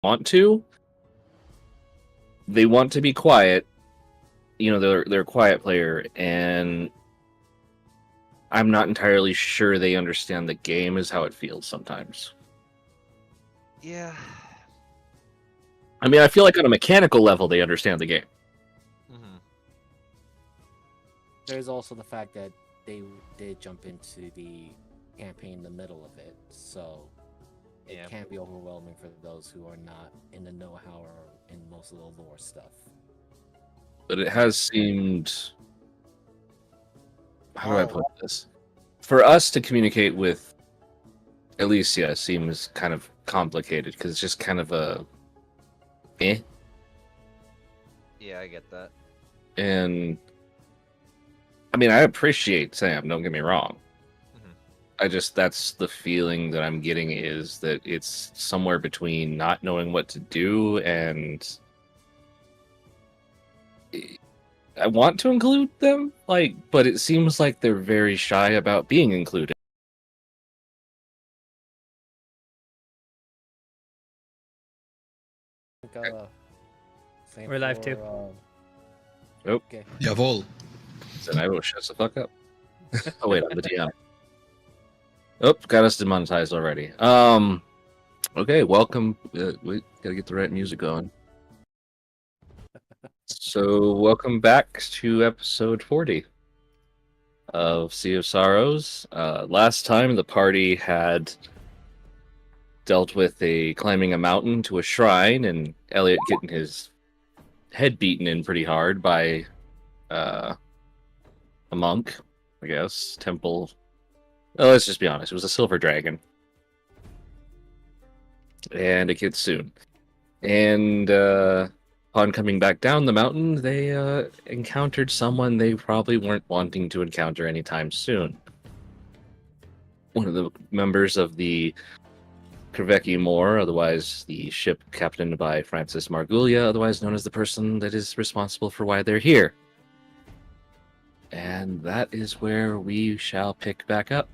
want to. They want to be quiet. You know, they're a quiet player, and I'm not entirely sure they understand the game is how it feels sometimes. Yeah. I mean, I feel like on a mechanical level, they understand the game. Mm-hmm. There's also the fact that they did jump into the campaign in the middle of it, so it Yeah. can be overwhelming for those who are not in the know-how or in most of the lore stuff. But it has seemed... How do I put this? For us to communicate with Alicia seems kind of complicated, because it's just kind of a... eh? Yeah, I get that. And... I mean, I appreciate Sam, don't get me wrong. Mhm. That's the feeling that I'm getting, is that it's somewhere between not knowing what to do and I want to include them, but it seems like they're very shy about being included. I think, same We're live for, too. Oh, okay. Jawohl. then I will shut the fuck up. Oh wait, I'm the DM. Oh, got us demonetized already. Okay, welcome. We gotta get the right music going. So, welcome back to episode 40 of Sea of Sorrows. Last time, the party had dealt with climbing a mountain to a shrine, and Elliot getting his head beaten in pretty hard by a monk, I guess. Temple. Well, let's just be honest, it was a silver dragon. And a kitsune. And upon coming back down the mountain, they encountered someone they probably weren't wanting to encounter anytime soon. One of the members of the Kriveki Moor, otherwise the ship captained by Francis Margulia, otherwise known as the person that is responsible for why they're here. And that is where we shall pick back up.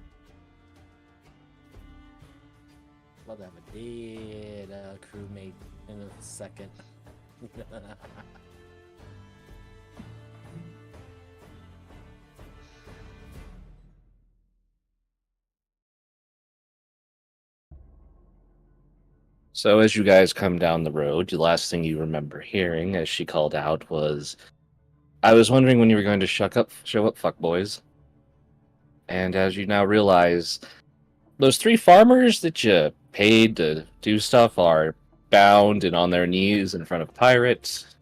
Love to have a dead crewmate in a second. So as you guys come down the road, the last thing you remember hearing as she called out was, "I was wondering when you were going to show up, fuckboys." And as you now realize, those three farmers that you paid to do stuff are bound and on their knees in front of pirates.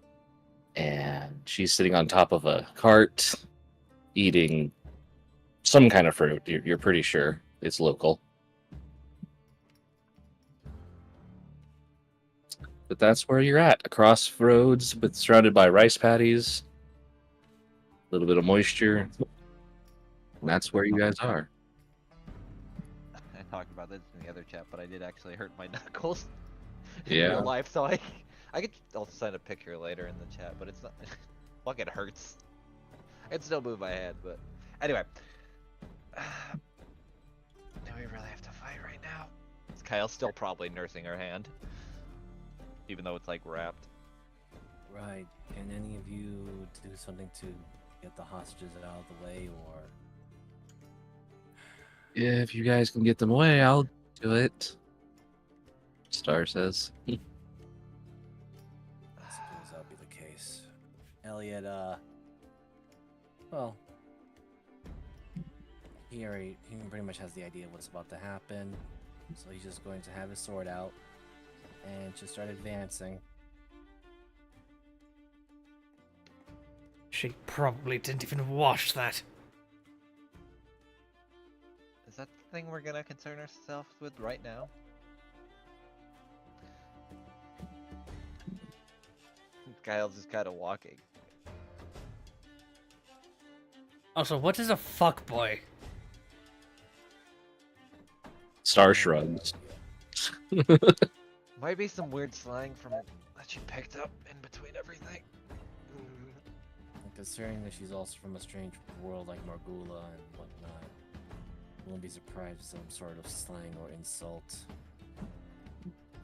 And she's sitting on top of a cart, eating some kind of fruit. You're pretty sure it's local. But that's where you're at, a crossroads, but surrounded by rice paddies, a little bit of moisture. And that's where you guys are. I talked about this in the other chat, but I did actually hurt my knuckles in Yeah. real life, so I could also send a picture later in the chat, but it's not. Fuck, it hurts. I can still move my hand, but anyway. Do we really have to fight right now? Is Kyle still probably nursing her hand, even though it's like wrapped? Right. Can any of you do something to get the hostages out of the way, or If you guys can get them away, I'll do it. Star says. I suppose that'll be the case. Elliot, well, he pretty much has the idea of what's about to happen, so he's just going to have his sword out and just start advancing. She probably didn't even watch that. Is that the thing we're gonna concern ourselves with right now? Kyle's just kind of walking. Also, what is a fuckboy? Star shrugs. Might be some weird slang from that you picked up in between everything. And considering that she's also from a strange world like Margula and whatnot, I wouldn't be surprised if some sort of slang or insult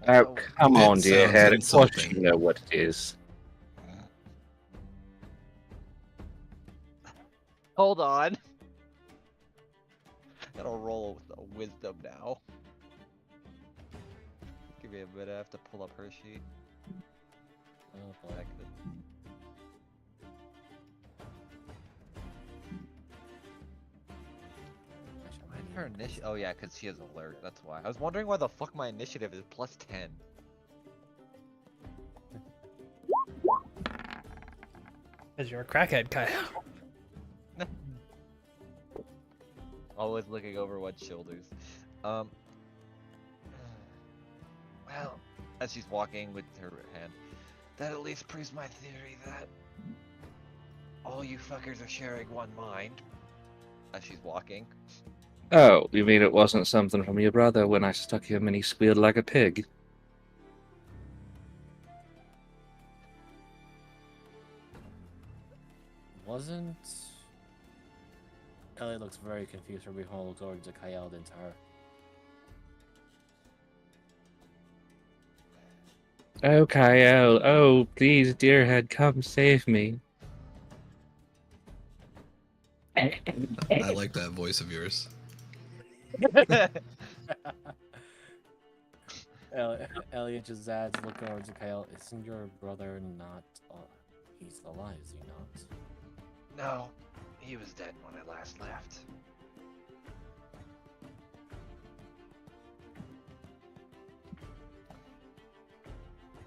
Oh, Oh, come It on, dear sounds head. Of course you insulting. know what it is. hold on. Gotta roll a wisdom now. Give me a minute. I have to pull up her sheet. Oh boy. I could- Gosh, I Why might did her need to initiative? Oh yeah, because she has alert. That's why. I was wondering why the fuck my initiative is +10. Because you're a crackhead, Kyle. Always looking over one's shoulders. Um. Well, as she's walking with her hand, that at least proves my theory that all you fuckers are sharing one mind. As she's walking. Oh, you mean it wasn't something from your brother when I stuck him and he squealed like a pig? Wasn't. Ellie looks very confused. Her behold looks over to Kyle then to her. Oh, Kyle. Oh, please, dear head, come save me. I like that voice of yours. Ellie and Jazad's look over to Kyle. Isn't your brother not. He's alive, is he not? No, he was dead when I last left.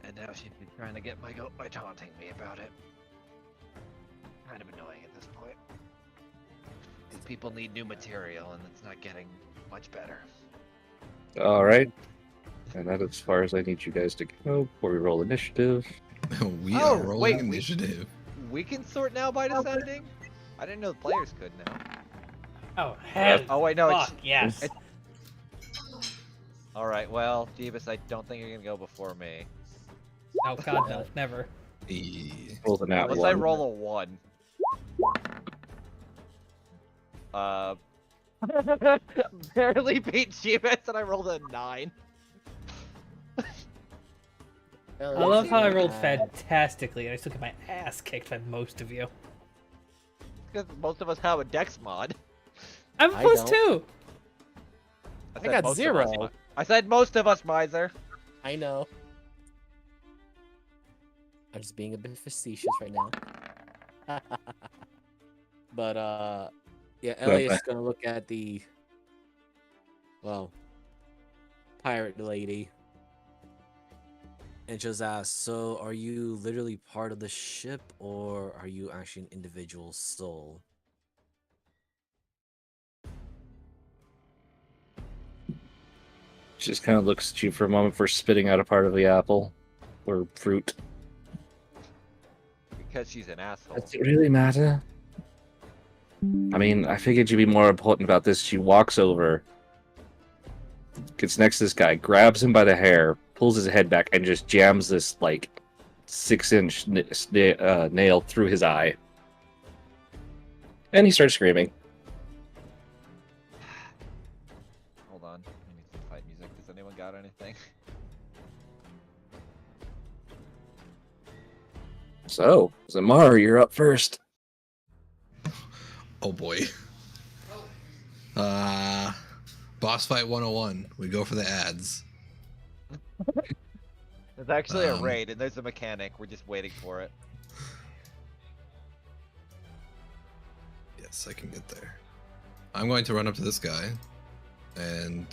And now she's been trying to get my goat by taunting me about it. Kind of annoying at this point. These people need new material, and it's not getting much better. All right. And that is as far as I need you guys to go before we roll initiative. We Oh, are rolling wait, initiative. We can sort now by descending? I didn't know the players could now. Oh, hell. Oh, wait, no, Fuck, yes. it's- Alright, well, Jeebus, I don't think you're gonna go before me. Oh, God, no, never. Roll the nat Unless one. I roll a 1. Barely beat Jeebus and I rolled a 9. I love how I rolled fantastically and I still get my ass kicked by most of you. Because most of us have a dex mod. I'm I supposed don't. to. said got most of us, 0. I said most of us, Miser. I know. I'm just being a bit facetious right now. But yeah, Elliot's gonna look at the pirate lady and just ask, so are you literally part of the ship or are you actually an individual soul? She just kind of looks at you for a moment for spitting out a part of the apple or fruit. Because she's an asshole. Does it really matter? I mean, I figured you'd be more important about this. She walks over, gets next to this guy, grabs him by the hair, pulls his head back, and just jams this, like, 6-inch nail through his eye. And he starts screaming. Hold on. I need some fight music. Does anyone got anything? So, Zamar, you're up first. Oh boy. Boss fight 101. We go for the ads. There's actually a Um, raid and there's a mechanic. We're just waiting for it. Yes, I can get there. I'm going to run up to this guy, and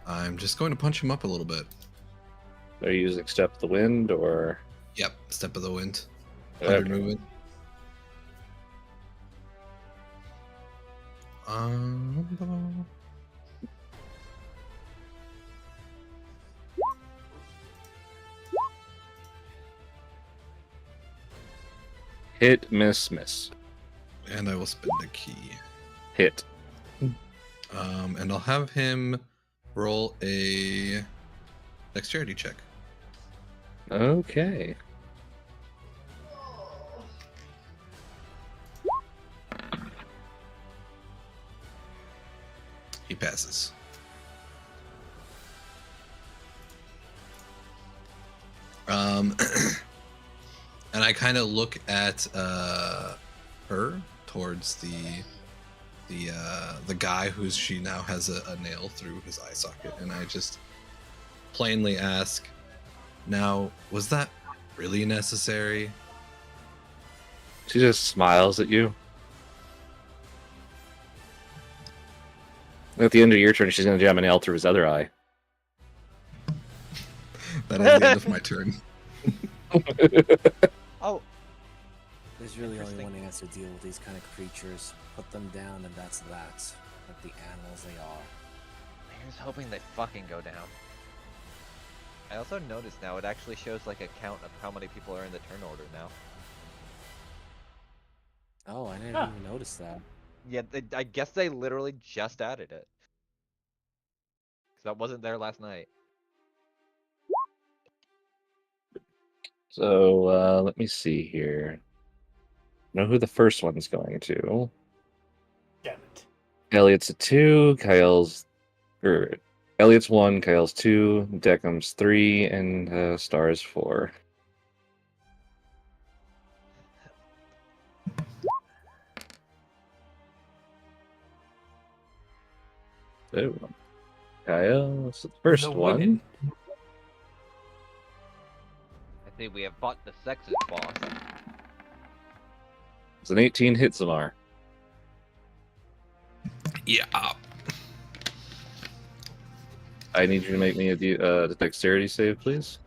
I'm just going to punch him up a little bit. Are you using Step of the Wind, or... Yep, step of the wind. 100 Okay. movement. Hit, miss, miss. And I will spend a key. Hit. And I'll have him roll a dexterity check. Okay. He passes. And I kind of look at her towards the guy who's she now has a nail through his eye socket, and I just plainly ask, now, was that really necessary? She just smiles at you. At the end of your turn, she's going to jam a nail through his other eye. That is the end of my turn. Oh, There's really only Interesting. one answer to deal with these kind of creatures. Put them down, and that's that. Like the animals they are. here's hoping they fucking go down. I also noticed now it actually shows like a count of how many people are in the turn order now. Oh, I didn't Huh. even notice that. Yeah, I guess they literally just added it. 'Cause that wasn't there last night. So let me see here. Know who the first one's going to. Damn it. Elliot's a 2, Elliot's 1, Kyle's 2, Deckham's 3, and Star's 4. So, Kyle, that's the first The one. women. I think we have fought the sexist boss. It's an 18 hit, Zamar. Yeah. I need you to make me a dexterity save, please.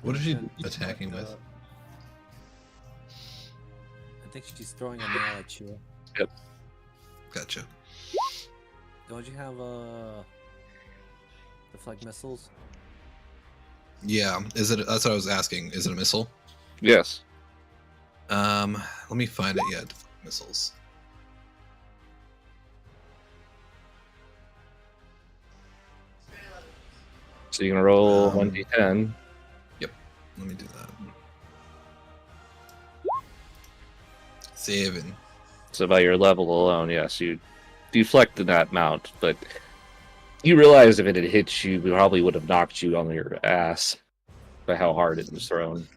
What is she attacking with? I think she's throwing a nail at you. Gotcha. Don't you have deflect missiles? Yeah. Is it? That's what I was asking. Is it a missile? Yes. Let me find it. Yeah, missiles. So you can roll 1d10. Let me do that. 7. So by your level alone, yes, you deflected that amount, but you realize if it had hit you, it probably would have knocked you on your ass by how hard it was thrown.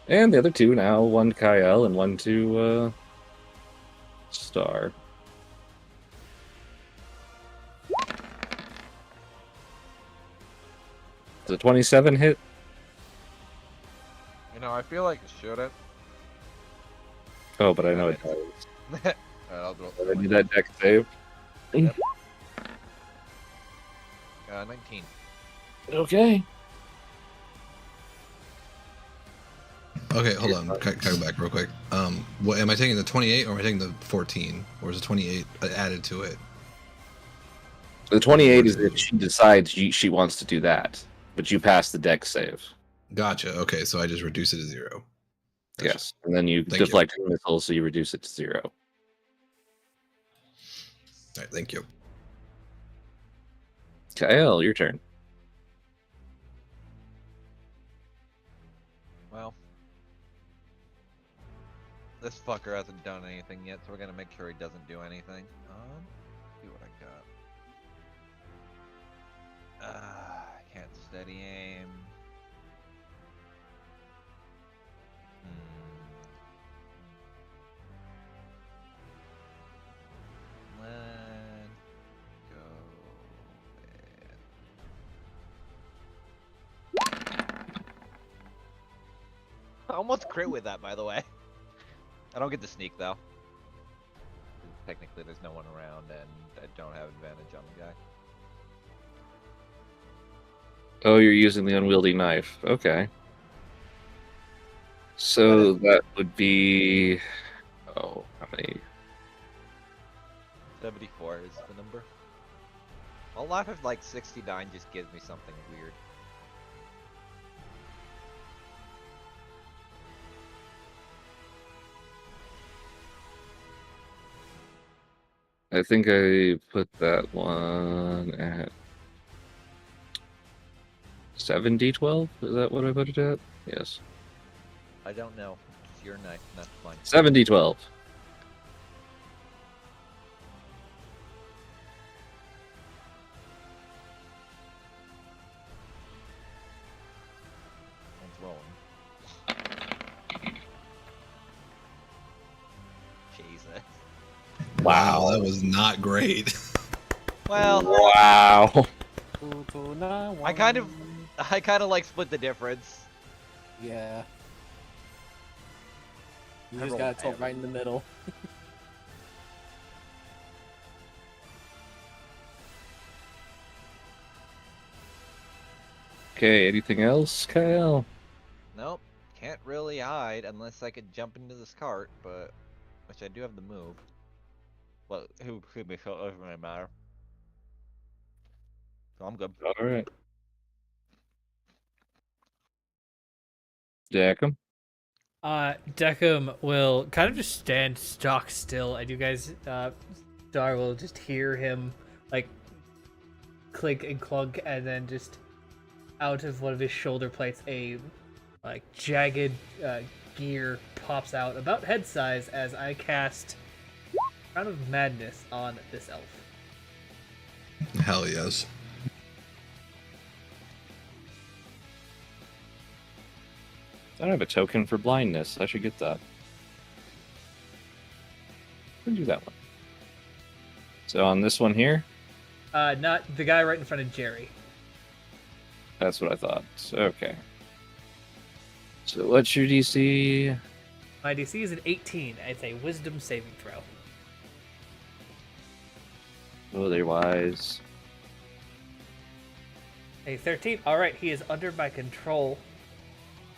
And the other two now, one Kyle and one to Star. Does a 27 hit? You know, I feel like it shouldn't. Oh, but I know it does. Alright, I'll do I need that deck save. 19. Okay. Okay, hold on. Can I go back real quick? What am I taking, the 28 or am I taking the 14? Or is the 28 added to it? The 28 is if she decides she wants to do that, but you pass the deck save. Gotcha. Okay, so I just reduce it to 0. Gotcha. Yes, and then you Thank you. deflect your missiles, so you reduce it to 0. All right, thank you. Kyle, your turn. Well, this fucker hasn't done anything yet, so we're gonna make sure he doesn't do anything. See what I got. I can't steady aim. Let's go with... I almost crit with that, by the way. I don't get to sneak though. Technically, there's no one around, and I don't have advantage on the guy. Oh, you're using the unwieldy knife. Okay. So that would be... Oh, how many? 74 is the number. A laugh of like 69 just gives me something weird. I think I put that one at 7d12? Is that what I put it at? Yes. I don't know. It's your knife, and that's fine. 7d12. Wow, that was not great. Well, Wow. I kind of like split the difference. Yeah. You I just rolled gotta tilt bad. right in the middle. Okay, anything else, Kyle? Nope, can't really hide unless I could jump into this cart, but which I do have the move. Well, who could be so it doesn't really matter. So I'm good. All right. Jackum? Decim will kind of just stand stock still, and you guys, Dar will just hear him like clink and clunk, and then just out of one of his shoulder plates, a like jagged gear pops out about head size as I cast Crown of Madness on this elf. Hell yes. I don't have a token for blindness. I should get that. I'll do that one. So on this one here, Not the guy right in front of Jerry. that's what I thought. So, okay. So what's your DC? My DC is an 18. It's a Wisdom saving throw. Otherwise, A 13. All right, he is under my control.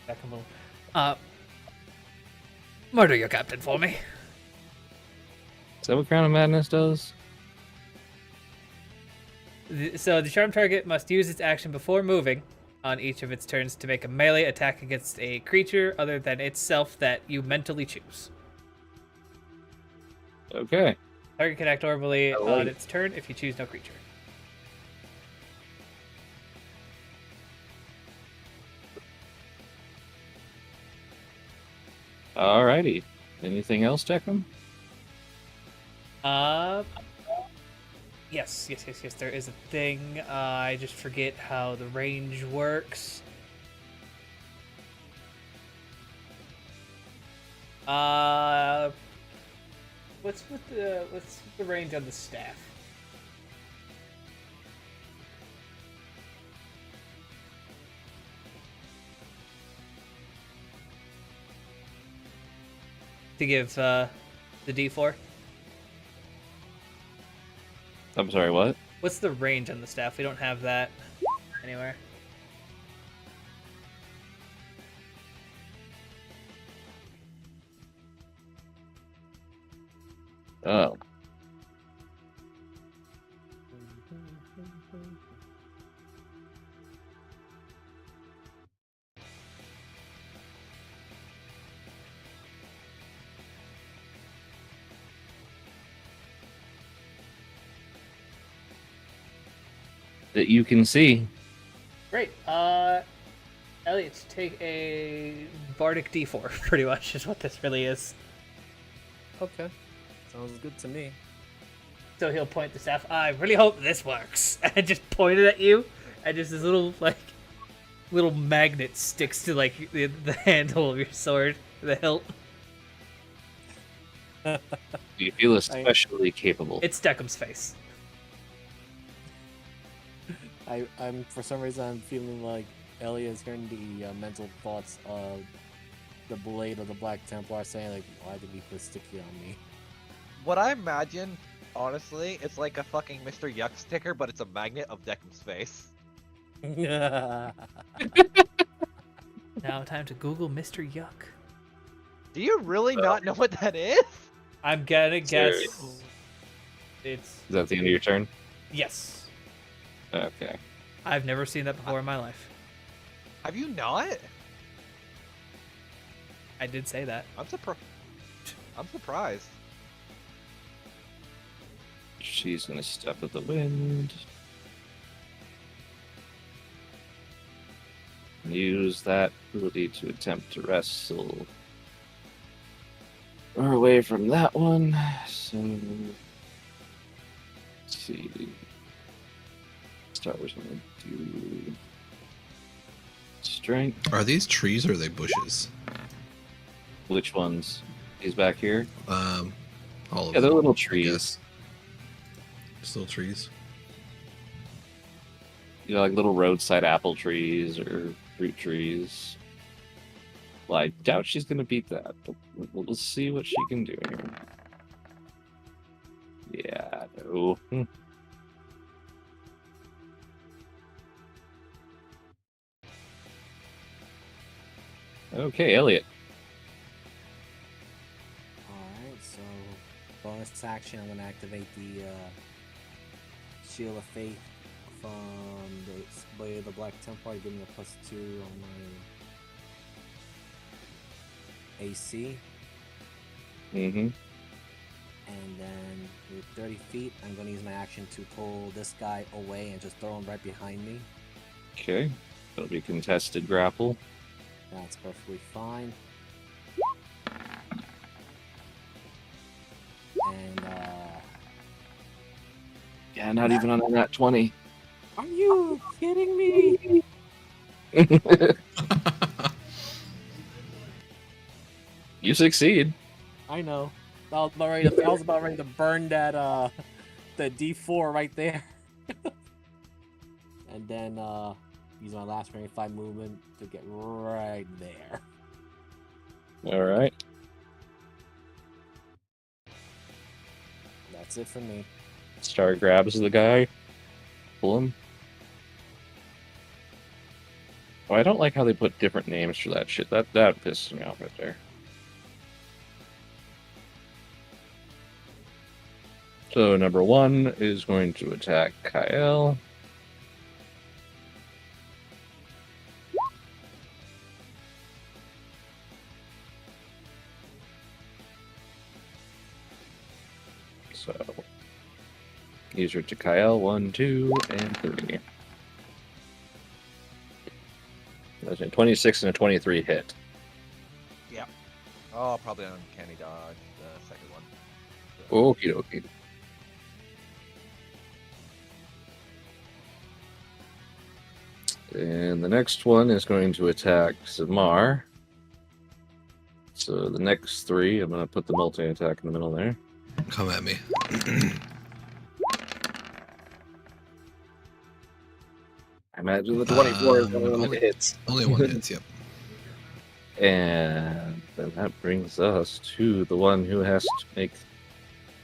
Beckham will, murder your captain for me. is that what Crown of Madness does? So the charm target must use its action before moving on each of its turns to make a melee attack against a creature other than itself that you mentally choose. Okay. Target can act normally I like on it. its turn if you choose no creature. Alrighty. Anything else, Declan? Yes. There is a thing. I just forget how the range works. What's the range on the staff? To give the D4. I'm sorry, what? What's the range on the staff? We don't have that anywhere. Oh. That you can see. Great. Elliot, take a Bardic D4, pretty much, is what this really is. Okay. Sounds good to me. So he'll point the staff. I really hope this works. And just point it at you, and just this little magnet sticks to the handle of your sword, the hilt. You feel especially capable. It's Deckham's face. I'm for some reason I'm feeling like Elliot is hearing the mental thoughts of the blade of the Black Templar saying like, "Why did he put sticky on me?" What I imagine, honestly, it's like a fucking Mr. Yuck sticker, but it's a magnet of Deckham's face. Now time to Google Mr. Yuck. Do you really not know what that is? I'm gonna guess Serious? it's Is that the end of your turn? yes. Okay. I've never seen that before in my life. Have you not? I did say that. I'm surprised. She's gonna step with the wind. Use that ability to attempt to wrestle or away from that one. So let's see. Star Wars gonna do strength. Are these trees or are they bushes? Which ones? He's back here. All of Yeah, they're them, little I trees. guess. Still trees. You know, like little roadside apple trees or fruit trees. Well, I doubt she's gonna beat that, but we'll see what she can do here. Yeah, no. Okay, Elliot. Alright, so bonus action, I'm going to activate the Shield of Faith from the Blade of the Black Templar, give me a +2 on my AC. Mm-hmm. And then with 30 feet, I'm going to use my action to pull this guy away and just throw him right behind me. Okay. That'll be contested grapple. That's perfectly fine. And, Yeah, not even on that 20. are you kidding me? You succeed. I know. I was about ready to burn that, the D4 right there. And then, use my last 25 movement to get right there. All right. That's it for me. Star grabs the guy. Pull him. Oh, I don't like how they put different names for that shit. That pisses me off right there. So number 1 is going to attack Kyle. So use her to Kyle. 1, 2, and 3. That's a 26 and a 23 hit. Yep. Oh, probably on Canny Dodge, the second one. Okie dokie. And the next one is going to attack Zamar. So the next 3, I'm going to put the multi-attack in the middle there. Come at me. I imagine the 24 is the only one only- that hits. Only one hits, yep. And then that brings us to the one who has to make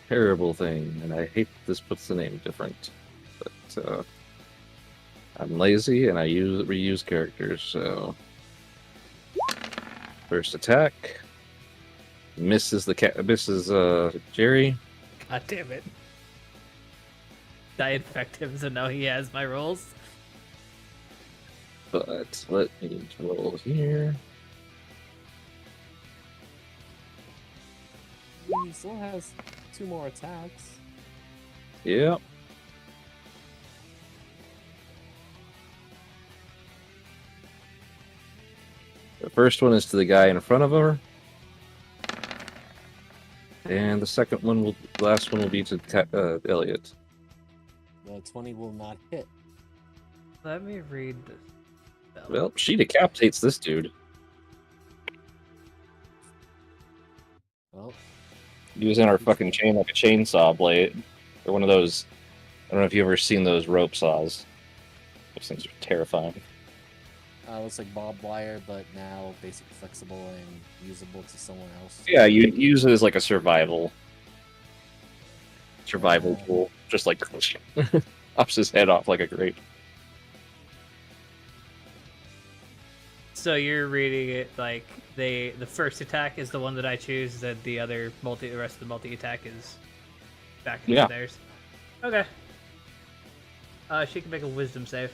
terrible thing. And I hate this puts the name different. But I'm lazy and I reuse characters, so first attack. Misses Jerry. God damn it. I infect him, so now he has my rolls. But let me roll here. He still has 2 more attacks. Yep. The first one is to the guy in front of her. And the last one will be to Elliot. The 20 will not hit. Let me read this. spell. Well, she decapitates this dude. Well, Using our fucking chain like a chainsaw blade. Or one of those. I don't know if you've ever seen those rope saws. Those things are terrifying. looks like Bob Wire, but now basically flexible and usable to someone else. Yeah, you use it as like a survival tool. Just like pops his head off like a grape. So you're reading it like the first attack is the one that I choose, then the rest of the multi attack is back into Yeah. theirs. Okay. She can make a wisdom save.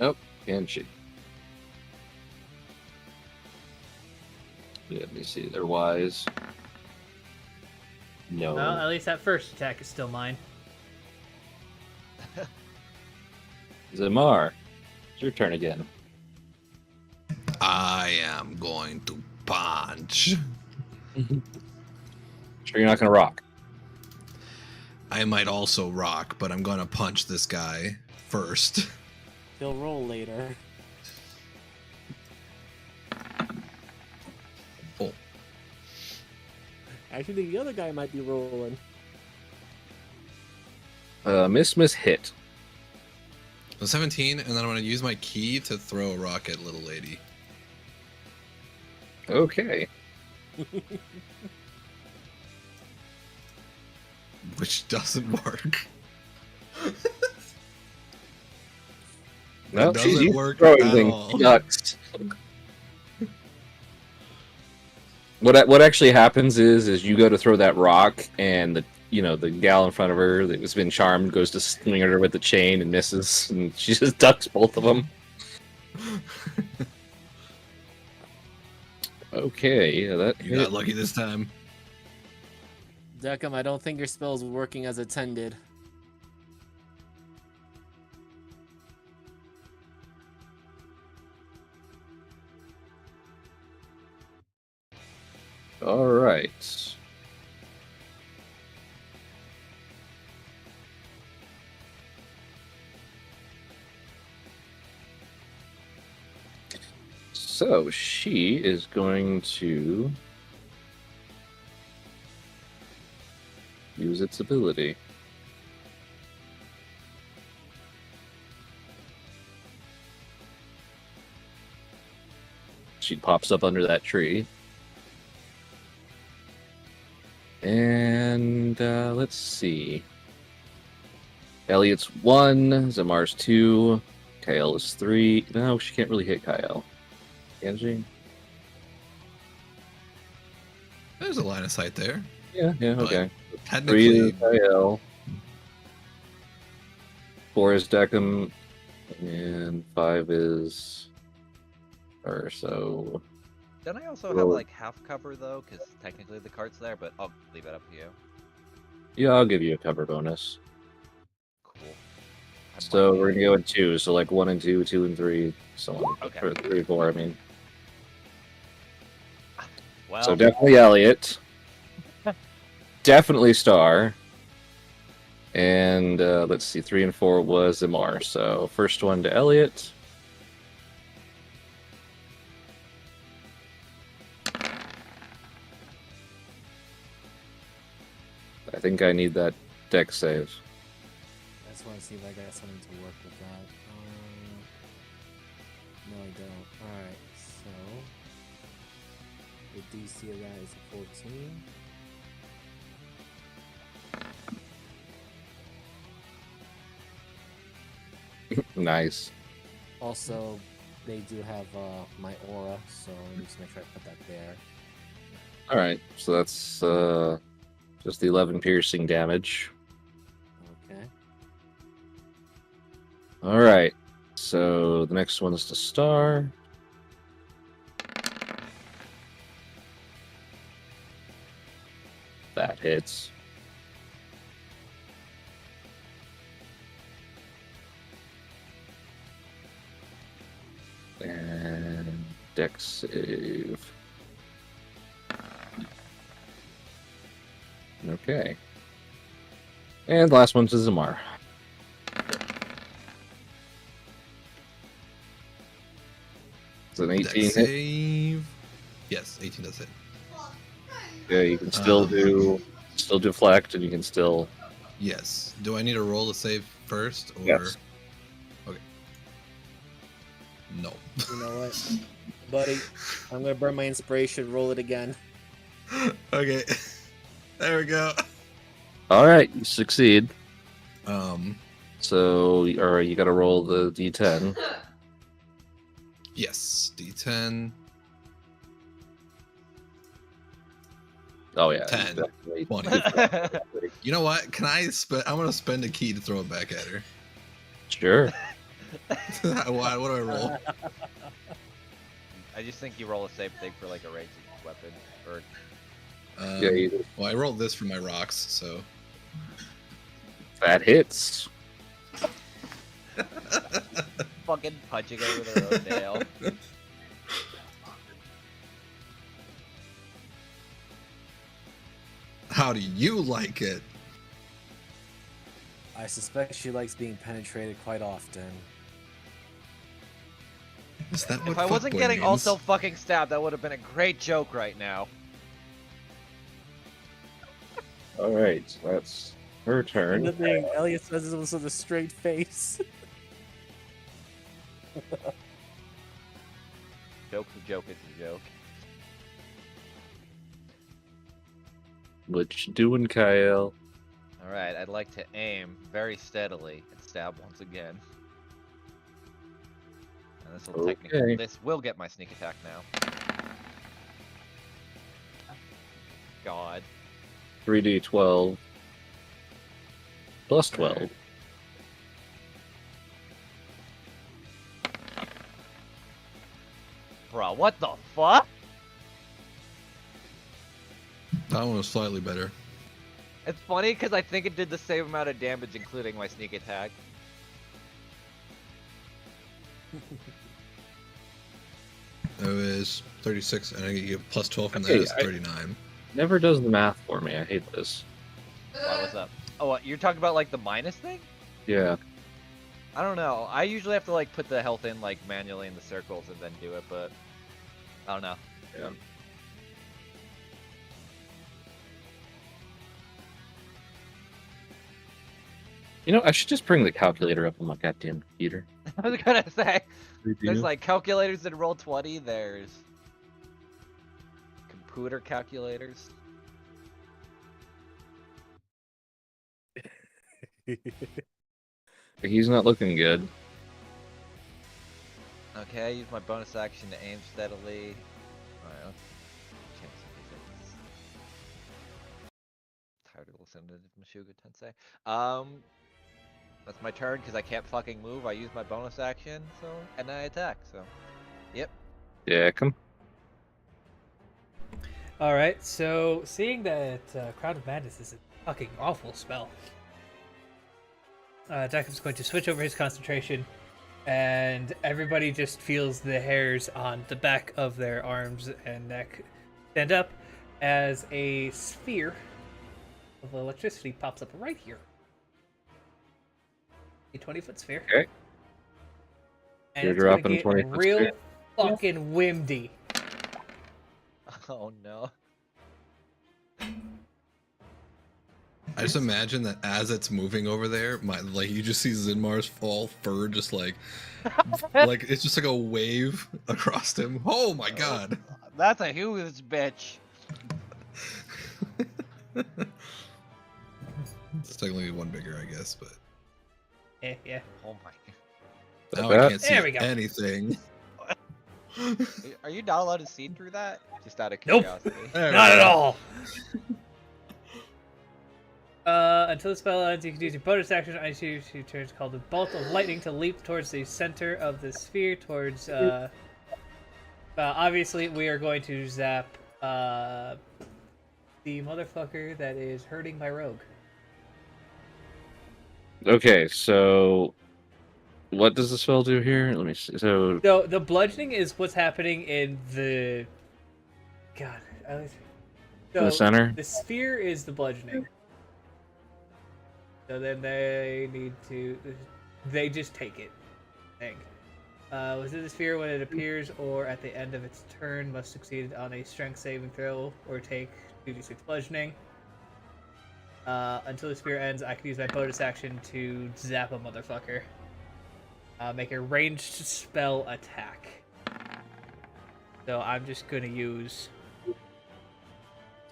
Oh, can she? Let me see. They're wise. No. Well, at least that first attack is still mine. Zamar, it's your turn again. I am going to punch. Sure, you're not gonna rock. I might also rock, but I'm going to punch this guy first. He'll roll later. Oh. Actually, the other guy might be rolling. Miss hit. So 17, and then I'm gonna use my key to throw a rock at little lady. Okay. Which doesn't work. No, It she's doesn't used to work throwing at things. all. She ducks. What actually happens is you go to throw that rock, and the gal in front of her that was been charmed goes to swing at her with the chain and misses, and she just ducks both of them. Okay, that You hit. got lucky this time. Deckham, I don't think your spell's working as intended. All right. So she is going to use its ability. She pops up under that tree. And let's see. Elliot's 1, Zamar's 2, Kyle is 3. No, she can't really hit Kyle. Can she? There's a line of sight there. Yeah, But okay. 3 Technically, is Kyle. 4 is Deckham. And 5 is her, so... Don't I also have Roll. like half cover though? Because technically the card's there, but I'll leave it up to you. Yeah, I'll give you a cover bonus. Cool. I So might we're be- gonna go with 2, so like 1 and 2, 2 and 3, so on. Okay. Or 3 and 4, I mean. Well, So definitely Elliot. Definitely Star. And let's see, 3 and 4 was Imar. So first one to Elliot. I think I need that deck save. I just want to see if I got something to work with that. No, I don't. Alright, so the DC of that is a 14. Nice. Also, they do have my aura, so let me just make sure I put that there. Alright, so that's just the 11 piercing damage. Okay. Alright, so the next one is to Star. That hits. And dex save. Okay. And last one's to Zamar. It's an 18 deck hit. save. Yes, 18 does hit. Yeah, you can still do deflect, and you can still. Yes. Do I need to roll a save first, or? Yes. Okay. No. You know what, buddy? I'm gonna burn my inspiration. Roll it again. Okay. There we go. All right, you succeed. Um. So, all right, you got to roll the d10. Yes. D10. Oh yeah, 10. definitely. 20. You know what? Can I spend? I'm gonna spend a key to throw it back at her. Sure. what do I roll? I just think you roll a save thing for like a ranged weapon, or Yeah, you, Well, I rolled this for my rocks, so. that hits. fucking punching her with her own nail. How do you like it? I suspect she likes being penetrated quite often. Is that what If I wasn't fuckboy getting means? also fucking stabbed, that would have been a great joke right now. All right, that's her And turn. the thing, Elliot says it was with a straight face. Joke's a joke, it's a joke. What you doing, Kyle? Alright, I'd like to aim very steadily and stab once again. And this will Okay. this will get my sneak attack now. God. 3d12 plus 12. Bro, what the fuck? That one was slightly better. It's funny because I think it did the same amount of damage, including my sneak attack. It was 36, and I get plus 12 from Okay, that is 39. Never does the math for me. I hate this. Why, what's up? Oh, what, you're talking about like the minus thing? Yeah. I don't know. I usually have to like put the health in like manually in the circles and then do it, but I don't know. Yeah. You know, I should just bring the calculator up on my goddamn computer. I was gonna say, Redo. there's like calculators in Roll20, there's computer calculators. He's not looking good. Okay, I use my bonus action to aim steadily. Alright, let's change some things. Tired of listening to Meshuggah Tensei. That's my turn because I can't fucking move. I use my bonus action, so and I attack. So, yep. Yeah, come. All right, so seeing that Crowd of Madness is a fucking awful spell, Jacob's going to switch over his concentration, and everybody just feels the hairs on the back of their arms and neck stand up as a sphere of electricity pops up right here. A 20-foot sphere. Okay. And You're it's gonna dropping get 20-foot real sphere? fucking windy. Oh no. I just imagine that as it's moving over there, you just see Zinmar's fall fur just like it's just like a wave across him. Oh my god. That's a huge bitch. It's technically one bigger, I guess, but Yeah. Oh my. now that? I can't see There we go. anything. Are you not allowed to see through that? Just out of Nope. curiosity. There we Not at go. all. Until the spell ends, you can use your bonus action on each two turns called the Bolt of Lightning to leap towards the center of the sphere. Towards, obviously, we are going to zap the motherfucker that is hurting my rogue. Okay, so what does the spell do here? Let me see. So So the bludgeoning is what's happening in the. God. in the center. The sphere is the bludgeoning. So then they need to. They just take it. I think. Within the sphere, when it appears or at the end of its turn, must succeed on a strength saving throw or take 2d6 bludgeoning. Until the sphere ends, I can use my bonus action to zap a motherfucker. Make a ranged spell attack. So I'm just gonna use.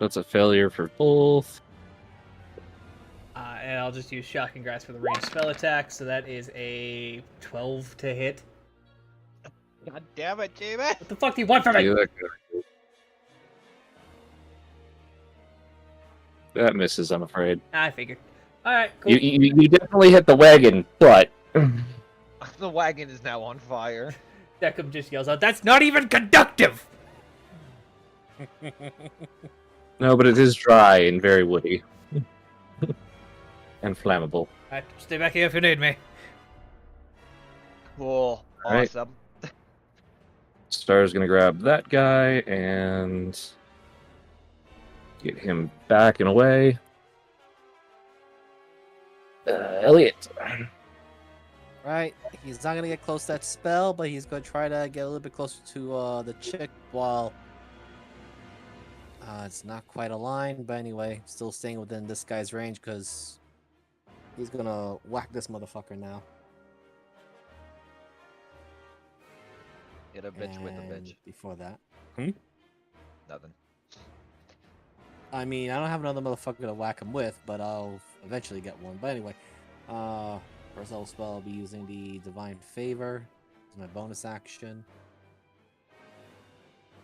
That's a failure for both. And I'll just use Shocking Grasp for the ranged spell attack. So that is a 12 to hit. God damn it, Jamie! What the fuck do you want from me? Yeah, that misses, I'm afraid. I figured. Alright, cool. You definitely hit the wagon, but The wagon is now on fire. Deckham just yells out, "That's not even conductive!" no, but it is dry and very woody and flammable. Alright, stay back here if you need me. Cool. Alright. Awesome. Star's gonna grab that guy and get him back and away. Elliot. Right, he's not gonna get close to that spell, but he's gonna try to get a little bit closer to the chick while It's not quite aligned, but anyway, still staying within this guy's range because he's gonna whack this motherfucker now. Hit a bitch with a And bitch. before that, Nothing. I mean, I don't have another motherfucker to whack him with, but I'll eventually get one. But anyway, first level spell, I'll be using the Divine Favor. It's my bonus action.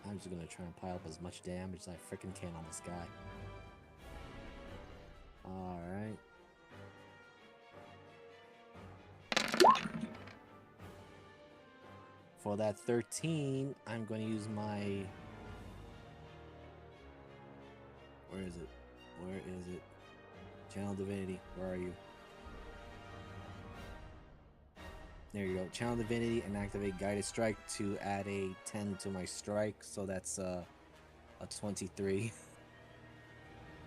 I'm just gonna try and pile up as much damage as I freaking can on this guy. Alright. For that 13, I'm going to use my... Where is it? Where is it? Channel Divinity, where are you? There you go. Channel Divinity and activate Guided Strike to add a 10 to my strike, so that's a 23.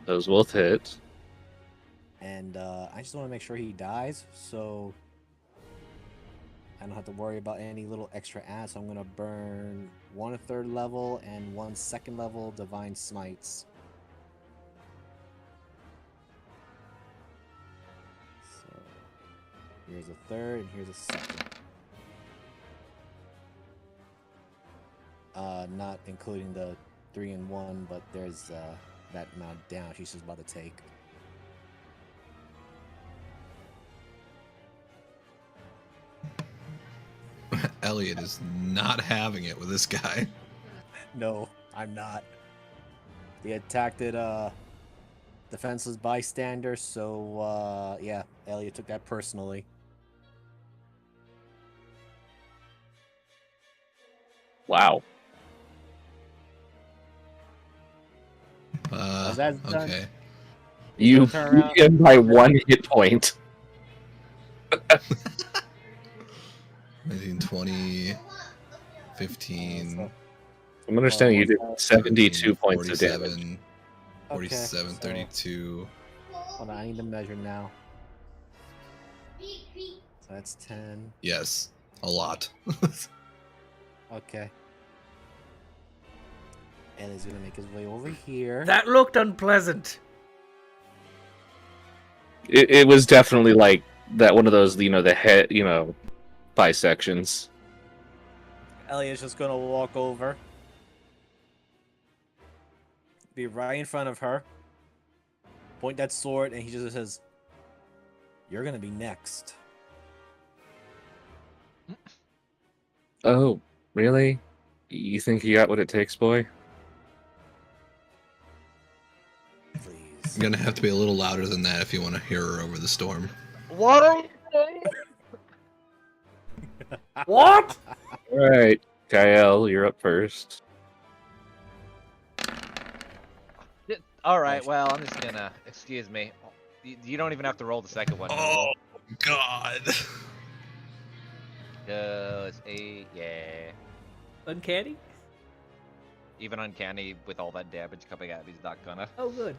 Those both hit. And I just want to make sure he dies, so I don't have to worry about any little extra adds. So I'm going to burn 1 3rd level and 1 2nd level Divine Smites. So here's a 3rd and here's a 2nd. Not including the 3 and 1, but there's that amount down she's just about to take. Elliot is not having it with this guy. No, I'm not. They attacked it, defenseless bystander, so, yeah, Elliot took that personally. Wow. That's done. Okay. You Turn around. beat him by 1 hit point. 19, 20, 15, I'm understanding you did 72 17, points of damage. 47, 47, Okay, so- 32. Hold on, I need to measure now. So that's 10. Yes, a lot. Okay. And he's gonna make his way over here. That looked unpleasant. It was definitely like that one of those, the head, bisections. Elliot's just gonna walk over. Be right in front of her. Point that sword, and he just says, "You're gonna be next." Oh, really? You think you got what it takes, boy? Please. You're gonna have to be a little louder than that if you want to hear her over the storm. What are you saying? What? All right, Kyle, you're up first. All right. Well, I'm just gonna. Excuse me. You don't even have to roll the second one. Oh God! Goes 8. Yeah. Uncanny? Even uncanny with all that damage coming at me, he's not gonna. Oh, good.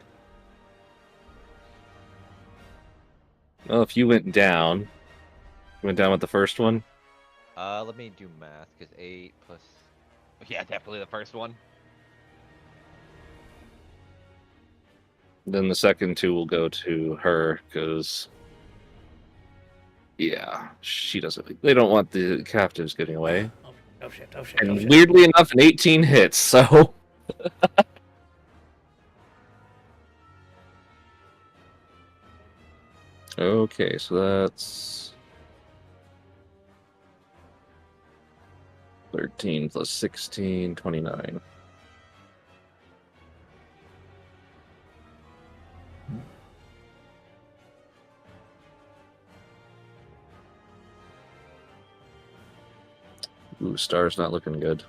Well, if you went down with the first one. Let me do math, because 8 plus. Yeah, definitely the first one. Then the second 2 will go to her, because, yeah, she doesn't. They don't want the captives getting away. Oh shit, oh shit, oh And shit. weirdly enough, an 18 hits, so. Okay, so that's 13 plus 16, 29. Ooh, Star's not looking good.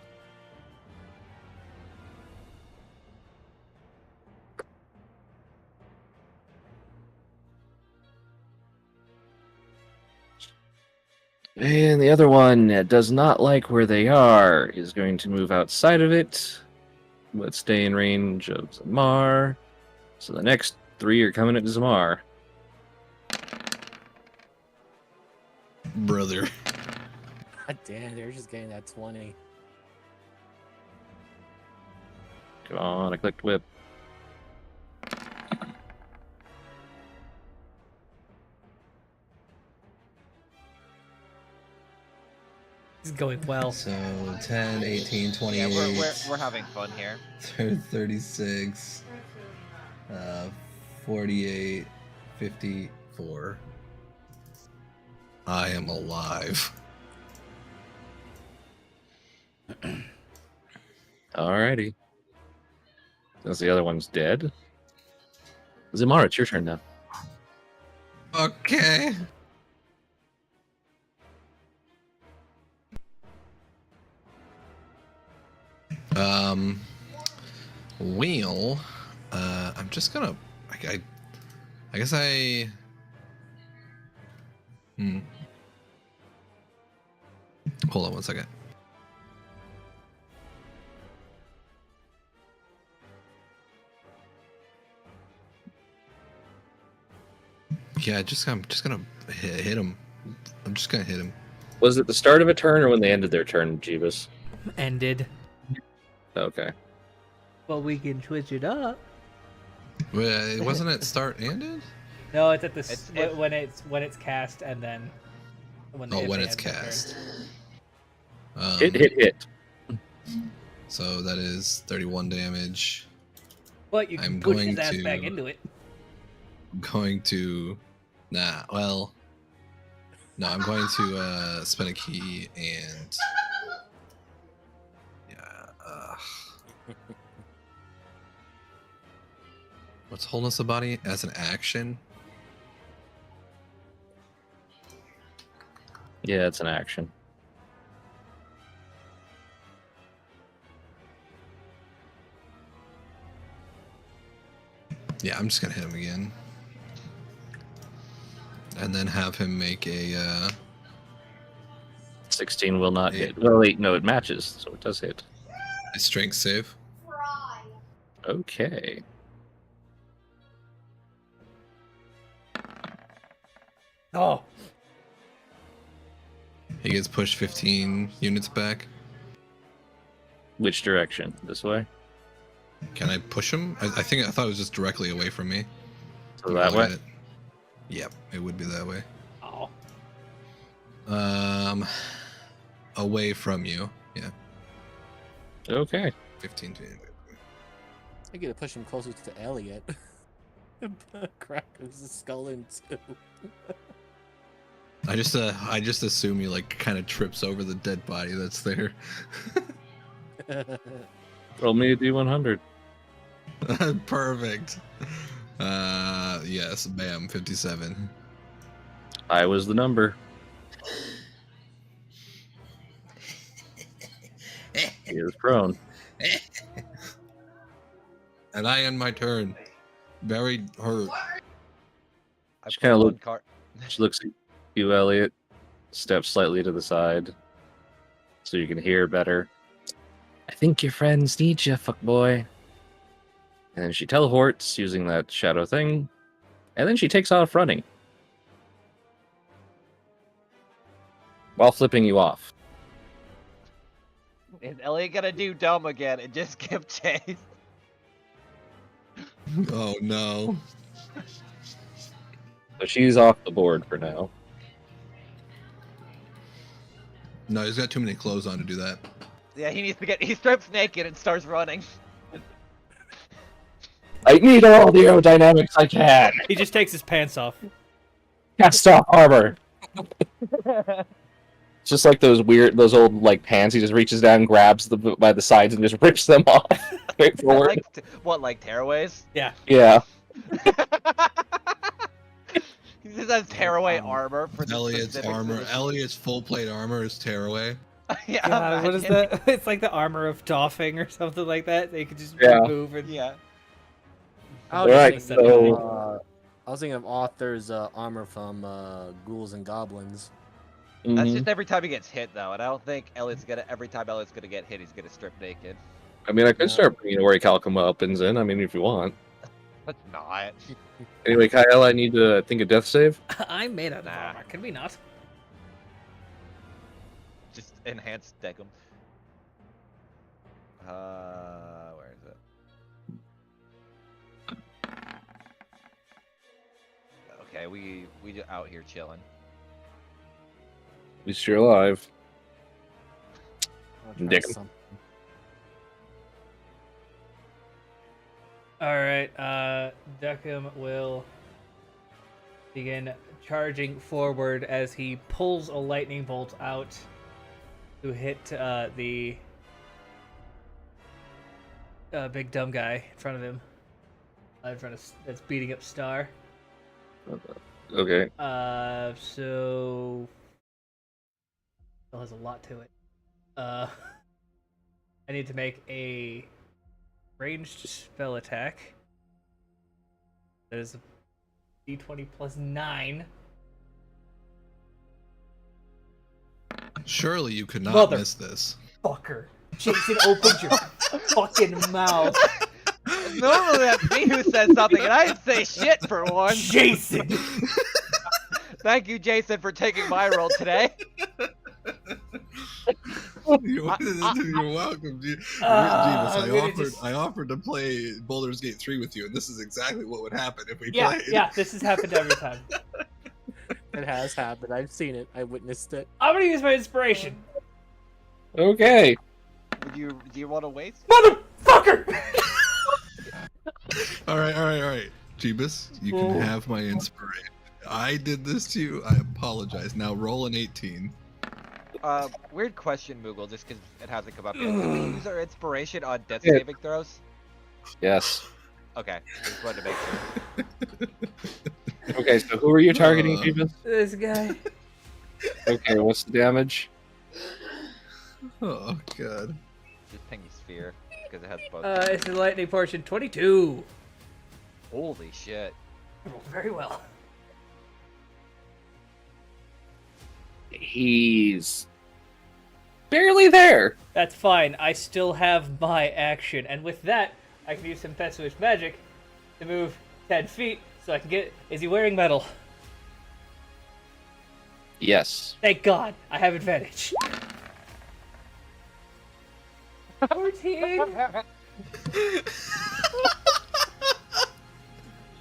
And the other one that does not like where they are is going to move outside of it, but stay in range of Zamar. So the next 3 are coming at Zamar. Brother. God damn, they're just getting that 20. Come on, I clicked whip. It's going well. So 10, 18, 28, Yeah, we're having fun here. 36, 48, 54. I am alive. Alrighty. Since the other one's dead. Zamara, it's your turn now. Okay. Well, I'm just gonna, I guess hold on one second. Yeah, I'm just gonna hit him. I'm just gonna hit him. Was it the start of a turn or when they ended their turn, Jeebus? Ended. Okay. Well, we can switch it up. Wasn't it start ended? No, it's at the It's if- when it's cast and then when Oh, if when they it's end their turn. cast. Hit. So that is 31 damage. But you I'm can push his going ass to- back into it. I'm going to, no, I'm going to spend a key and what's wholeness of body as an action? Yeah, it's an action. Yeah, I'm just gonna hit him again, and then have him make a 16 will not hit. Well, wait, no, it matches, so it does hit. strength save. Okay. Oh, He gets pushed 15 units back. Which direction? This way? Can I push him? I thought it was just directly away from me. So Let me that look way? at it. Yep, it would be that way. oh. Away from you. Yeah, Okay. 15 to. I get to push him closer to Elliot. Crack his skull in two. I just assume he like kind of trips over the dead body that's there. Roll me a D100. Perfect. Yes, bam, 57. I was the number. He is prone. And I end my turn. Very hurt. I Just put kinda one look- card. She looks at you, Elliot. Steps slightly to the side so you can hear better. I think your friends need you, fuckboy. And then she teleports using that shadow thing. And then she takes off running. While flipping you off. Is Elliot gonna do dumb again and just give chase? Oh no. So she's off the board for now. No, he's got too many clothes on to do that. Yeah, he strips naked and starts running. I need all the aerodynamics I can. He just takes his pants off. Cast off armor. It's just like those old like pants. He just reaches down, grabs them by the sides, and just rips them off straight forward. Like tearaways? Yeah. Yeah. He just has tearaway armor for the Elliot's specific armor. position. Elliot's full plate armor is tearaway. Yeah, God, what is imagine. that? It's like the armor of Doffing or something like that. They could just Yeah. remove and Yeah. I was, Alright, thinking so- I was thinking of Arthur's armor from Ghouls and Goblins. That's Mhm. just every time he gets hit, though, and I don't think every time Elliot's gonna get hit, he's gonna strip naked. I mean, I could start bringing Ori Calcum weapons in. I mean, if you want. But not. Anyway, Kyle, I need to think a death save. I'm made out of Nah. armor. Can we not? Just enhanced Decum. Where is it? Okay, we out here chilling. At least you're alive. I'll try Dick. something. All right, Deckham will begin charging forward as he pulls a lightning bolt out to hit the big dumb guy in front of him. In front of that's beating up Star. Okay. So still has a lot to it. I need to make a ranged spell attack. There's a d20 plus 9. Surely you could not Mother- miss this. Fucker. Jason, open your fucking mouth. Normally that's me who says something, and I didn't say shit for once. Jason! Thank you, Jason, for taking my role today. You're welcome, Jeebus. I'm gonna just- I offered to play Baldur's Gate 3 with you, and this is exactly what would happen if we Yeah, played. yeah, this has happened every time. It has happened. I've seen it. I witnessed it. I'm gonna use my inspiration. Okay. Do you want to waste? Motherfucker! All right. Jeebus, you can have my inspiration. I did this to you. I apologize. Now roll an 18. Weird question, Moogle, just because it hasn't come up yet. Can we use our inspiration on death Yeah. saving throws? Yes. Okay, just wanted to make sure. Okay, so who are you targeting, Jeebus? This guy. Okay, what's the damage? Oh god. Just ping the sphere, because it has both. It's a lightning portion. 22. Holy shit. Rolled very well. He's barely there. That's fine. I still have my action, and with that, I can use some Petsuish magic to move 10 feet, so I can get. Is he wearing metal? Yes. Thank God, I have advantage. 14.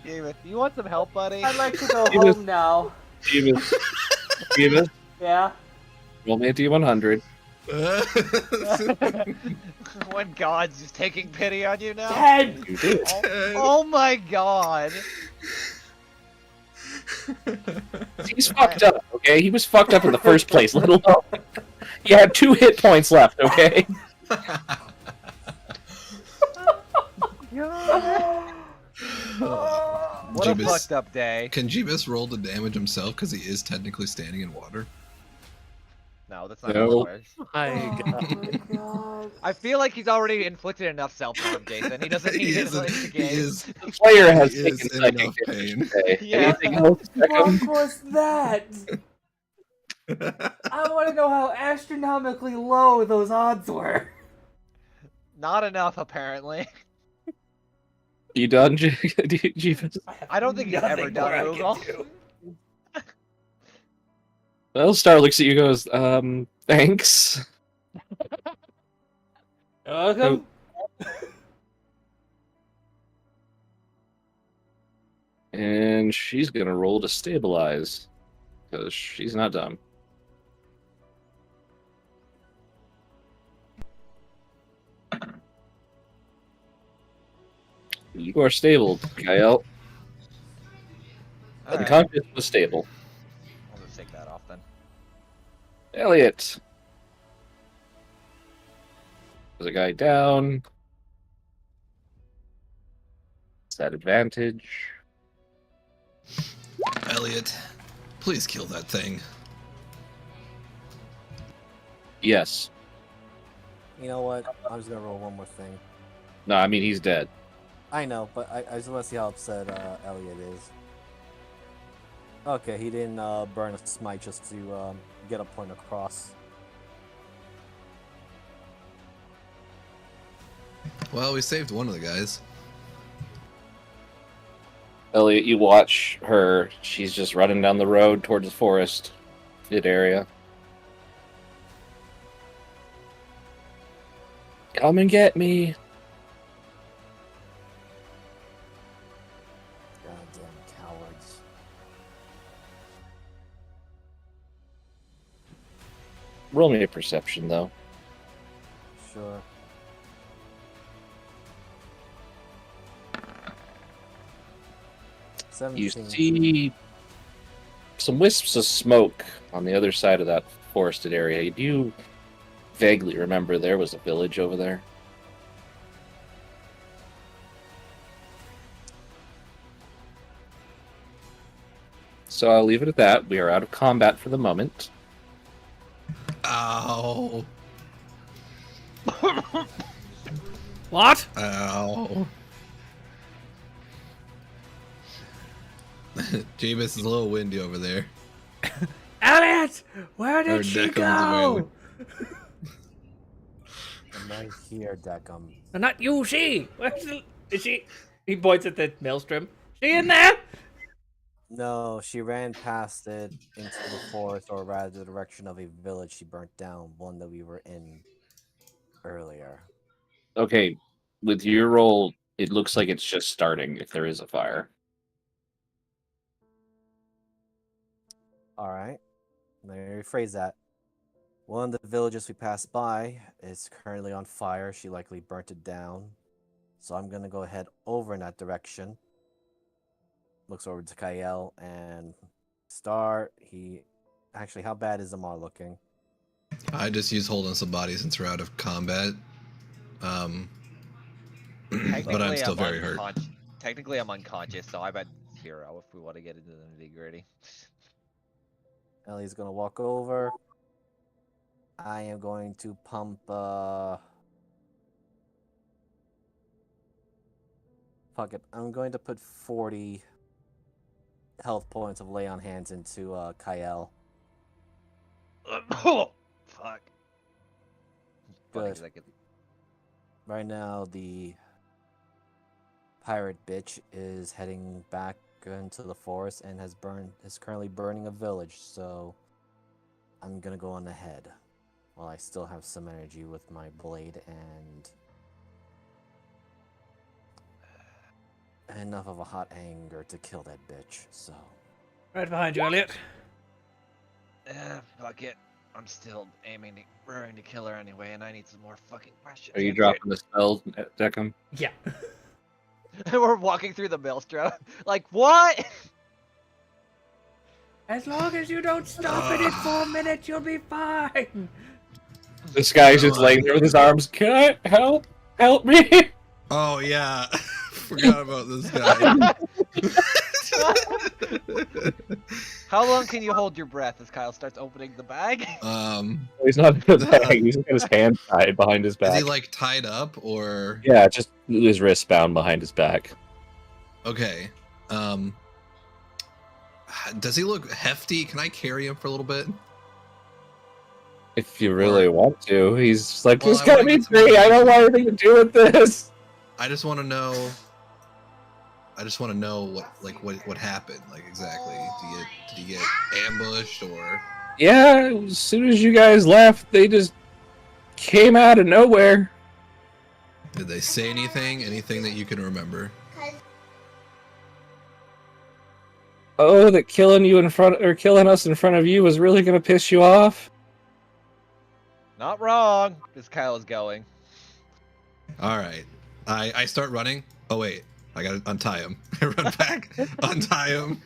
David, you want some help, buddy? I'd like to go He was- home now. Jeebus. Jeebus, Yeah. roll me a D100. When God's just taking pity on you now? 10. You did. Oh my God. He's fucked up, okay? He was fucked up in the first place, let alone. He had 2 hit points left, okay? What a Jeebus. fucked up day. Can Jeebus roll the damage himself because he is technically standing in water? No, that's not No. how it works. My God. God. I feel like he's already inflicted enough self-harm, Jason. He doesn't need it like, to he gain. is, The player has he is taken in psychic enough damage pain. today. Yeah. Anything else, Beckham? What was that? I want to know how astronomically low those odds were. Not enough, apparently. You done, Jeebus? I don't think he's ever done Moogle. Well, Star looks at you and goes, thanks. Welcome. And she's gonna roll to stabilize. Because she's not dumb. You are stable, Kyle. Alright, Unconscious but stable. I'll just take that off then. Elliot. There's a guy down. Is that advantage? Elliot, please kill that thing. Yes. You know what? I'm just gonna roll one more thing. No, I mean, he's dead. I know, but I just want to see how upset Elliot is. Okay, he didn't burn a smite just to get a point across. Well, we saved one of the guys. Elliot, you watch her. She's just running down the road towards the forest fit area. Come and get me. Goddamn cowards. Roll me a perception, though. sure. You 17. see some wisps of smoke on the other side of that forested area. Do you vaguely remember there was a village over there? So I'll leave it at that. We are out of combat for the moment. Ow. What? Ow. Jameis is a little windy over there. Elliot! Where Or did she Deckham's away. go? I'm right here, Deckham. No, not you, she! Is she? He points at the maelstrom. She in there? No, she ran past it into the forest, or rather the direction of a village she burnt down, one that we were in earlier. Okay, with your roll, it looks like it's just starting if there is a fire. Alright. Let me rephrase that. One of the villages we passed by is currently on fire. She likely burnt it down. So I'm gonna go ahead over in that direction. Looks over to Kael and Star. Actually, how bad is Amar looking? I just use hold on some body since we're out of combat. But I'm Technically, still very hurt. Technically, I'm unconscious, so I'm at 0 if we want to get into the nitty gritty. Ellie's gonna walk over. I am going to pump fuck it. I'm going to put 40 health points of lay on hands into Kael. Oh, fuck. Funny Good. 'cause I could- Right now, the pirate bitch is heading back into the forest and is currently burning a village. So I'm gonna go on ahead while I still have some energy with my blade and enough of a hot anger to kill that bitch. So Right behind you, Elliot. Fuck it. I'm still raring to kill her anyway, and I need some more fucking questions. Are you dropping the spell, Deckham? Yeah. We're walking through the maelstrom. Like, what? As long as you don't stop in it for a minute, you'll be fine. This guy's just laying there with his arms. Can I help? Help me! Oh yeah, forgot about this guy. How long can you hold your breath as Kyle starts opening the bag? He's not in the bag. He's got his hand tied behind his Is back. he like tied up or? Yeah, just his wrist bound behind his back. Okay. Does he look hefty? Can I carry him for a little bit? If you really want to, he's just like, Well, this I can't wanna be get some me. I don't want anything to do with this. I just want to know. What happened, like exactly. Did he get ambushed or? Yeah, as soon as you guys left, they just came out of nowhere. Did they say anything? Anything that you can remember? Oh, that killing us in front of you was really gonna piss you off. Not wrong, as Kyle is going. All right. I start running. Oh wait, I gotta untie him. I run back, untie him,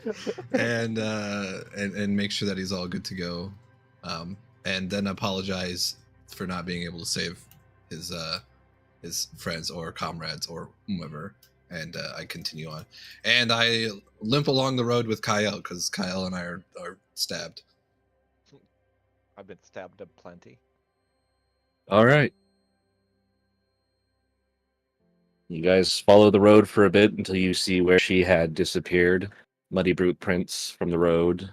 and make sure that he's all good to go, and then apologize for not being able to save his friends or comrades or whomever. And I continue on, and I limp along the road with Kyle because Kyle and I are stabbed. I've been stabbed a plenty. All right. You guys follow the road for a bit until you see where she had disappeared. Muddy brute prints from the road.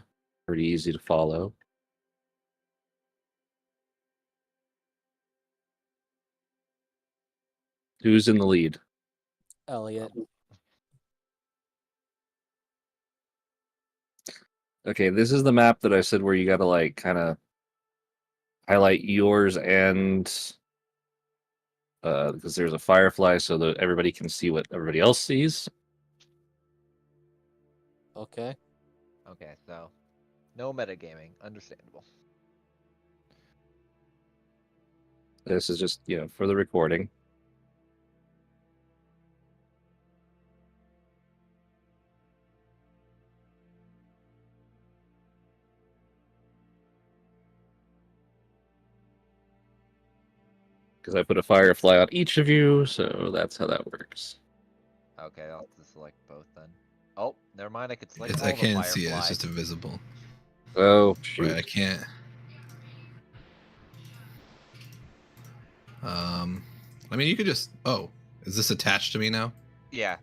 Pretty easy to follow. Who's in the lead? Elliot. Okay, this is the map that I said where you gotta like kind of highlight yours and because there's a firefly so that everybody can see what everybody else sees. Okay. Okay, so no metagaming, understandable. This is just, for the recording. Because I put a firefly on each of you, so that's how that works. Okay, I'll have to select both then. Oh, never mind. I could select all I the can't fireflies. see it. It's just invisible. Oh, shoot. Right, I can't. I mean, you could just. Oh, is this attached to me now? Yeah.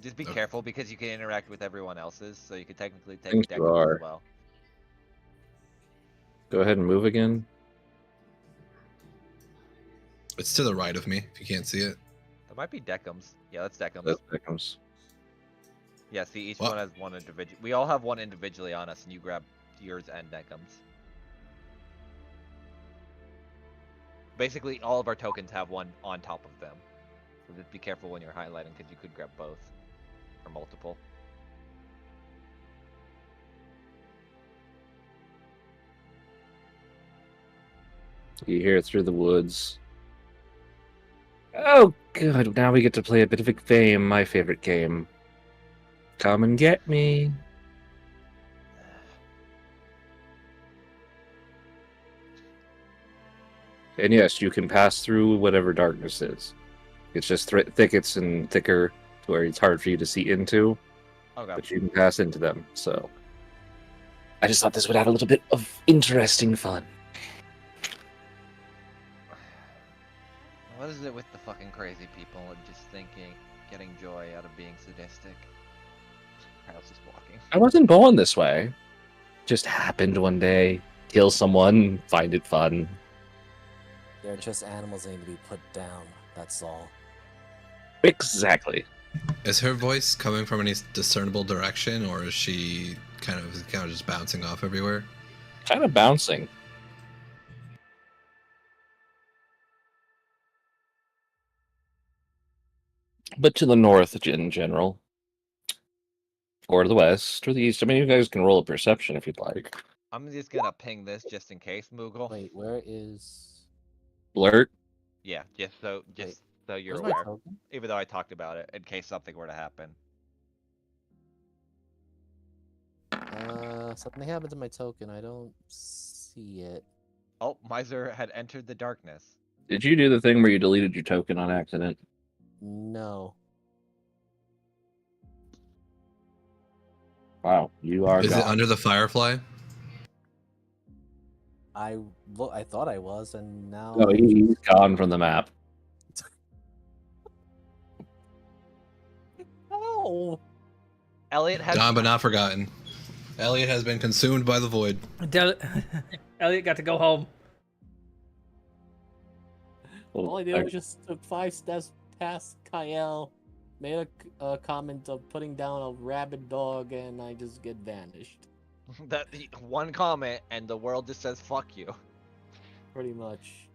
Just be Okay. careful because you can interact with everyone else's, so you could technically take Think you Deckham's are. as well. Go ahead and move again. It's to the right of me. If you can't see it. That might be Deckham's. Yeah, that's Deckham's. That becomes. Yeah, see, each What? one has one individual. We all have one individually on us, and you grab yours and Deckham's. Basically, all of our tokens have one on top of them. So just be careful when you're highlighting, because you could grab both. Or multiple. You hear it through the woods. Oh, good. Now we get to play a bit of a game, my favorite game. Come and get me. And yes, you can pass through whatever darkness is. It's just thickets and thicker to where it's hard for you to see into, Okay. but you can pass into them. So I just thought this would add a little bit of interesting fun. What is it with the fucking crazy people and just thinking, getting joy out of being sadistic? Kyle's just walking. I wasn't born this way. Just happened one day. Kill someone, find it fun. They're just animals that need to be put down. That's all. Exactly. Is her voice coming from any discernible direction, or is she kind of just bouncing off everywhere? Kind of bouncing. But to the north in general. Or to the west, or the east. I mean, you guys can roll a perception if you'd like. I'm just gonna ping this just in case, Moogle. Wait, where is? Blurt. Yeah, just so you're Where's my aware. token? Even though I talked about it, in case something were to happen. Something happened to my token. I don't see it. Oh, Miser had entered the darkness. Did you do the thing where you deleted your token on accident? No. Wow, you are Is gone. it under the firefly? I thought I was, and now. No, he's gone from the map. No. Elliot has. Gone but not forgotten. Elliot has been consumed by the void. Elliot got to go home. All I did was just took 5 steps past Kyle, made a comment of putting down a rabid dog, and I just get vanished. That one comment, and the world just says "fuck you." Pretty much.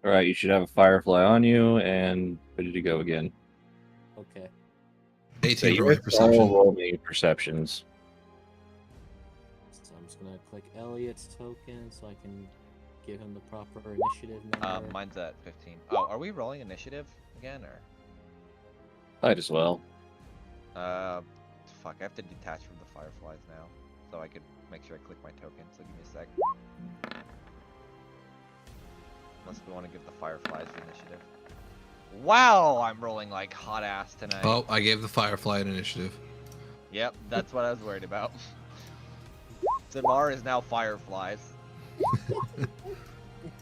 All right, you should have a firefly on you, and ready to go again. Okay. 18 for you're my all perception. roll me perceptions. So I'm just gonna click Elliot's token so I can give him the proper initiative number. Mine's at 15. Oh, are we rolling initiative again, or? Might as well. Fuck, I have to detach from the fireflies now, so I could make sure I click my token. So give me a sec. Unless we want to give the fireflies the initiative. Wow, I'm rolling like hot ass tonight. Oh, I gave the firefly an initiative. Yep, that's what I was worried about. Zamar is now fireflies.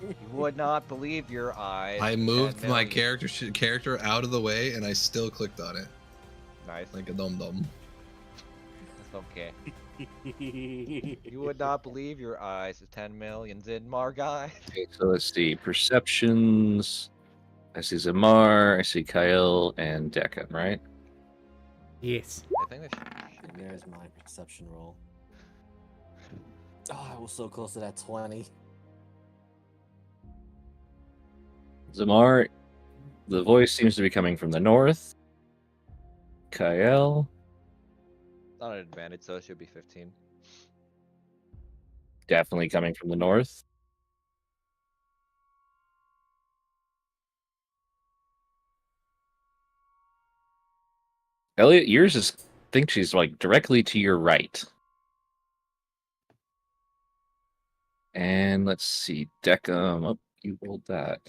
You would not believe your eyes. I moved 10 my million. character out of the way, and I still clicked on it Nice. like a dum-dum. It's okay. You would not believe your eyes. 10 million Zinmar guys. Okay, so let's see. Perceptions. I see Zamar, I see Kyle, and Deccan, right? Yes. I think they should be There's good. my perception roll. Oh, I was so close to that 20. Zamar, the voice seems to be coming from the north. Kyle, Not an advantage, so it should be 15. definitely coming from the north. Elliot, yours is. I think she's like directly to your right. And let's see, Deckham. Oh, you rolled that.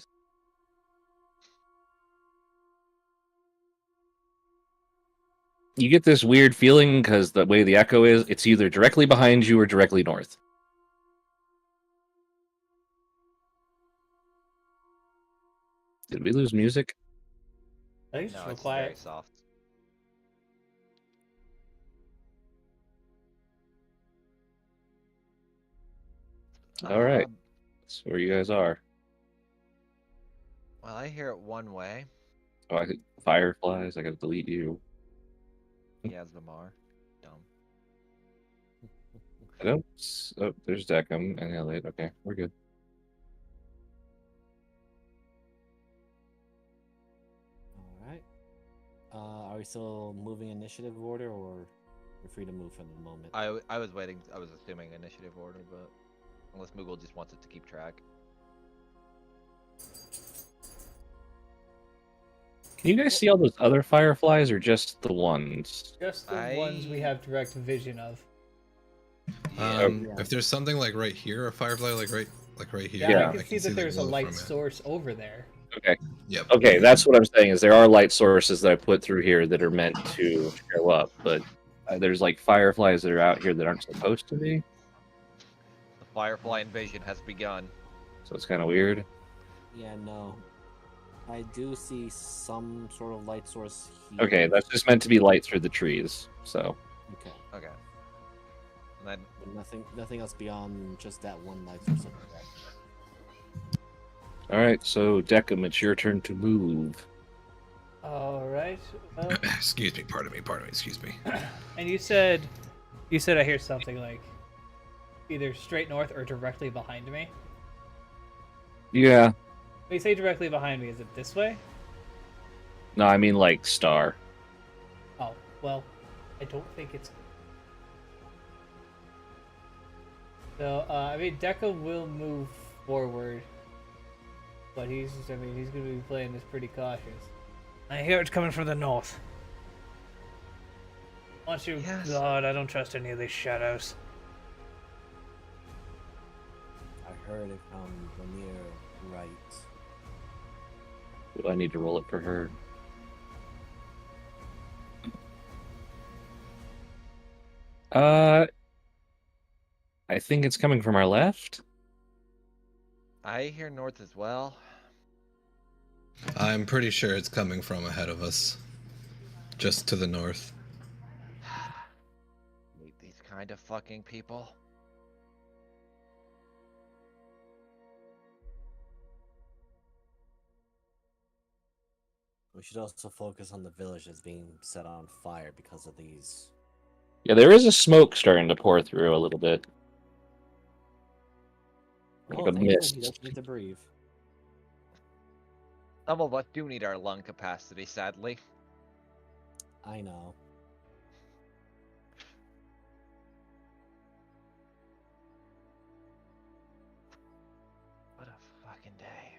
You get this weird feeling because the way the echo is, it's either directly behind you or directly north. Did we lose music? I think it's No, real it's very quiet. soft. All right. Um, That's where you guys are. Well, I hear it one way. Oh, fireflies. I gotta delete you. He has the Mar. Dumb. I don't. Oh, there's Deckham and Elliot. Okay, we're good. All right. Are we still moving initiative order, or we're free to move for the moment? I was waiting. I was assuming initiative order, but unless Moogle just wants it to keep track. Can you guys see all those other fireflies, or just the ones? Just the ones we have direct vision of. Yeah. If there's something like right here, a firefly like right here, Yeah, Yeah. I can see that the there's a glow light from it. source over there. Okay. Yep. Okay, that's what I'm saying. Is there are light sources that I put through here that are meant to show up, but there's like fireflies that are out here that aren't supposed to be. The Firefly invasion has begun. So it's kind of weird. Yeah, no. I do see some sort of light source here. Okay, that's just meant to be light through the trees. So Okay. Okay. And then But nothing else beyond just that one light source over there. all right, so Deckham, it's your turn to move. All right. Well, Excuse me, pardon me, excuse me. and you said I hear something like either straight north or directly behind me. Yeah. When you say directly behind me, is it this way? No, I mean like star. Oh, well, I don't think it's. So, I mean, Deca will move forward, but he's going to be playing this pretty cautious. I hear it's coming from the north. Once you, Yes. God, I don't trust any of these shadows. I heard it from the near right. Do I need to roll it for her? I think it's coming from our left. I hear north as well. I'm pretty sure it's coming from ahead of us, just to the north. Meet these kind of fucking people. We should also focus on the village that's being set on fire because of these. Yeah, there is a smoke starting to pour through a little bit. Like Oh, a thankfully mist. he doesn't need to breathe. Some of us do need our lung capacity, sadly. I know. What a fucking day.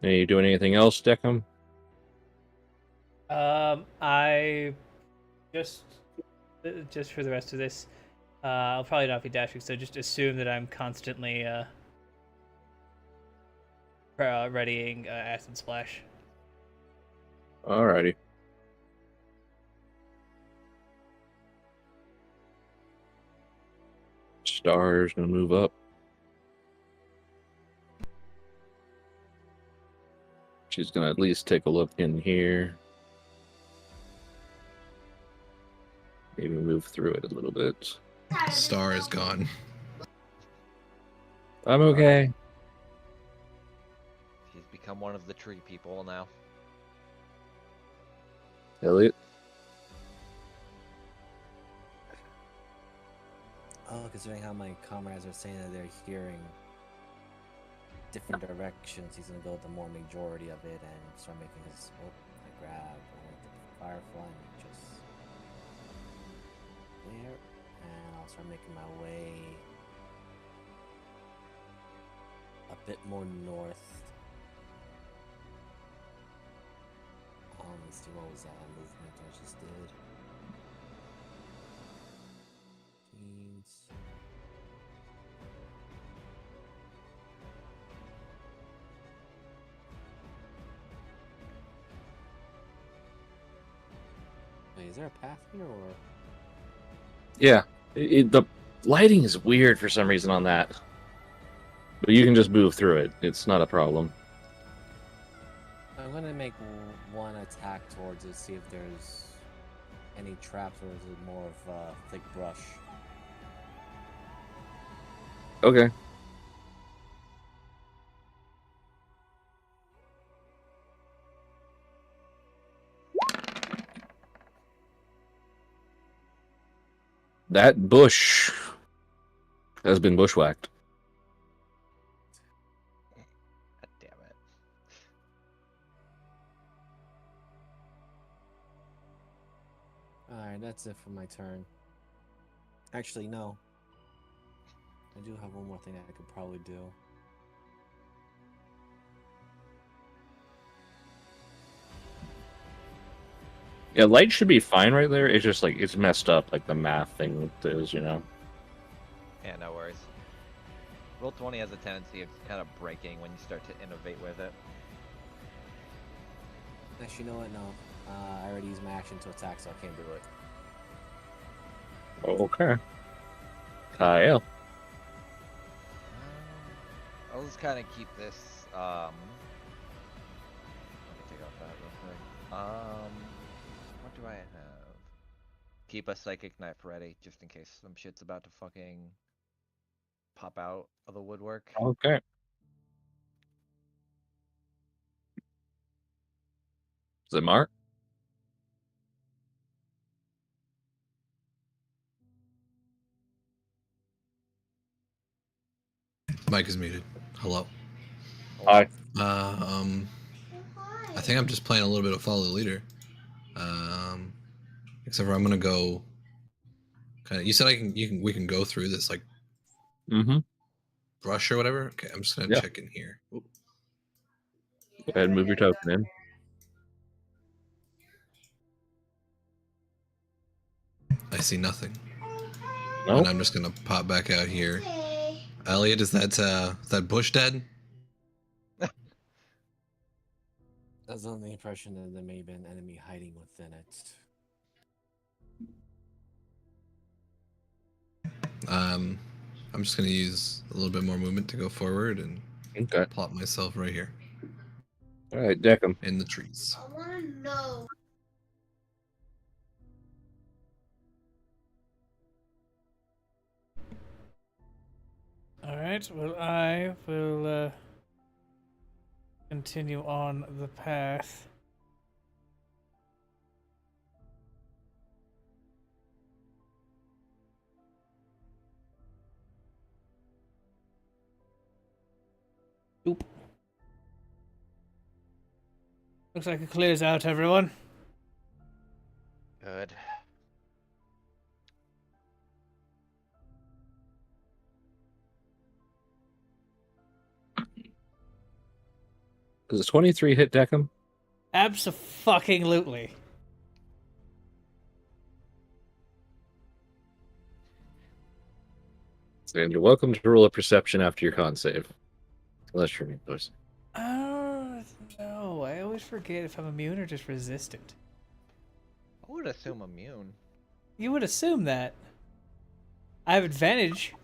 Are you doing anything else, Deckham? I just for the rest of this, I'll probably not be dashing, so just assume that I'm constantly readying acid splash. Alrighty. Star's gonna move up. She's gonna at least take a look in here. Maybe move through it a little bit. Star is gone. I'm okay. She's become one of the tree people now. Elliot? Oh, considering how my comrades are saying that they're hearing different directions, he's gonna go with the more majority of it and start making his. Oh, I grab one of the firefly and just there, and I'll start making my way a bit more north let's see, what was that movement I just did? Teens. Wait, is there a path here or? Yeah, the lighting is weird for some reason on that, but you can just move through it. It's not a problem. I'm gonna make one attack towards it, see if there's any traps or is it more of thick brush. Okay. That bush has been bushwhacked. God damn it. Alright, that's it for my turn. Actually, no. I do have one more thing I could probably do. Yeah, light should be fine right there. It's just like it's messed up, like the math thing is, you know. Yeah, no worries. Roll20 has a tendency of kind of breaking when you start to innovate with it. Actually, you know what? No. I already used my action to attack, so I can't do it. Okay. Kyle. I'll just kind of keep this. Let me take off that real quick. What do I have? Keep a psychic knife ready just in case some shit's about to fucking pop out of the woodwork. Okay. Is it Mark? Mike is muted. Hello. Hi. I think I'm just playing a little bit of follow the leader. Except for I'm gonna go. Kind of. You said we can go through this like Mm-hmm. brush or whatever. Okay, I'm just gonna Yeah. check in here. Oop. Go ahead and move your token in. I see nothing. No. And I'm just gonna pop back out here. Elliot, is that bush dead? That's on the impression that there may be an enemy hiding within it. I'm just gonna use a little bit more movement to go forward and Okay. plop myself right here All right, deck him. in the trees. I want to know. All right. Well, I will continue on the path. Oop. Looks like it clears out, everyone. Good. Does a 23 hit deck him? Abso-fucking-lutely. And you're welcome to roll a perception after your con save. Unless you're those. Oh, no. I always forget if I'm immune or just resistant. I would assume immune. You would assume that. I have advantage.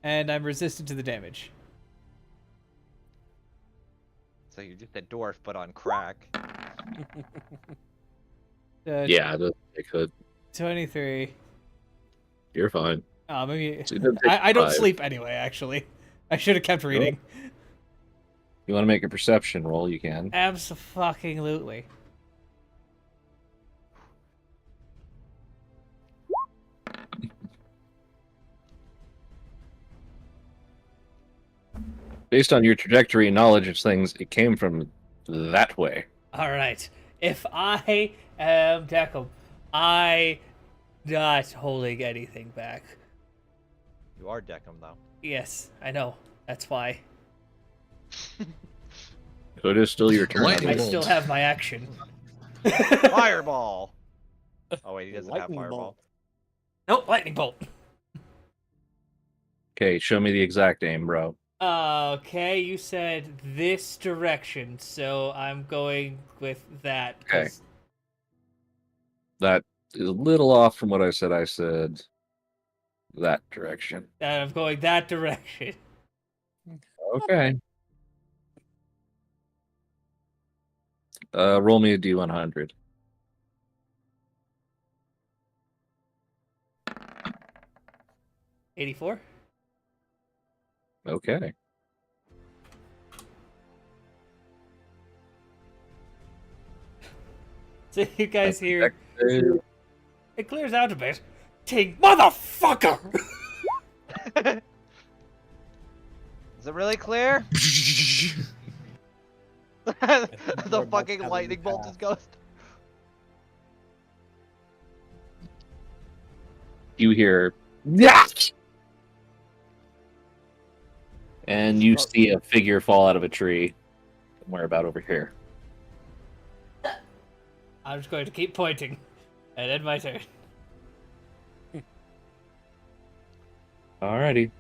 And I'm resistant to the damage. So you're just a dwarf, but on crack. Yeah, it could. 23. You're fine. Oh, maybe. So it doesn't take I don't 5. sleep anyway, actually. I should have kept reading. You want to make a perception roll, you can. Abso-fucking-lutely. Based on your trajectory and knowledge of things, it came from that way. Alright. If I am Decim, I not holding anything back. You are Decim, though. Yes, I know. That's why. So it is still your turn. Lightning I Others. still bolt. have my action. Fireball. Oh wait, he doesn't have Lightning fireball. bolt. Nope, lightning bolt. Okay, show me the exact aim, bro. Okay, you said this direction, so I'm going with that. 'Cause That is a little off from what I said. I said that direction. I'm going that direction. Okay. Roll me a D100. $84. Okay. So you guys hear Save. it clears out a bit. Ting, motherfucker! Is it really clear? We're The about to fucking have a lightning bolt path. is ghost. You hear "Yak!" and you Oh. see a figure fall out of a tree somewhere about over here. I'm just going to keep pointing. And end my turn. Alrighty.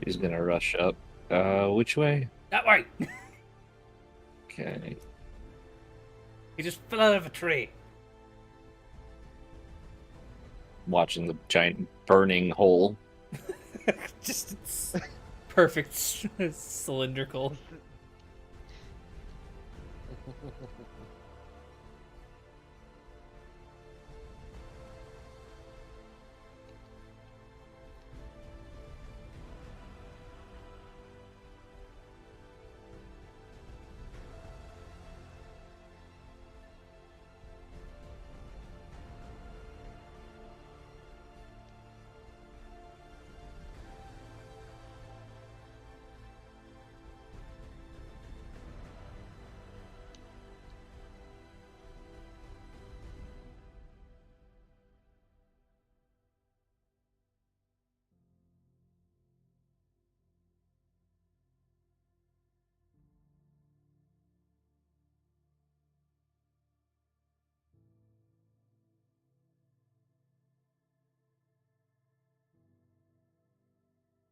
He's gonna rush up. Which way? That way! Okay. He just fell out of a tree. Watching the giant burning hole. Just it's perfect cylindrical.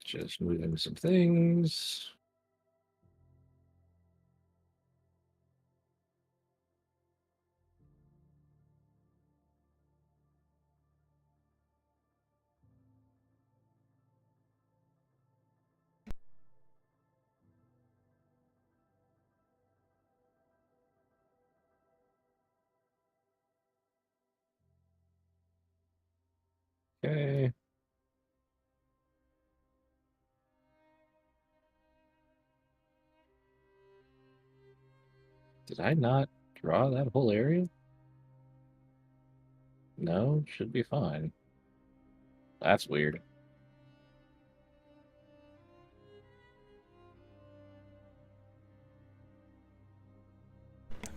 Just moving some things. Okay. Did I not draw that whole area? No, should be fine. That's weird.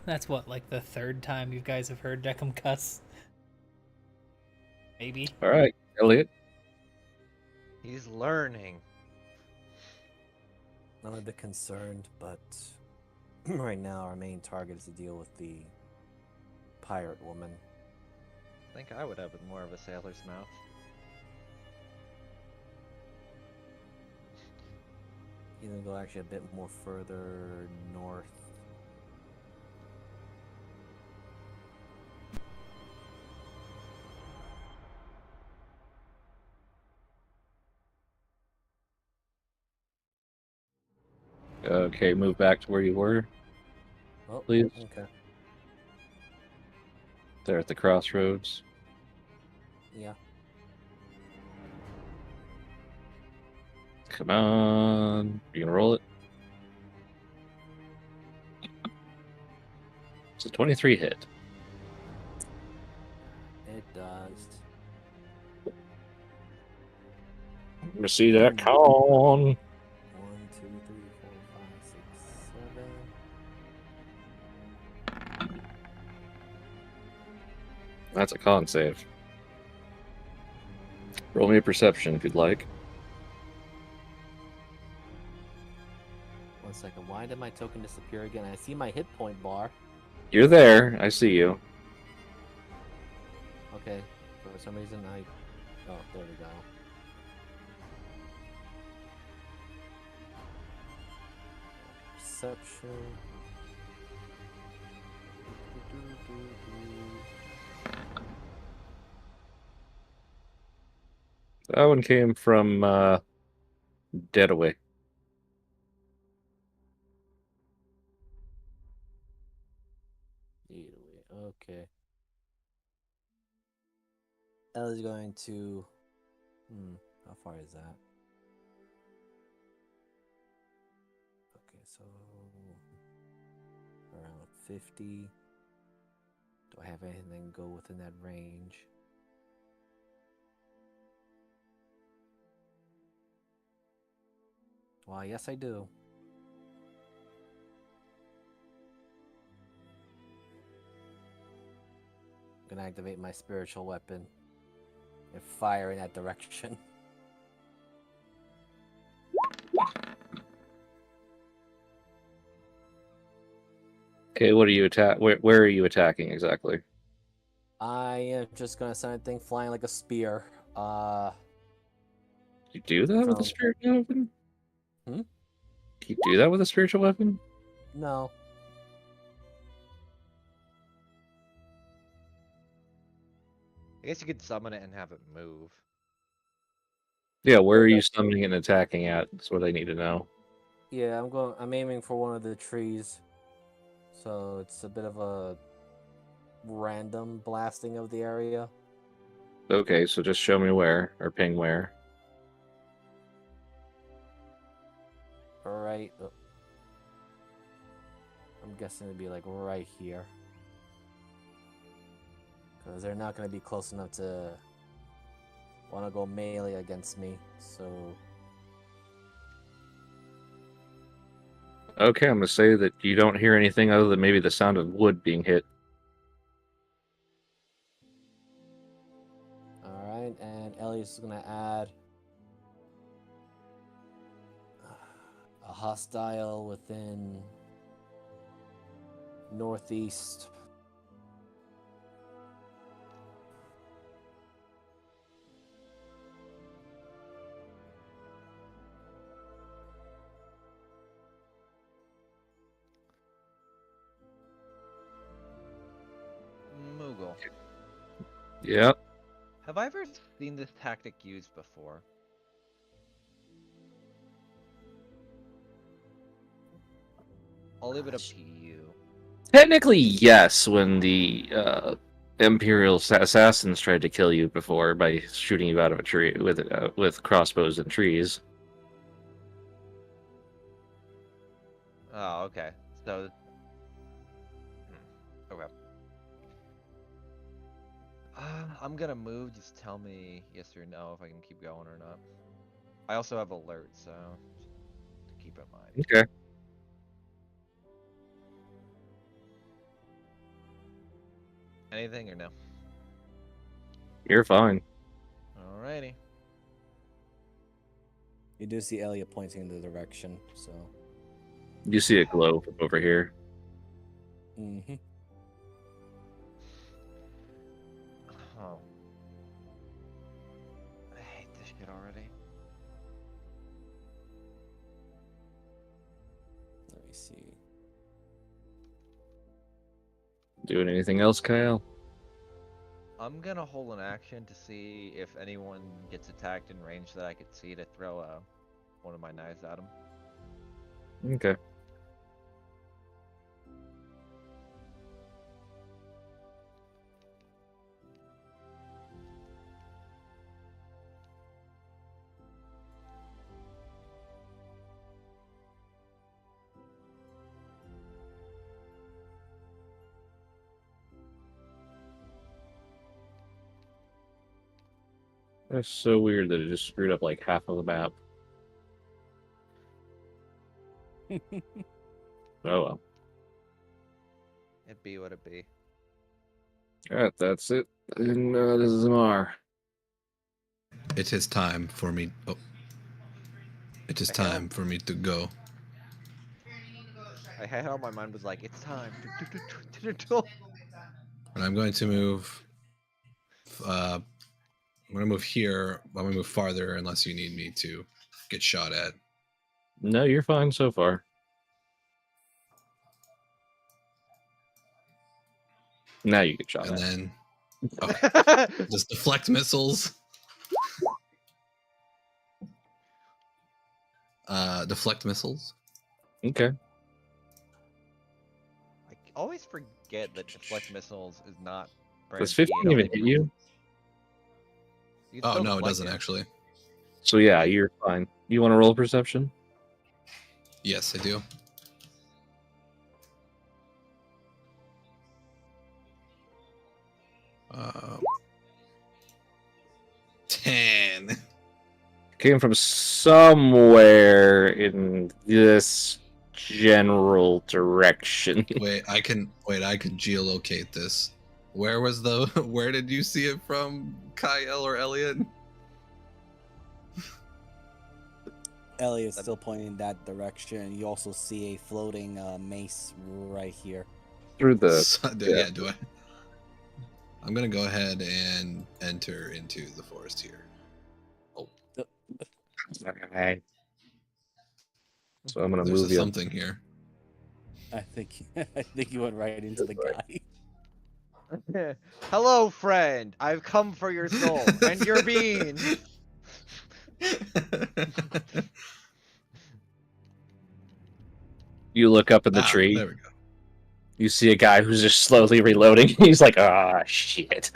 That's what, like the third time you guys have heard Deckham cuss? Maybe. All right, Elliot. He's learning. I'm a bit concerned, but right now our main target is to deal with the pirate woman. I think I would have more of a sailor's mouth. He's gonna go actually a bit more further north. Okay, move back to where you were. Oh, Please. okay. There at the crossroads. Yeah. Come on. You gonna roll it? It's a 23 hit. It does. You see that con? That's a con save. Roll me a perception if you'd like. 1 second. Why did my token disappear again? I see my hit point bar. You're there. I see you. Okay. For some reason, Oh, there we go. Perception. That one came from Deadaway. Okay. Ellie's going to. How far is that? Okay, so around 50. Do I have anything go within that range? Well, yes, I do. I'm gonna activate my spiritual weapon and fire in that direction. Okay, what are you where are you attacking exactly? I am just gonna send a thing flying like a spear. You do that with a From spiritual weapon? Hmm? You do that with a spiritual weapon? No. I guess you could summon it and have it move. Yeah, where are you summoning and attacking at? That's what I need to know. Yeah, I'm aiming for one of the trees. So it's a bit of a random blasting of the area. Okay, so just show me where, or ping where. Alright. I'm guessing it'd be like right here. Because they're not going to be close enough to want to go melee against me. So Okay, I'm gonna say that you don't hear anything other than maybe the sound of wood being hit. alright, and Ellie's going to add a hostile within northeast. Moogle. Yep. Have I ever seen this tactic used before? I'll leave it up to you. Technically, yes, when the Imperial assassins tried to kill you before by shooting you out of a tree with crossbows and trees. Oh, okay. So, okay. I'm gonna move. Just tell me yes or no if I can keep going or not. I also have alert, so to keep in mind. Okay. Anything or no? You're fine. Alrighty. You do see Elliot pointing in the direction, so. You see it glow from over here. Mm-hmm. Oh. I hate this shit already. Let me see. Doing anything else, Kyle? I'm gonna hold an action to see if anyone gets attacked in range that I could see to throw one of my knives at them. Okay. That's so weird that it just screwed up like half of the map. Oh well. It be what it be. Alright, that's it. No, this is Mar. It is time for me. Oh, it is time for me to go. I had how my mind was like, it's time. And I'm going to move. I'm going to move here. I'm going to move farther unless you need me to get shot at. No, you're fine so far. Now you get shot And at. then okay. Just deflect missiles. Deflect missiles. Okay. I always forget that deflect missiles is not. Does branch 15 E, it even only- hit you? You can Oh still no, it deflect doesn't actually. So yeah, you're fine. You want to roll perception? Yes, I do. Um, 10. Came from somewhere in this general direction. Wait, I can geolocate this. Where was the where did you see it from, Kyle or Elliot? Elliot's still pointing in that direction. You also see a floating mace right here. Through the Yeah, do I? I'm gonna go ahead and enter into the forest here. Oh, Okay. So I'm gonna there's move you. something here. I think you went right into the guy. Hello, friend. I've come for your soul and your beans. You look up in the tree. There we go. You see a guy who's just slowly reloading. He's like, ah, shit.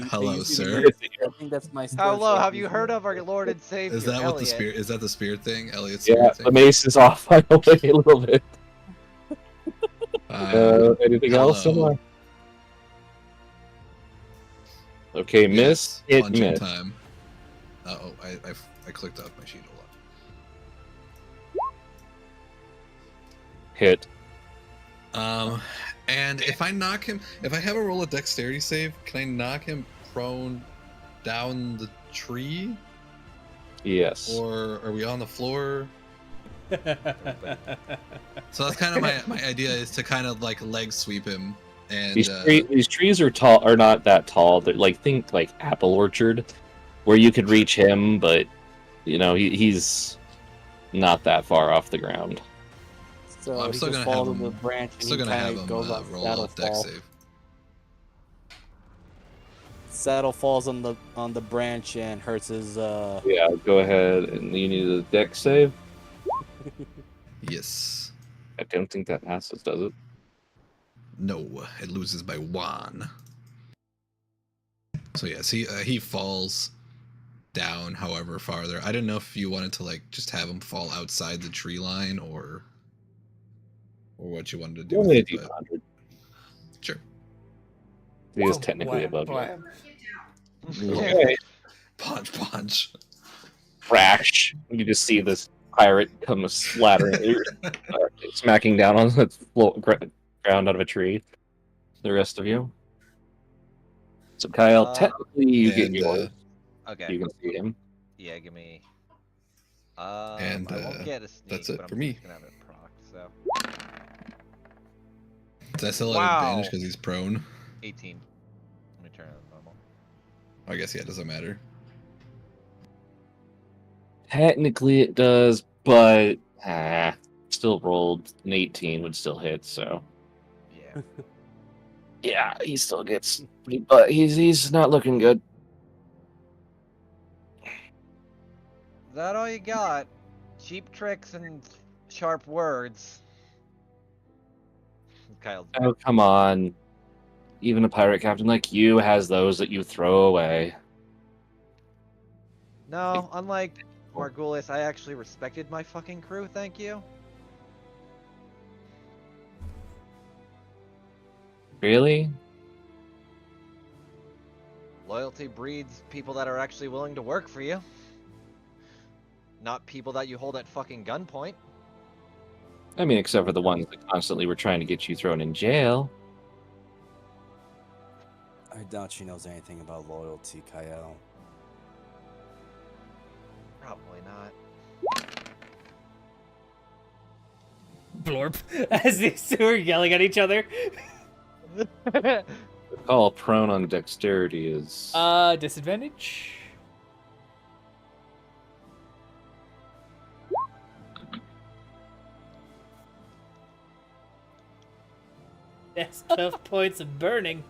Hello, sir. I think that's my. Hello, have you heard of our Lord and Savior? Is that what the Elliot? spear? Is that the spear thing? Elliot's Yeah, spear the thing. mace is off by the way a little bit. Anything else? hello. Okay, miss. Yes, It punching missed. time. Oh, I clicked off my sheet. Hold on. Hit. And if I knock him, if I have a roll a dexterity save, can I knock him prone down the tree, Yes. or are we on the floor? So that's kind of my idea, is to kind of like leg sweep him. And These trees are tall, are not that tall. They're like, think like apple orchard, where you could reach him, but you know he's not that far off the ground. So I'm he still just gonna have falls on the him. branch and Still he gonna have kind him of goes on roll saddle a dex fall. save. Saddle falls on the branch and hurts his. Yeah, go ahead, and you need a dex save. Yes. I don't think that passes, does it? No, it loses by 1. So yes, he falls down, however farther. I didn't know if you wanted to like just have him fall outside the tree line, or what you wanted to do. Only a With it, but... D100. Sure. He is technically above you. Okay. Punch. Crash! You just see this pirate come slattering, smacking down on the ground out of a tree. The rest of you. So Kyle, technically you get yours. Okay. You can see him. Yeah, give me. And, I won't get a sneak, that's it but for I'm me. just gonna have it proc. So Does that still have Wow. advantage because he's prone? 18. Let me turn it on normal. I guess it doesn't matter. Technically it does, but still rolled an 18 would still hit, so Yeah. yeah, he still gets, but he's not looking good. Is that all you got? Cheap tricks and sharp words. Kyle's. Oh, come on. Even a pirate captain like you has those that you throw away. No, unlike Margulis, I actually respected my fucking crew, thank you. Really? Loyalty breeds people that are actually willing to work for you. Not people that you hold at fucking gunpoint. I mean, except for the ones that constantly were trying to get you thrown in jail. I doubt she knows anything about loyalty, Kyle. Probably not. Blorp. As these two are yelling at each other. Call prone on dexterity is Disadvantage. That's 12 points of burning.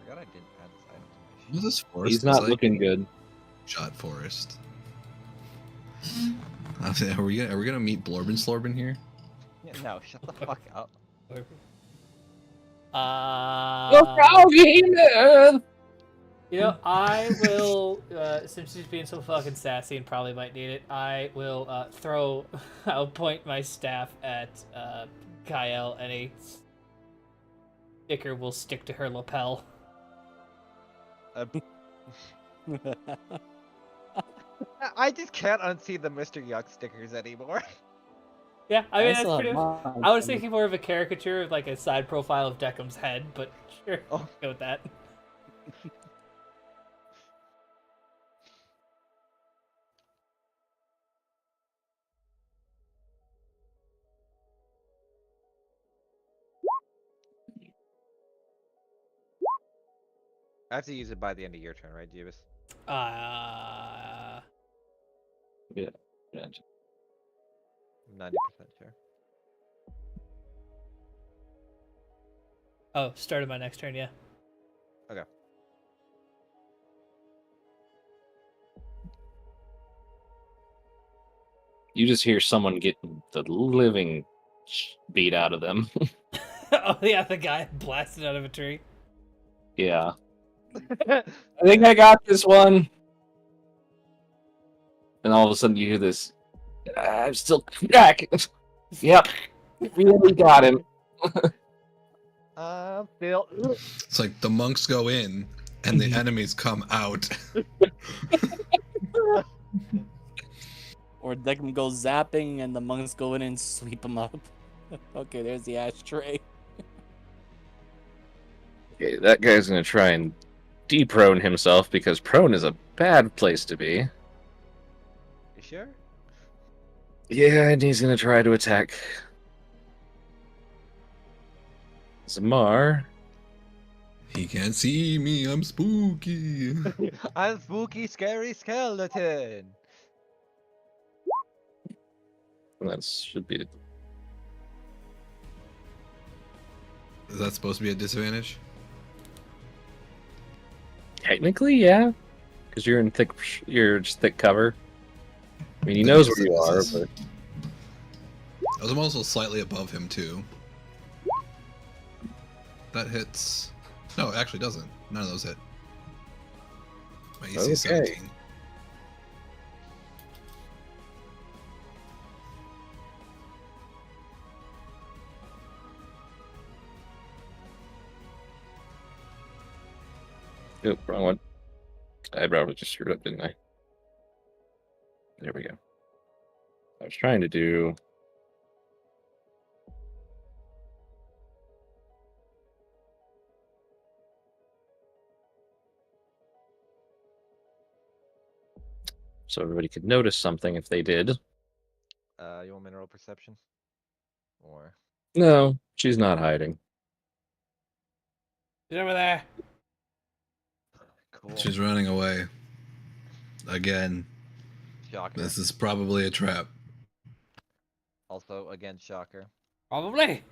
Forgot I didn't add this item to my sheet. What's this forest? he's not like looking good. shot forest. Are we gonna meet Blorbin Slorbin here? Yeah, no, shut the fuck up. You know, I will, since she's being so fucking sassy and probably might need it, I will I'll point my staff at Kyle, and a sticker will stick to her lapel. I just can't unsee the Mr. Yuck stickers anymore. Yeah, I mean, that's still have pretty much... mine. I was thinking more of a caricature of, like, a side profile of Deckham's head, but sure, Oh. go with that. I have to use it by the end of your turn, right, Jeebus? Yeah. Yeah. I'm 90% sure. Oh, start of my next turn, yeah. Okay. You just hear someone getting the living beat out of them. Oh, yeah, the guy blasted out of a tree. Yeah. I think I got this one. And all of a sudden you hear this. I'm still back. Yep. Really got him. Bill. It's like the monks go in and the enemies come out. Or Declan goes zapping and the monks go in and sweep him up. Okay, there's the ashtray. Okay, that guy's gonna try and deprone himself because prone is a bad place to be. You sure? Yeah, and he's gonna try to attack Zamar. He can't see me, I'm spooky. I'm spooky, scary skeleton. That should be. Is that supposed to be a disadvantage? Technically, yeah, because you're just thick cover. I mean, he Then knows yes, where you it are, is. but I'm also slightly above him too. That hits. No, it actually doesn't. None of those hit. My AC is Okay. 17. oh, wrong one. I probably just screwed up, didn't I? There we go. I was trying to do. So everybody could notice something if they did. You want mineral perception? Or No, she's not hiding. Get over there. cool. She's running away. Again. Shocker. This is probably a trap. Also, again, shocker. Probably.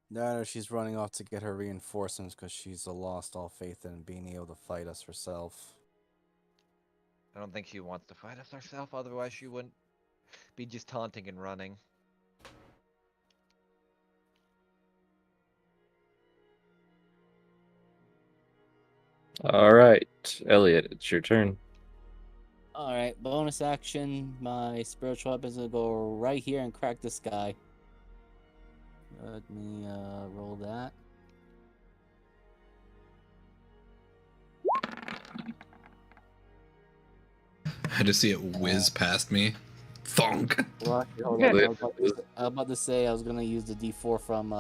No, she's running off to get her reinforcements because she's lost all faith in being able to fight us herself. I don't think she wants to fight us herself, otherwise she wouldn't be just taunting and running. All right, Elliot, it's your turn. Alright, bonus action. My spiritual weapon's gonna go right here and crack this guy. Let me roll that. I just see it whiz past me. Thunk. Well, actually, hold Okay. on. I was about to say I was gonna use the D4 from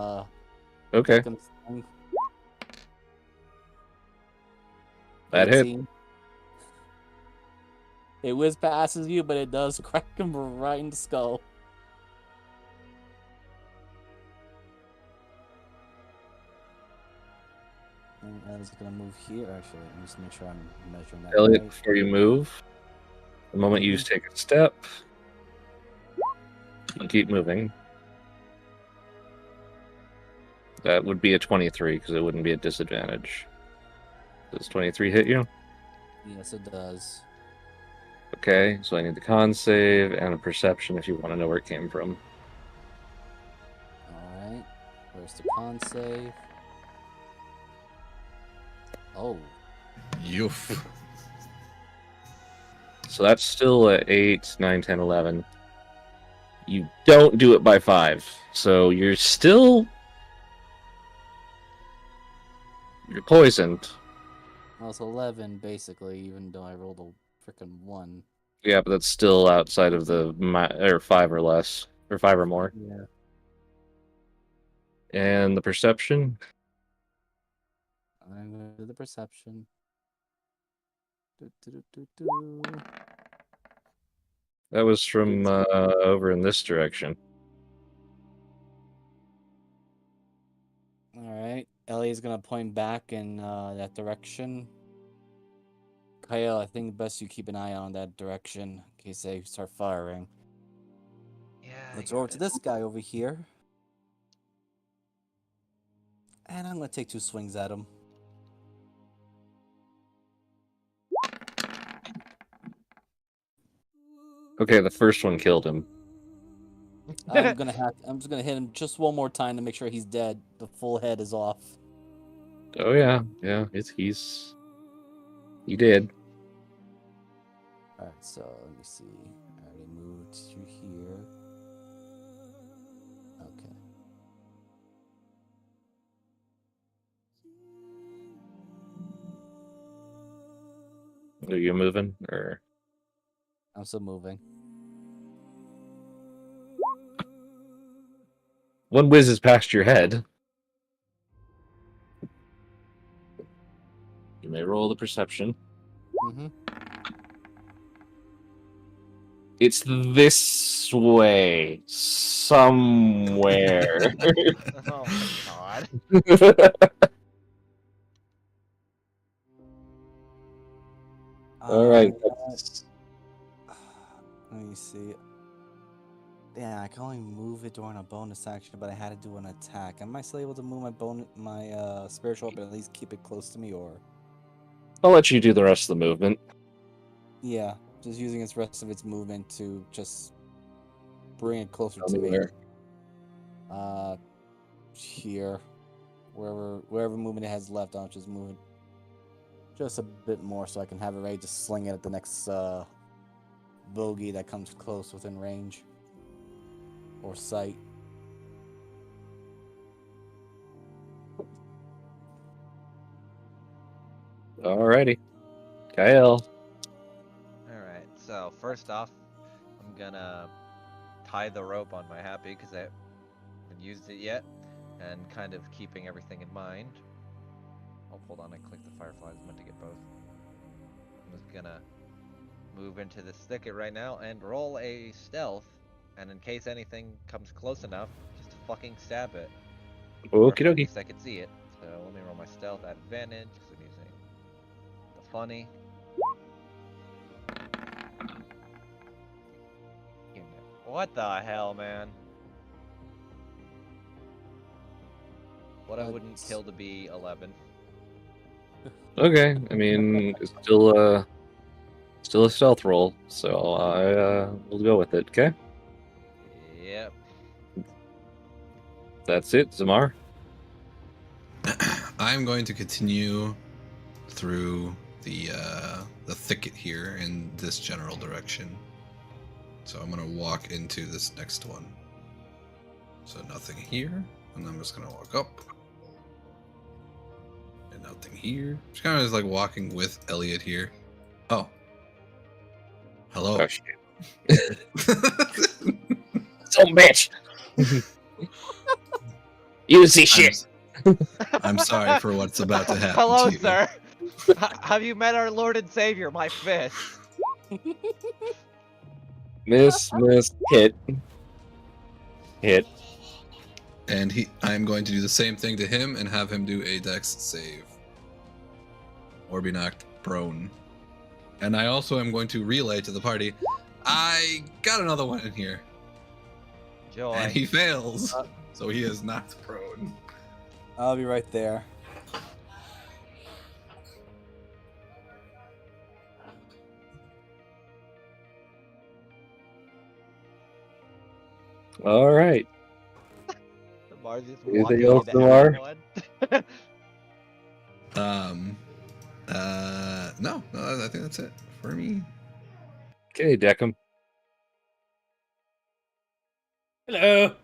Okay, Deckham's thing. that hit. 18. It whiz passes you, but it does crack him right in the skull. And I was gonna move here. Actually, let me just make sure I'm measuring that Elliot, right. before you move, the moment you take a step, you keep moving. That would be a 23 because it wouldn't be a disadvantage. Does 23 hit you? Yes, it does. Okay, so I need the con save and a perception if you want to know where it came from. All right. Where's the con save? Oh, Yoof. So that's still at 8, 9, 10, 11. You don't do it by 5. So you're still... You're poisoned. well, it's 11 basically, even though I rolled a freaking 1. Yeah, but that's still outside of the... or 5 or less. Or 5 or more. Yeah. And the perception? I'm gonna do the perception. Do, do, do, do, do. That was from over in this direction. All right. Ellie's gonna point back in that direction. Kyle, I think best you keep an eye on that direction in case they start firing. Yeah. Let's you go over got to it. this guy over here. And I'm gonna take 2 swings at him. Okay, the first one killed him. I'm just gonna hit him just one more time to make sure he's dead. The full head is off. Oh yeah, yeah, he's... He did. Alright, so let me see. I already moved to here. Okay. Are you moving? Or... I'm still moving. One whizzes past your head. You may roll the perception. Mm-hmm. It's this way. Somewhere. Oh my god. Alright. Let me see. Yeah, I can only move it during a bonus action, but I had to do an attack. Am I still able to move my spiritual weapon, at least keep it close to me, or? I'll let you do the rest of the movement. Yeah, just using its rest of its movement to just bring it closer Tell to me me. where. Here, wherever movement it has left, I'll just move it just a bit more so I can have it ready to sling it at the next bogey that comes close within range or sight. Alrighty. Kyle. Alright, so first off, I'm gonna tie the rope on my happy because I haven't used it yet, and kind of keeping everything in mind. Oh, hold on, I clicked the fireflies, I meant to get both. I'm just gonna move into this thicket right now and roll a stealth, and in case anything comes close enough, just fucking stab it. Or Okie if at dokie. least I could see it. So let me roll my stealth at advantage, because I'm using the funny. What the hell, man? What I wouldn't kill to be 11. Okay, I mean, it's still a stealth roll, so I will go with it, okay? Yep. That's it, Zamar. I'm going to continue through the thicket here in this general direction. So I'm gonna walk into this next one. So nothing here, and I'm just gonna walk up. And nothing here. Just kind of like walking with Elliot here. Oh. Hello. Oh, shit. Some bitch. Use this I'm, shit. I'm sorry for what's about to happen Hello, to you. sir. Have you met our Lord and Savior, my fist? Miss, hit. Hit. And I'm going to do the same thing to him and have him do a dex save. Or be knocked prone. And I also am going to relay to the party, I got another one in here. Joy. And he fails. So he is knocked prone. I'll be right there. All right. Mars just Anything walking else, into Lamar? everyone. No, I think that's it for me. Okay, Deckham. Hello.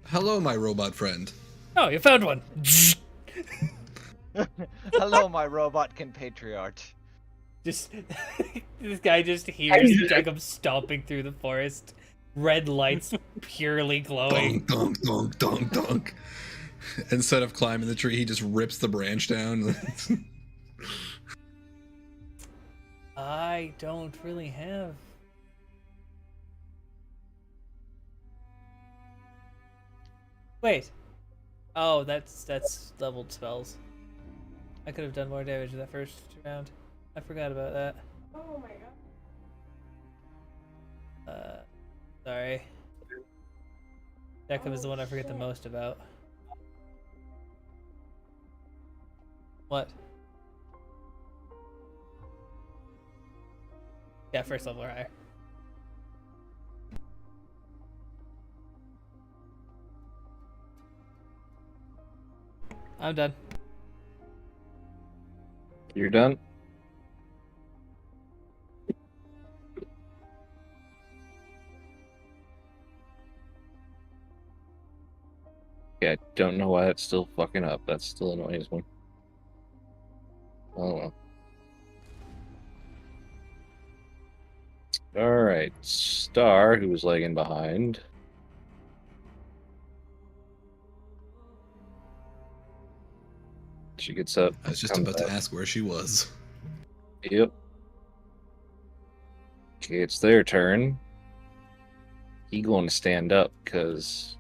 Hello, my robot friend. Oh, you found one. Hello, my robot compatriot. Just this guy just hears Jacob stomping through the forest, red lights purely glowing. Dunk, dunk, dunk, dunk, dunk. Instead of climbing the tree, he just rips the branch down. I don't really have. Wait. Oh, that's leveled spells. I could have done more damage in that first round. I forgot about that. Oh my god. Sorry. Jacob is the one I forget the most about. What? Yeah, first level or higher. I'm done. You're done? Yeah, I don't know why it's still fucking up. That still annoys me. Oh well. Alright, Star, who was lagging behind. She gets up. I was just comes about to up. ask where she was. Yep. Okay, it's their turn. He going to stand up because,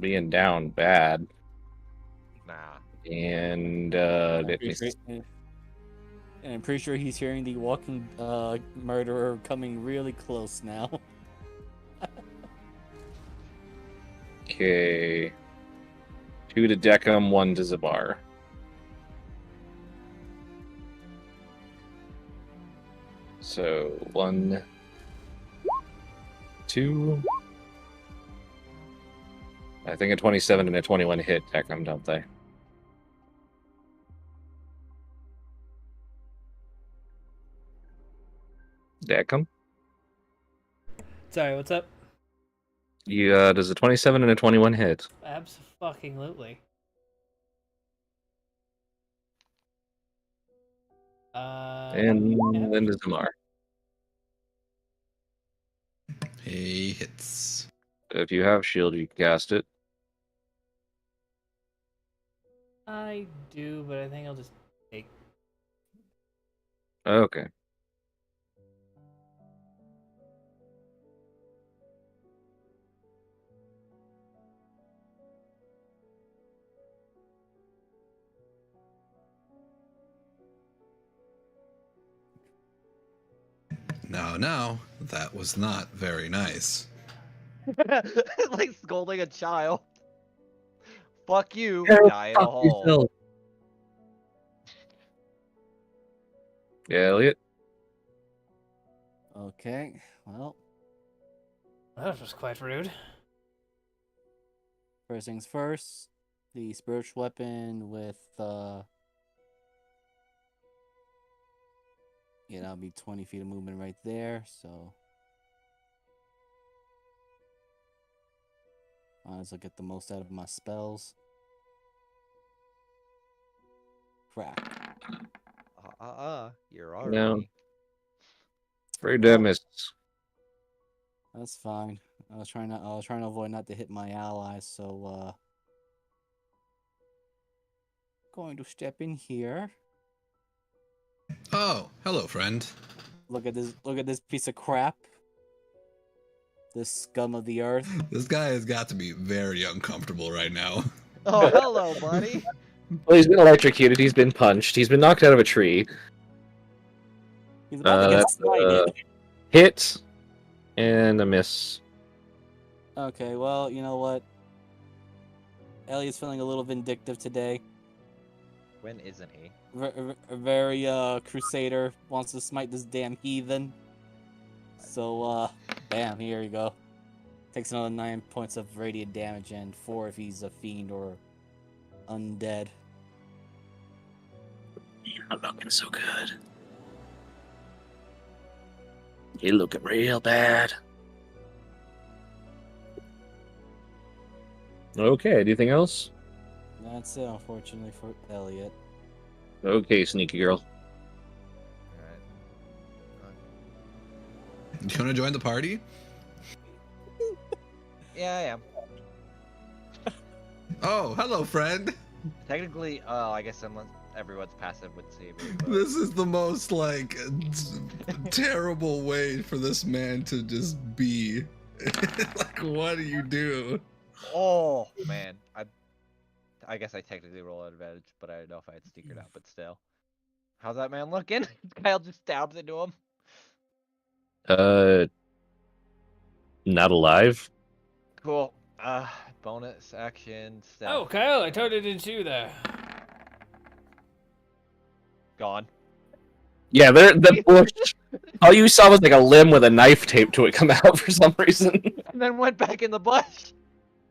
being down bad. Nah. And I'm pretty sure he's hearing the walking murderer coming really close now. okay. 2 to Deckham, 1 to Zabar. So 1, 2. I think a 27 and a 21 hit Deckham, don't they? Deckham? Sorry, what's up? You does a 27 and a 21 hit? Abso-fucking-lutely. And yeah. then to Zamar. He hits. If you have shield, you can cast it. I do, but I think I'll just take. Okay. Now, that was not very nice. Like scolding a child. Fuck you, Yeah, die in a hole. Yeah, Elliot? Okay, well, That was quite rude. first things first, the spiritual weapon with that'll be 20 feet of movement right there, so might as well get the most out of my spells. crack. You're No. already. Very damaged. That's fine. I was trying to avoid not to hit my allies, so going to step in here. Oh, hello, friend. Look at this piece of crap. This scum of the earth. This guy has got to be very uncomfortable right now. Oh, hello, buddy. Well, he's been electrocuted. He's been punched. He's been knocked out of a tree. He's about to get That's slighted. hit and a miss. Okay, well, you know what? Elliot's feeling a little vindictive today. When isn't he? Very crusader, wants to smite this damn heathen. So bam, here you go. Takes another 9 points of radiant damage and 4 if he's a fiend or undead. You're not looking so good. You're looking real bad. Okay, anything else? That's it, unfortunately, for Elliot. Okay, sneaky girl. Alright. You want to join the party? Yeah, I am. Oh, hello, friend. Technically, I guess everyone's passive would see me. But... This is the most like terrible way for this man to just be. Like, what do you do? Oh man, I guess I technically roll an advantage, but I don't know if I had sneakered out. But still, how's that man looking? Kyle just stabs into him. Not alive. Cool. Bonus action stab. Oh, Kyle, I totally didn't see you there. Gone. Yeah, the bush. All you saw was like a limb with a knife taped to it come out for some reason. And then went back in the bush.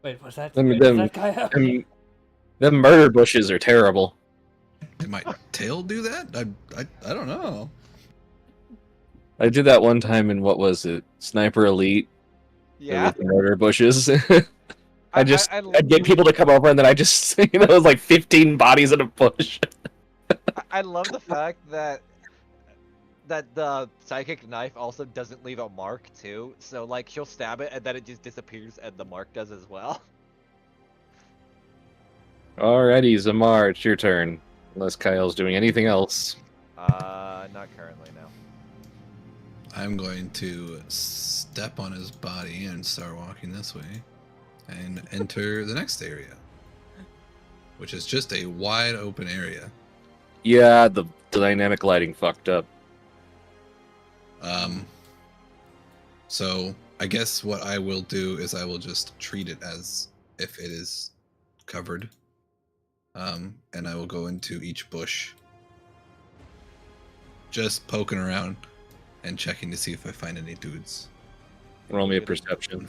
Wait, was that? Them- Was them- that Kyle? The murder bushes are terrible. Did my tail do that? I don't know. I did that one time in, what was it, Sniper Elite? Yeah. With the murder bushes. I'd get people to come over and then I just, it was like 15 bodies in a bush. I love the fact that the psychic knife also doesn't leave a mark too. So like she'll stab it and then it just disappears and the mark does as well. Alrighty, Zamar, it's your turn. Unless Kyle's doing anything else. Not currently, no. I'm going to step on his body and start walking this way and enter the next area, which is just a wide open area. Yeah, the dynamic lighting fucked up. So I guess what I will do is I will just treat it as if it is covered. And I will go into each bush, just poking around and checking to see if I find any dudes. Roll me a perception.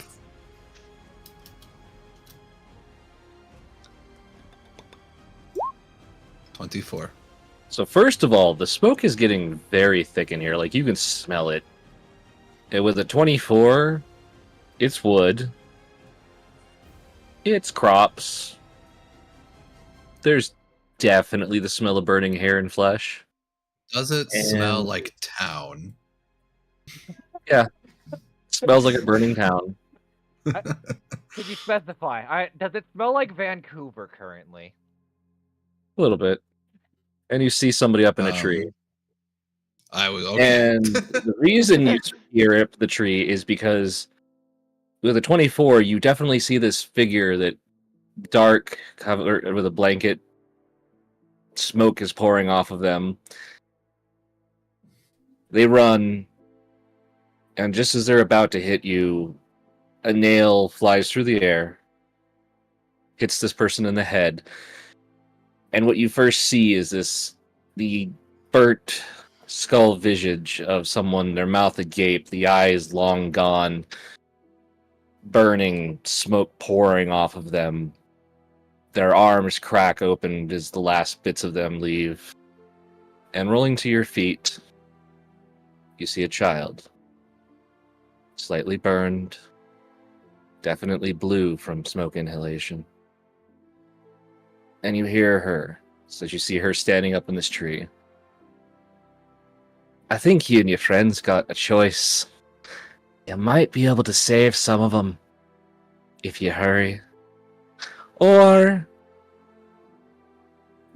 $24. So first of all, the smoke is getting very thick in here. Like, you can smell it. And with a 24, it's wood. It's crops. There's definitely the smell of burning hair and flesh. Does it smell And- like town? Smells like a burning town. Could you specify? Does it smell like Vancouver currently? A little bit. And you see somebody up in a tree. I was okay. And the reason you hear up the tree is because with a 24, you definitely see this figure that dark, covered with a blanket. Smoke is pouring off of them. They run, and just as they're about to hit you, a nail flies through the air, hits this person in the head, and what you first see is the burnt skull visage of someone, their mouth agape, the eyes long gone, burning, smoke pouring off of them. Their arms crack open as the last bits of them leave. And rolling to your feet, you see a child. Slightly burned, definitely blue from smoke inhalation. And you hear her So you see her standing up in this tree. I think you and your friends got a choice. You might be able to save some of them if you hurry. Or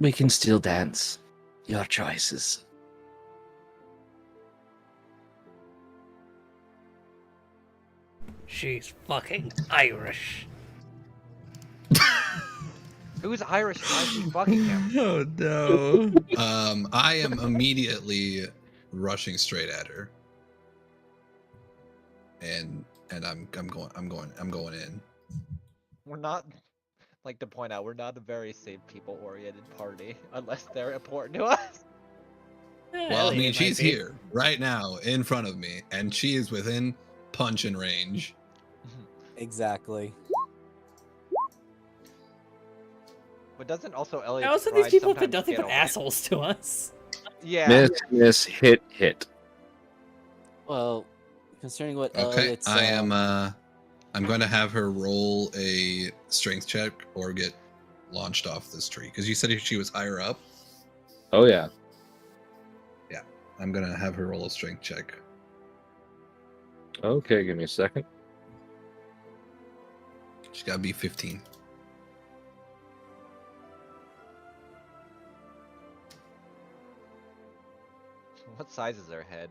we can still dance. Your choices. She's fucking Irish. Who's Irish and why is she fucking him? Oh no. I am immediately rushing straight at her. And I'm going in. We're not, like to point out, we're not a very save people-oriented party unless they're important to us. Well, I mean, Elliot might she's be. here right now in front of me, and she is within punching range. Exactly. But doesn't also And Elliot's also, these pride people have been sometimes nothing get but away? assholes to us. Yeah. Miss, hit. Well, concerning what Okay, Elliot's, I am. I'm going to have her roll a strength check or get launched off this tree because you said she was higher up. Oh yeah. I'm going to have her roll a strength check. Okay, give me a second. She's got to be 15. What size is her head?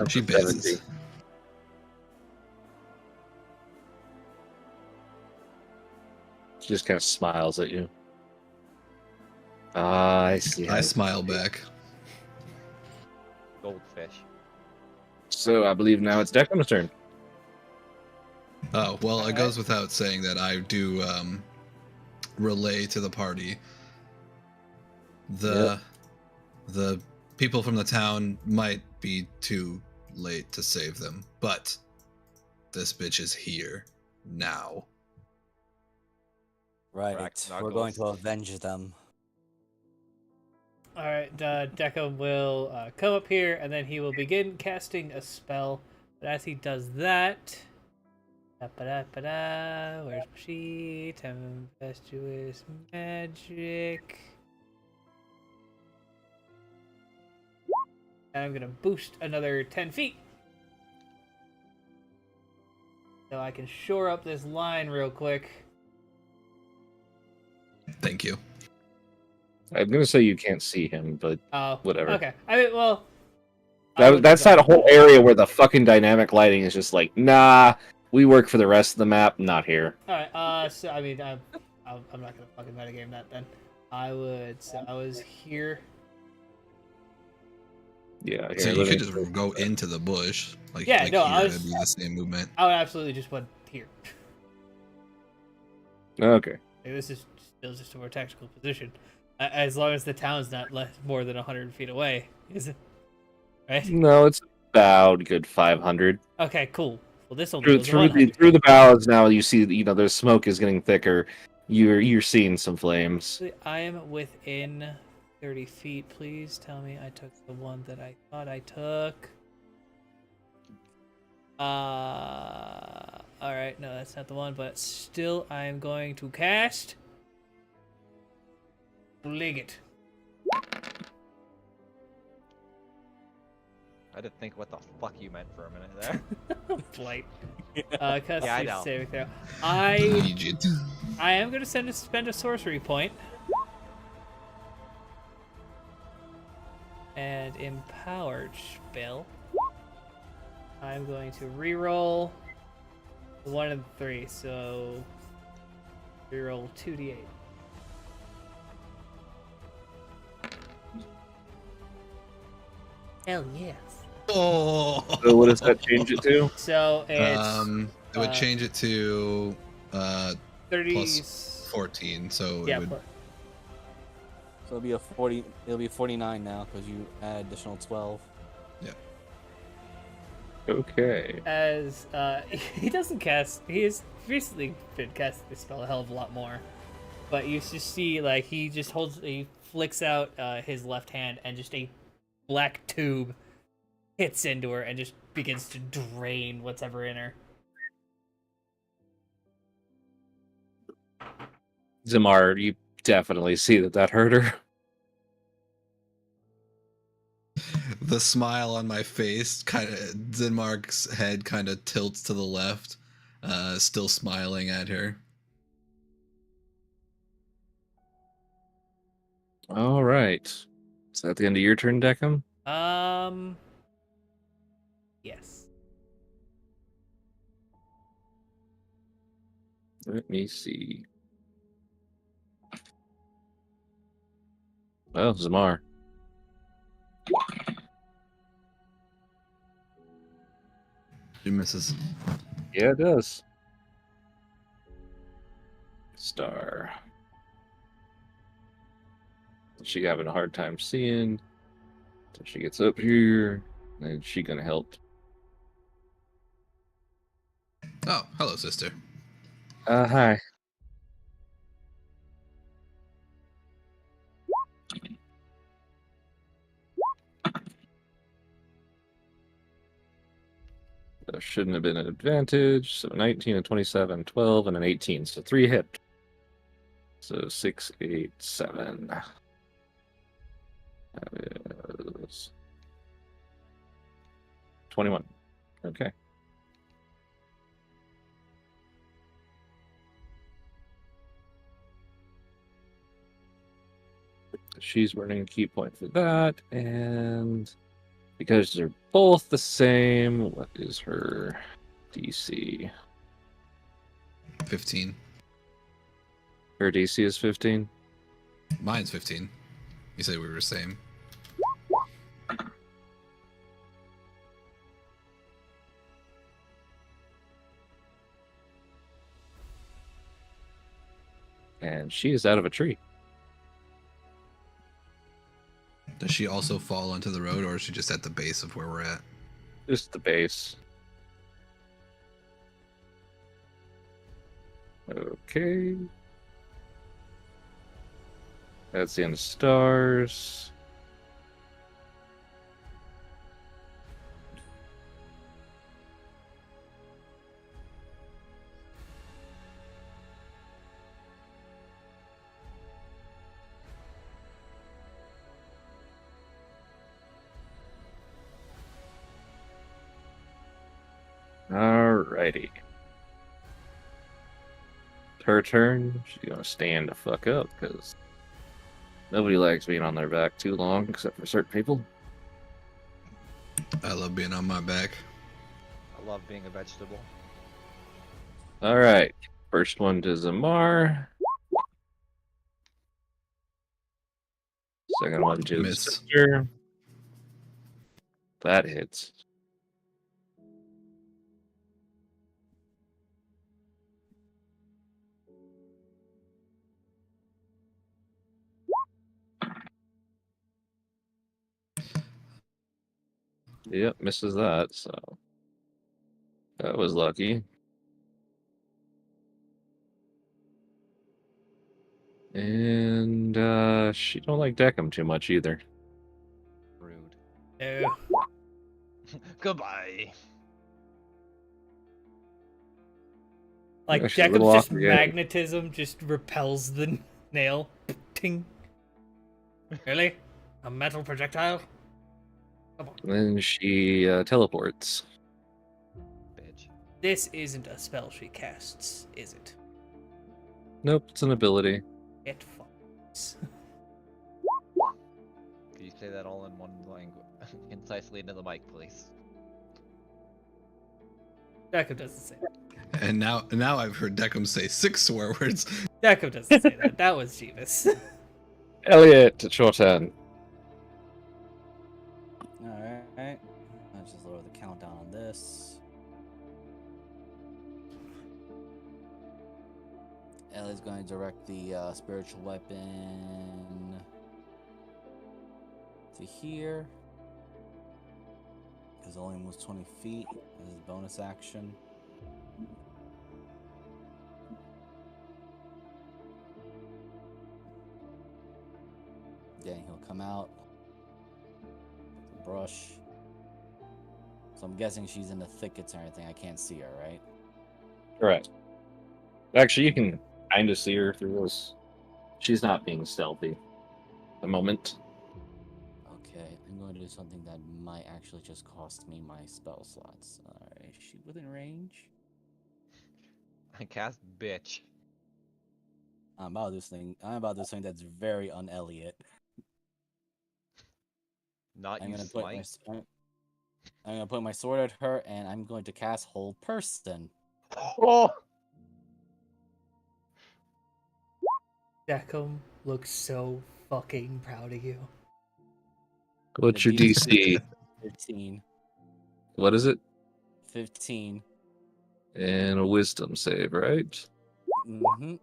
She Number 70. business. She just kind of smiles at you. Ah, I see. I smile back. Goldfish. So I believe now it's Declan's turn. Oh, well, it Alright. goes without saying that I do relay to the party. The people from the town might be too late to save them, but this bitch is here now. right, Crack we're going to knuckles. avenge them. Alright, Deca will come up here, and then he will begin casting a spell. But as he does that... Where's my sheet? Tempestuous magic. And I'm gonna boost another 10 feet. So I can shore up this line real quick. Thank you. I'm gonna say you can't see him, but Oh, whatever. okay. I mean, well... I would That's go- that whole area where the fucking dynamic lighting is just like, nah, we work for the rest of the map, not here. Alright, so I mean, I'm not gonna fucking metagame that then. I was here. Yeah, So here, you let could me- just go into the bush, like Yeah, like no, here, I was- it'd be the same movement. I would absolutely just went here. Okay. Like, this is still just a more tactical position. As long as the town's not less more than 100 feet away, is it? Right? No, it's about good 500. Okay, cool. Well, this only Through, goes through 100. the through the boughs now, you see the smoke is getting thicker. You're seeing some flames. I am within 30 feet. Please tell me I took the one that I thought I took. Alright, no, that's not the one, but still I am going to cast Bligget. I didn't think what the fuck you meant for a minute there. Blight. Cast Yeah, I a know. saving throw. Idiot. I am going to spend a sorcery point. And empowered spell. I'm going to reroll 1 and 3, so reroll 2d8. Hell yes. Oh. So what does that change it to? So it's It would change it to 30 plus 14, so yeah, it would. So it'll be a 40. It'll be 49 now because you add additional 12. Okay. as he doesn't cast. He has recently been casting this spell a hell of a lot more, but you just see like he flicks out his left hand and just a black tube hits into her and just begins to drain what's ever in her. Zamar, you definitely see that hurt her. The smile on my face, kind of, Zenmark's head kind of tilts to the left, still smiling at her. All right. Is that the end of your turn, Deckham? Yes. Let me see. Well, Zamar. She misses. Yeah, it does. Star. She having a hard time seeing. So she gets up here, and she gonna help. Oh, hello, sister. Hi. That shouldn't have been an advantage. So 19 and 27, 12 and an 18. So 3 hit. So 6, 8, 7. That is 21. Okay. She's burning a key point for that. And because they're both the same, what is her DC? 15. Her DC is 15. Mine's 15. You said we were the same. And she is out of a tree. Does she also fall onto the road, or is she just at the base of where we're at? Just the base. Okay. That's the end of stars. Alrighty. Her turn. She's gonna stand the fuck up because nobody likes being on their back too long except for certain people. I love being on my back. I love being a vegetable. Alright. First one to Zamar. Second one to Miss. sister. That hits. Yep, misses that, so that was lucky. And she don't like Deckham too much either. Rude. No. Goodbye. Like, Yeah, she's a Deckham's little just awkward, yeah. magnetism just repels the nail. Ting. Really? A metal projectile? Come on. And then she teleports. Bitch. This isn't a spell she casts, is it? Nope, it's an ability. It fucks. Can you say that all in one language? Concisely into the mic, please. Deckham doesn't say that. And now I've heard Deckham say 6 swear words. Deckham doesn't say that. That was Jeebus. Elliot, it's your turn. Alright. Let's just lower the countdown on this. Ellie's going to direct the spiritual weapon to here. Because it only moves 20 feet as a bonus action. Then he'll come out with the brush. So I'm guessing she's in the thickets and everything. I can't see her, right? Correct. Actually, you can kind of see her through those She's not being stealthy. A moment. Okay, I'm going to do something that might actually just cost me my spell slots. Alright, is she within range? I cast bitch. I'm about this thing. I'm about this thing that's very un-Elliot. Not I'm you gonna put my smite. s- I'm gonna put my sword at her, and I'm going to cast Hold Person. Oh! Decim looks so fucking proud of you. What's The your DC DC? 15. What is it? 15. And a wisdom save, right? Mm-hmm.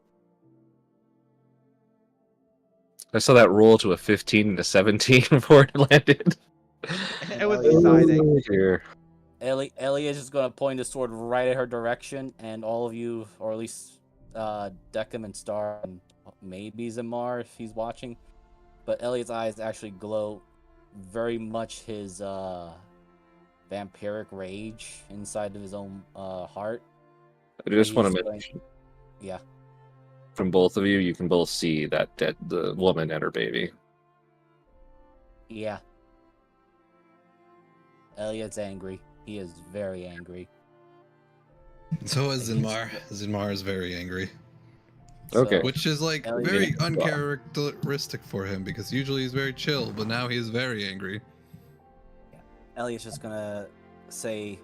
I saw that roll to a 15 and a 17 before it landed. It was Elliot- deciding. Oh, dear. Elliot is gonna point the sword right at her direction, and all of you, or at least Decim and Star, and maybe Zamar if he's watching, but Elliot's eyes actually glow very much his vampiric rage inside of his own heart. I just He's want to just going, mention yeah, from both of you, you can both see that the woman and her baby. yeah. Elliot's angry. He is very angry. So is Like, Zinmar. Zinmar is very angry, Okay. which is like Elliot- very uncharacteristic for him because usually he's very chill, but now he is very angry. Elliot's just gonna say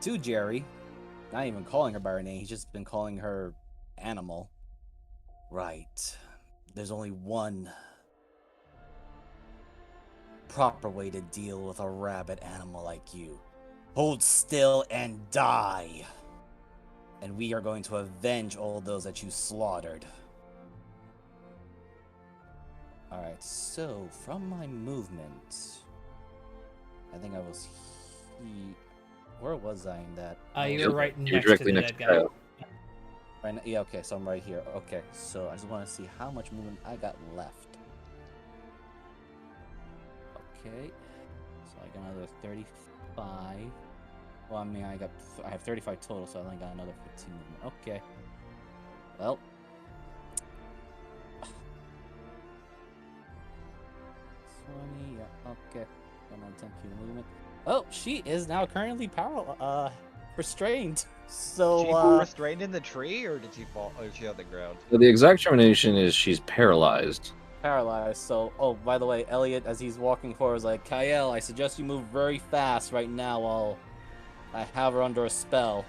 to Jerry, not even calling her by her name, he's just been calling her animal. Right. There's only one proper way to deal with a rabid animal like you. Hold still and die. And we are going to avenge all those that you slaughtered. Alright, so from my movement, I think I was where was I in that? You were right You're next to directly the next dead to guy. Kyle. Right, yeah, okay, so I'm right here. Okay, so I just want to see how much movement I got left. Okay, so I got another 35. Well, I mean, I have 35 total, so I only got another 15 movement. Okay. Well. 20, yeah, okay. Got another 10 feet of movement. Oh, she is now currently restrained. So, She restrained in the tree, or did she fall? Or is she on the ground? So the exact termination is she's paralyzed. paralyzed. So, oh, by the way, Elliot, as he's walking forward, is like, Kyle, I suggest you move very fast right now while I have her under a spell.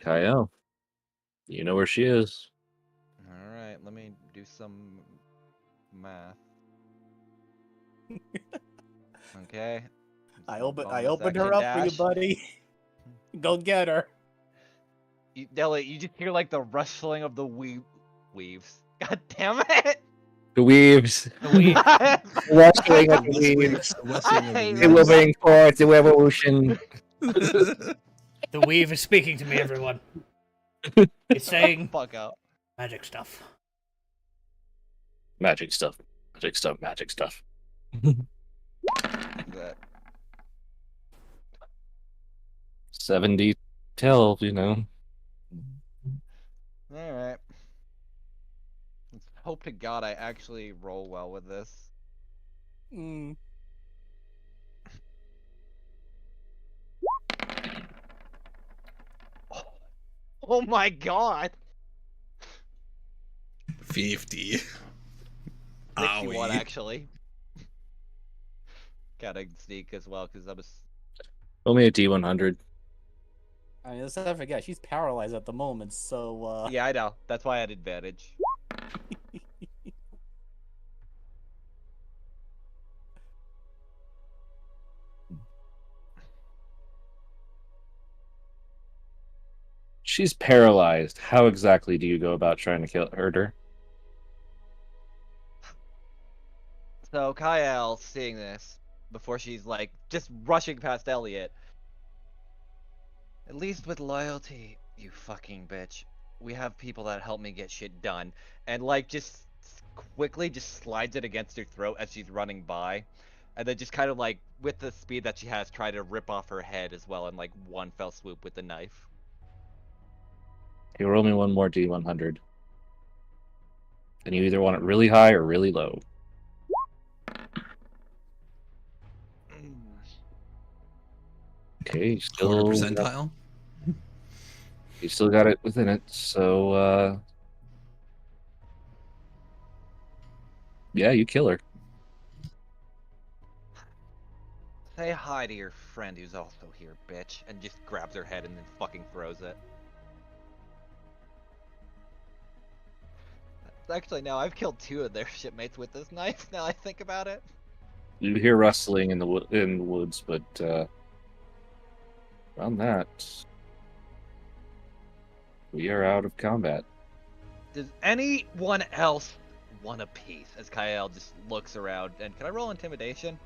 Kyle, you know where she is. All right, let me do some math. Okay. I Bonus opened her action up for you, dash. buddy. Go get her. Elliot, you just hear like the rustling of the weaves. God damn it! The weaves. The weave. Rustling of the West wing, weaves. west wing of I the They will Weaves. bring forth the revolution. The weave is speaking to me, everyone. It's saying Fuck out. magic stuff. Magic stuff. Magic stuff. Magic stuff. That 70 12, you know. all right. Let's hope to God I actually roll well with this. Mm. Oh my God! 50. 61 Owie. actually. Gotta sneak as well because I was. Only a D100. I mean, let's not forget, she's paralyzed at the moment, so, Yeah, I know. That's why I had advantage. She's paralyzed. How exactly do you go about trying to hurt her? So Kyle, seeing this before she's like just rushing past Elliot. At least with loyalty, you fucking bitch. We have people that help me get shit done, and like just quickly just slides it against her throat as she's running by, and then just kind of like with the speed that she has, try to rip off her head as well in like one fell swoop with the knife. Okay, roll me one more D100. And you either want it really high or really low. Okay, Quarter percentile. You still got it within it, so yeah, you kill her. Say hi to your friend who's also here, bitch, and just grabs her head and then fucking throws it. Actually, no, I've killed 2 of their shipmates with this knife. Now I think about it. You hear rustling in the woods, but around that, we are out of combat. Does anyone else want a piece? As Kyle just looks around, and can I roll intimidation?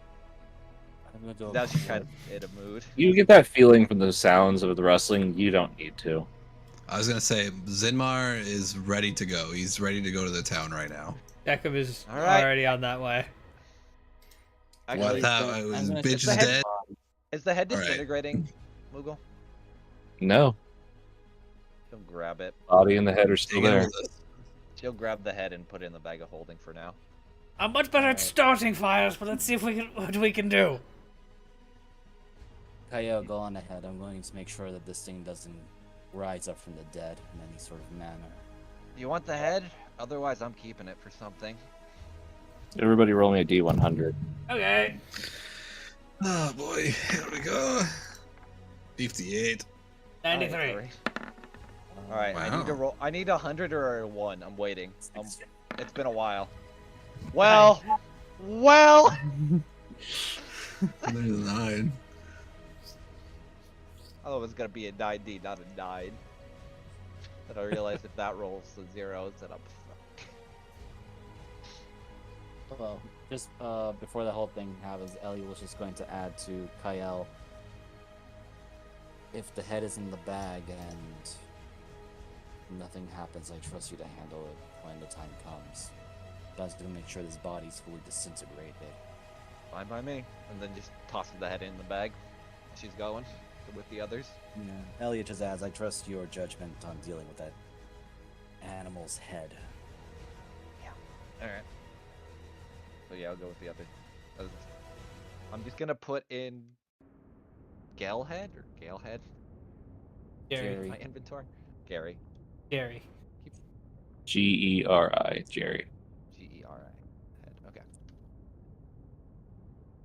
I'm gonna do a Now she's quick- kind of in a mood. You get that feeling from the sounds of the rustling. You don't need to. I was gonna say Zinmar is ready to go. He's ready to go to the town right now. Deckham is All right. already on that way. Actually, What? That I'm was gonna bitch shift is the head- dead. is the head All right. disintegrating, Moogle? No, She'll grab it. body and the head are still Take it there. with us. She'll grab the head and put it in the bag of holding for now. I'm much better at Alright. starting fires, but let's see if what we can do. Kyle, go on ahead. I'm going to make sure that this thing doesn't rise up from the dead in any sort of manner. You want the head? Otherwise, I'm keeping it for something. Everybody roll me a D100. Okay. Oh boy, here we go. 58. 93. All right, I need to Wow. roll. I need 100 or a 1. I'm waiting. It's been a while. Well, There's a 9. I thought it was gonna be a 9D, not a 9. But I realized if that rolls the zeros, then I'm fucked. Well, just before the whole thing happens, Ellie was just going to add to Kyle. If the head is in the bag and nothing happens, I trust you to handle it when the time comes. But I was going to make sure this body's fully disintegrated. Fine by me. And then just tosses the head in the bag. She's going with the others. Yeah. Elliot just adds, I trust your judgment on dealing with that animal's head. All right. So yeah, I'll go with the other. I'm just gonna put in Galehead or Galehead Gary. Jerry. my inventory. Gary. Gary. Geri, Jerry. Geri. Head. Okay.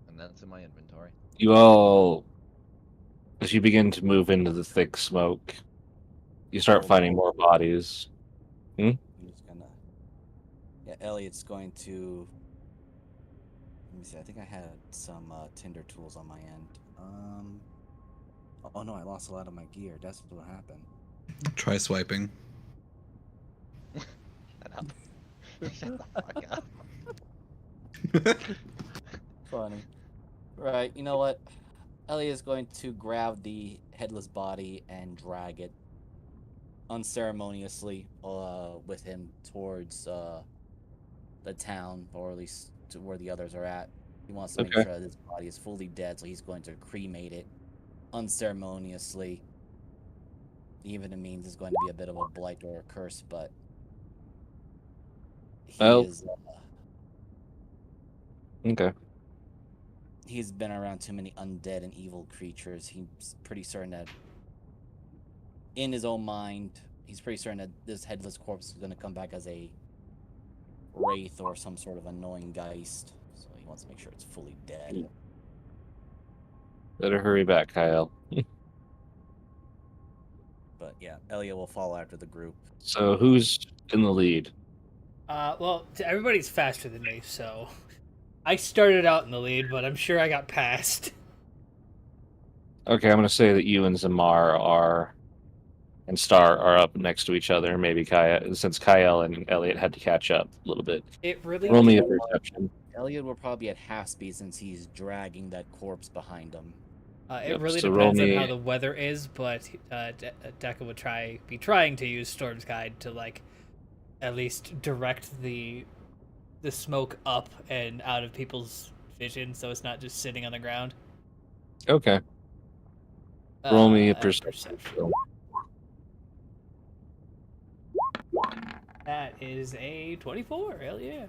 And that's in my inventory. You all, as you begin to move into the thick smoke, you start finding more bodies. I'm just gonna. Yeah, Elliot's going to. Let me see. I think I had some Tinder tools on my end. Oh no, I lost a lot of my gear. That's what happened. Try swiping. Shut up. Shut the fuck up. Funny. Right. You know what? Elliot is going to grab the headless body and drag it unceremoniously with him towards the town, or at least to where the others are at. He wants to make Okay. sure that his body is fully dead, so he's going to cremate it unceremoniously. Even it means it's going to be a bit of a blight or a curse, but he Oh. is. Okay. He's been around too many undead and evil creatures. He's pretty certain that, in his own mind, he's pretty certain that this headless corpse is going to come back as a wraith or some sort of annoying geist. So he wants to make sure it's fully dead. Better hurry back, Kyle. But yeah, Elliot will follow after the group. So who's in the lead? Well, everybody's faster than me, so I started out in the lead, but I'm sure I got passed. Okay, I'm going to say that you and Zamar are, and Star are up next to each other. Maybe Kyle, since Kyle and Elliot had to catch up a little bit. It really Roll me a perception. Elliot will probably be at half speed since he's dragging that corpse behind him. It Yep, really so roll depends on me- how the weather is, but Deca would be trying to use Storm's Guide to like at least direct the smoke up and out of people's vision, so it's not just sitting on the ground. Okay. Roll me a and perception. That is a 24. Hell yeah.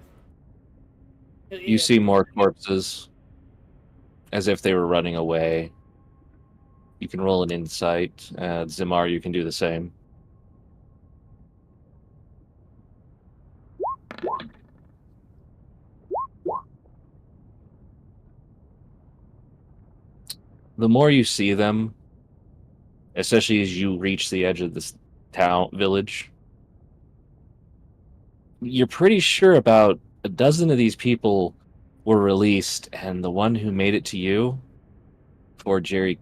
Hell You yeah. see more corpses, as if they were running away. You can roll an insight. Zimar, you can do the same. The more you see them, especially as you reach the edge of this village, you're pretty sure about a dozen of these people were released, and the one who made it to you, before Jerry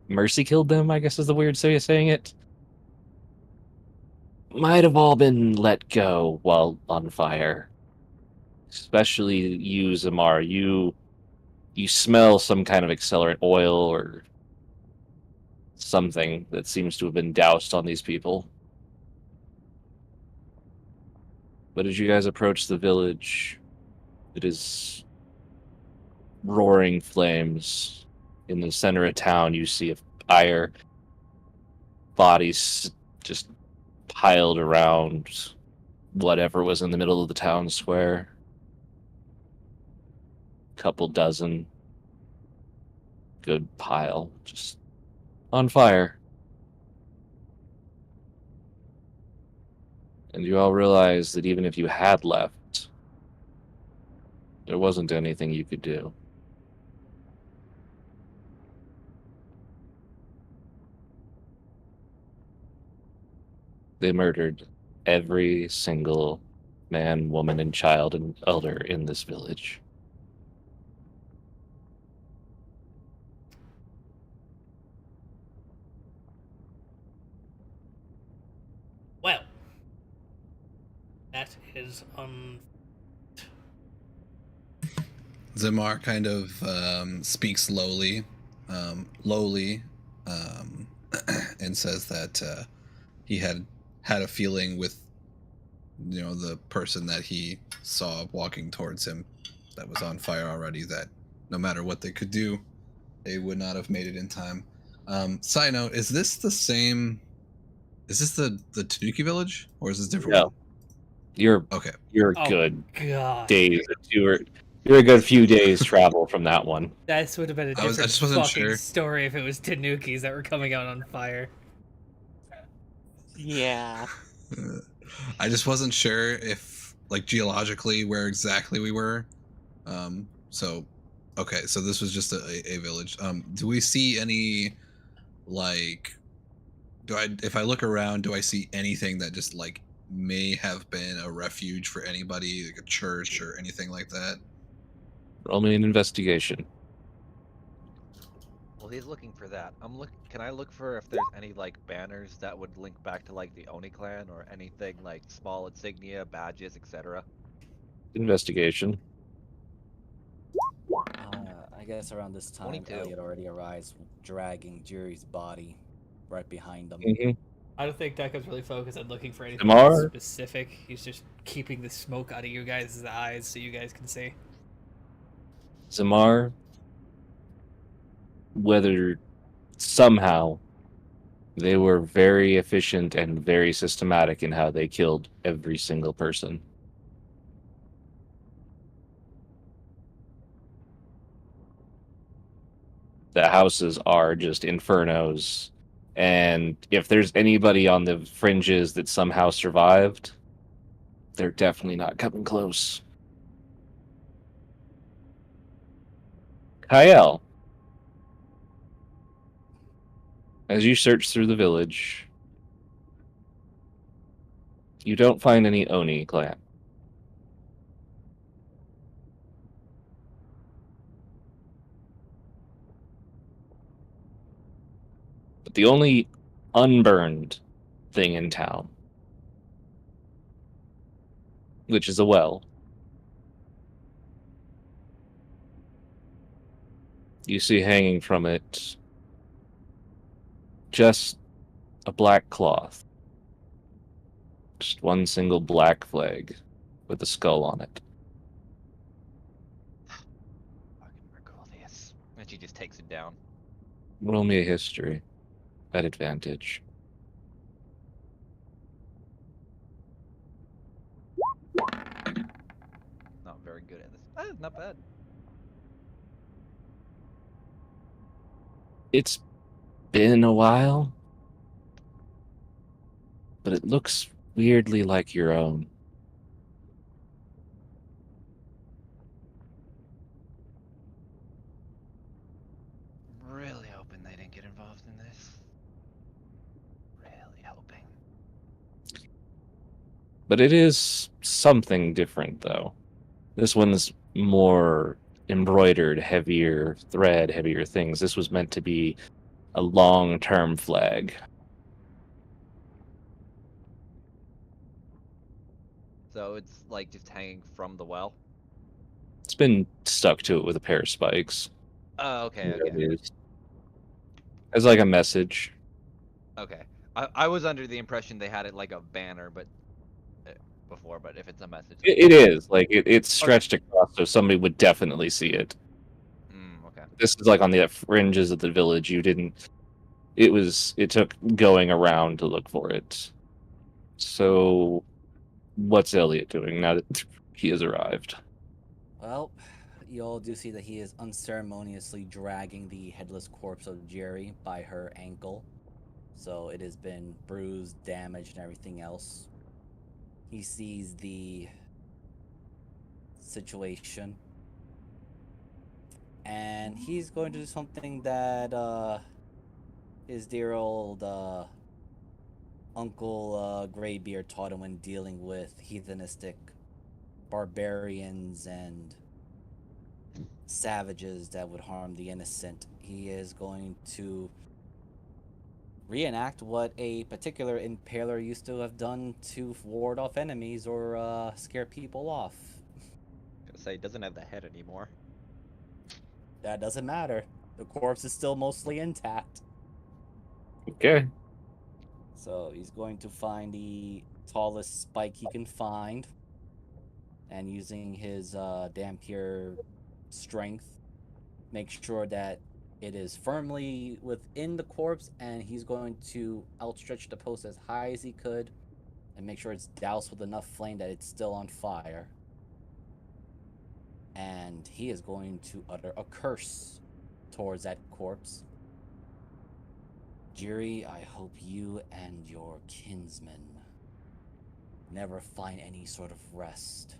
Mercy killed them, I guess is the weird way of saying it, might have all been let go while on fire. Especially you, Zamar. You smell some kind of accelerant oil or something that seems to have been doused on these people. But as you guys approach the village, it is roaring flames. In the center of town, you see a fire, bodies just piled around whatever was in the middle of the town square. Couple dozen. Good pile. Just on fire. And you all realize that even if you had left, there wasn't anything you could do. They murdered every single man, woman, and child and elder in this village. Well, that is Zimar kind of speaks lowly, and says that he had a feeling with, the person that he saw walking towards him that was on fire already, that no matter what they could do, they would not have made it in time. Side note, is this the same? Is this the Tanuki village, or is this different? No. One? You're Okay. You're oh good god. days. You're a good few days travel from that one. This would have been a I different just wasn't fucking sure. story if it was Tanukis that were coming out on fire. Yeah. I just wasn't sure if, like, geologically where exactly we were. So okay, so this was just a village. Do we see any, like, if I look around, do I see anything that just, like, may have been a refuge for anybody, like a church or anything like that? Roll me an investigation. Well, he's looking for that. Can I look for if there's any like banners that would link back to like the Oni clan or anything like small insignia, badges, etc.? Investigation. I guess around this time, 22. Elliot already arrives, dragging Jerry's body right behind him. Mm-hmm. I don't think Deco's really focused on looking for anything Damar? specific. He's just keeping the smoke out of you guys' eyes so you guys can see. Zamar, whether somehow they were very efficient and very systematic in how they killed every single person. The houses are just infernos, and if there's anybody on the fringes that somehow survived, they're definitely not coming close. Kyle, as you search through the village, you don't find any Oni clan. But the only unburned thing in town, which is a well, you see hanging from it just a black cloth. Just one single black flag with a skull on it. Fucking Mercolius. And she just takes it down. Roll me a history at advantage. very good at this. Not bad. It's been a while, but it looks weirdly like your own. I'm really hoping they didn't get involved in this. Really hoping. But it is something different, though. This one's more embroidered, heavier thread, heavier things. This was meant to be a long-term flag. So it's like just hanging from the well. It's been stuck to it with a pair of spikes. Oh, okay, There okay, it is. As like a message. okay. I was under the impression they had it like a banner, but before. But if it's a message, then It yeah. is like it's stretched across, so somebody would definitely see it. Okay. This is like on the fringes of the village. You didn't. It took going around to look for it. So, what's Elliot doing now that he has arrived? Well, you all do see that he is unceremoniously dragging the headless corpse of Jerry by her ankle. So it has been bruised, damaged, and everything else. He sees the situation. And he's going to do something that his dear old Uncle Greybeard taught him when dealing with heathenistic barbarians and savages that would harm the innocent. He is going to reenact what a particular impaler used to have done to ward off enemies or scare people off. Gonna say he doesn't have the head anymore. That doesn't matter. The corpse is still mostly intact. Okay. So he's going to find the tallest spike he can find, and using his damn pure strength, make sure that it is firmly within the corpse, and he's going to outstretch the post as high as he could and make sure it's doused with enough flame that it's still on fire. And he is going to utter a curse towards that corpse. Jiri, I hope you and your kinsmen never find any sort of rest.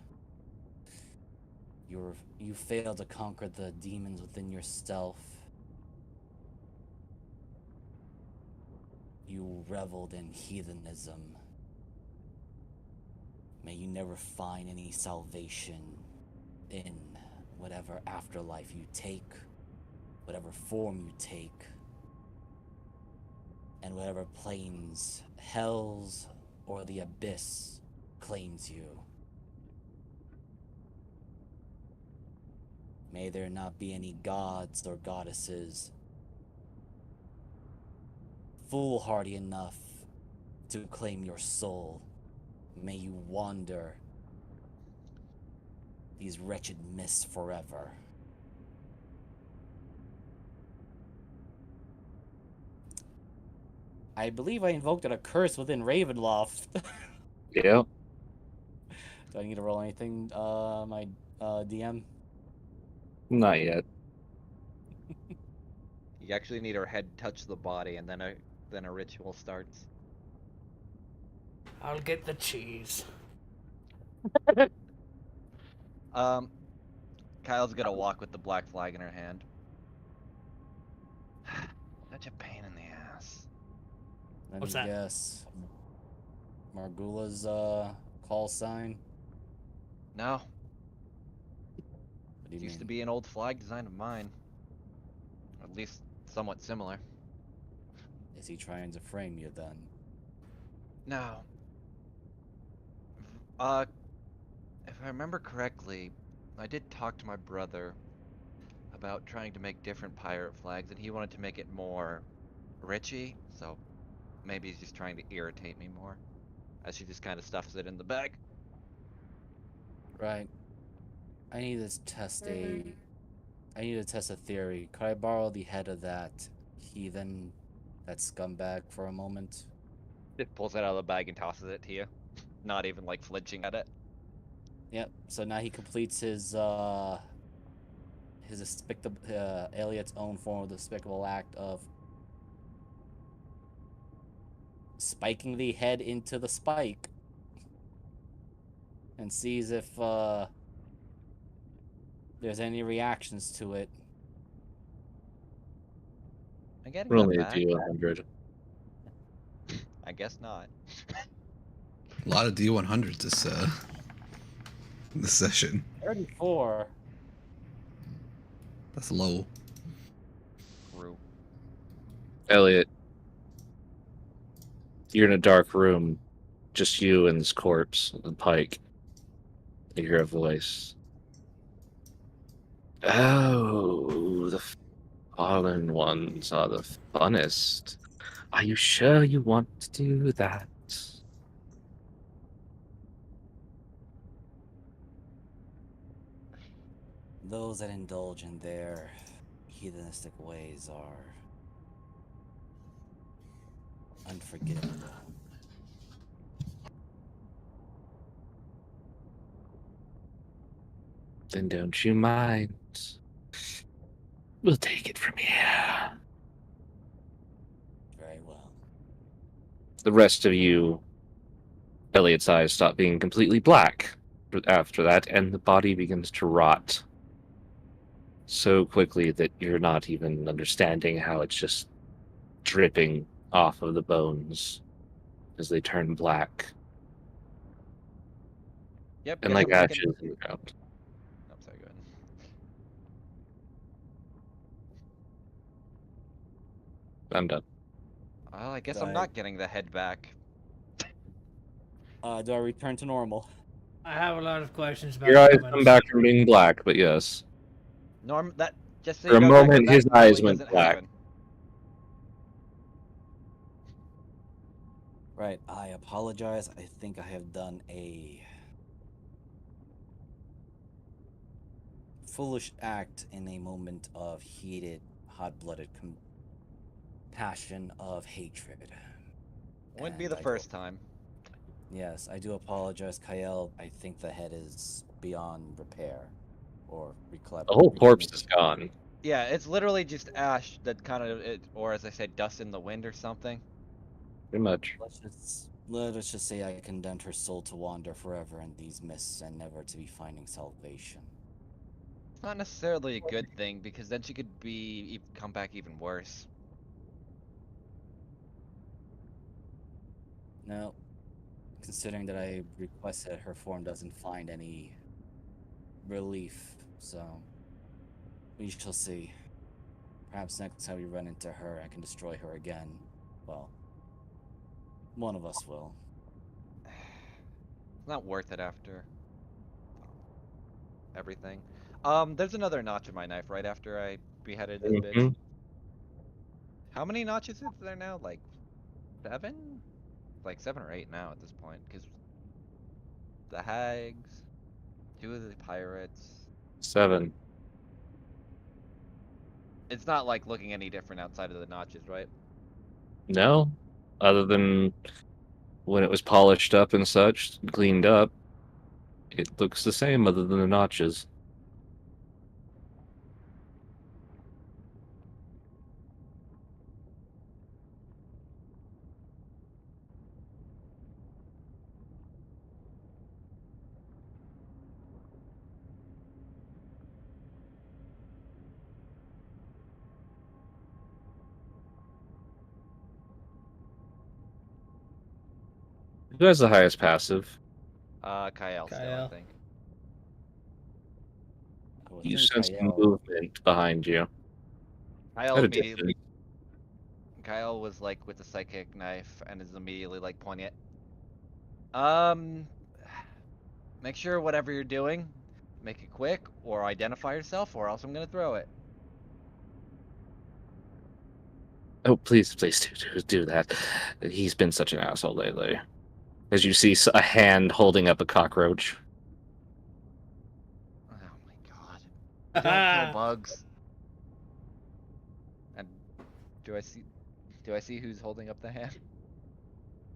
You failed to conquer the demons within yourself. You reveled in heathenism. May you never find any salvation in whatever afterlife you take, whatever form you take, and whatever planes, hells, or the abyss claims you. May there not be any gods or goddesses foolhardy enough to claim your soul. May you wander these wretched mists forever. I believe I invoked a curse within Ravenloft. Yeah. Do I need to roll anything, my DM? Not yet. You actually need her head touch the body, and then a ritual starts. I'll get the cheese. Kyle's gonna walk with the black flag in her hand. Such a pain in the ass. Let What's me that? guess. Margula's call sign? No, What do it you used to mean? be an old flag design of mine. Or at least somewhat similar. Is he trying to frame you then? No. If I remember correctly, I did talk to my brother about trying to make different pirate flags, and he wanted to make it more Richy, so maybe he's just trying to irritate me more, as she just kind of stuffs it in the bag. Right. I need to test a I need to test a theory. Could I borrow the head of that heathen, that scumbag, for a moment? It pulls it out of the bag and tosses it to you, not even like flinching at it. Yep. So now he completes his despicable Elliot's own form of despicable act of spiking the head into the spike and sees if there's any reactions to it. I'm getting We're that only a back. D100. I guess not. A lot of D100s this session. 34. That's low. True. Elliot, you're in a dark room, just you and this corpse and Pike. You hear a voice. Oh, the fallen ones are the funnest. Are you sure you want to do that? Those that indulge in their heathenistic ways are unforgivable. Then don't you mind. We'll take it from here. Very well. The rest of you, Elliot's eyes stop being completely black after that, and the body begins to rot so quickly that you're not even understanding how it's just dripping off of the bones as they turn black Yep, and guess like I'm taking. ashes in the ground. Oh, sorry, go ahead. I'm done. Well, I guess Do I'm I, not getting the head back. do I return to normal? I have a lot of questions about Your the eyes come omens. back from being black, but yes. That just so For you a know, Deco, moment, that his normally eyes went doesn't black. happen. Right, I apologize. I think I have done a foolish act in a moment of heated, hot-blooded passion of hatred. Wouldn't be And the I do. first time. Yes, I do apologize, Kyle. I think the head is beyond repair or The whole corpse is gone. Yeah, it's literally just ash that kind of, or as I said, dust in the wind or something. Pretty much. Let us just say I condemned her soul to wander forever in these mists and never to be finding salvation. It's not necessarily a good thing because then she could come back even worse. Now, considering that I requested her form doesn't find any relief, so we shall see. Perhaps next time we run into her, I can destroy her again. Well, one of us will. It's not worth it after everything. There's another notch in my knife right after I beheaded this bitch. Mhm. How many notches is there now? Like 7? Like 7 or 8 now at this point, because the hags, 2 of the pirates. 7. It's not like looking any different outside of the notches, right? No, other than when it was polished up and such, cleaned up, it looks the same other than the notches. Who has the highest passive? Kyle still, I Kyle. think. I would You think sense some Kyle. movement behind you. Kyle At a immediately. distance. Kyle was like with the psychic knife and is immediately like pointing it. Um, make sure whatever you're doing, make it quick or identify yourself, or else I'm gonna throw it. Oh, please do that. He's been such an asshole lately. As you see a hand holding up a cockroach. Oh my god! Don't kill bugs. And do I see? Do I see who's holding up the hand?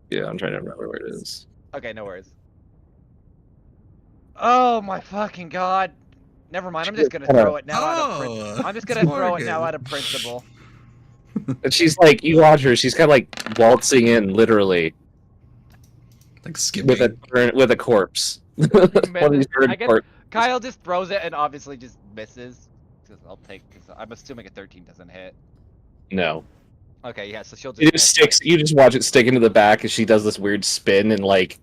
Yeah, I'm trying to remember where it is. Okay, no worries. Oh my fucking god. Never mind. I'm just gonna Kinda- throw it now out of Oh, I'm just it's gonna throw it now Morgan. out of principle. And she's like, you watch her. She's kind of like waltzing in, literally, Like with a corpse. One of these Misses. I bird guess corpses. Kyle just throws it and obviously just misses. Because I'm assuming a 13 doesn't hit. No, Okay, yeah, so she'll it just just miss sticks. You just watch it stick into the back as she does this weird spin, and like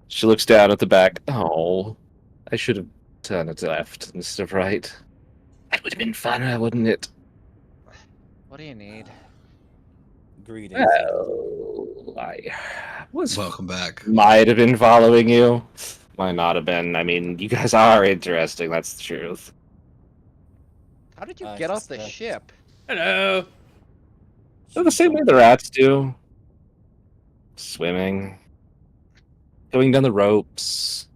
she looks down at the back. Oh, I should have turned it left instead of right. That would have been funner, wouldn't it? What do you need? Greetings, Ethan. Well, I was Welcome back. might have been following you. Might not have been. I mean, you guys are interesting. That's the truth. How did you I get off the suspect ship? Hello. They're the she same way jumped the in. rats do. Swimming, going down the ropes,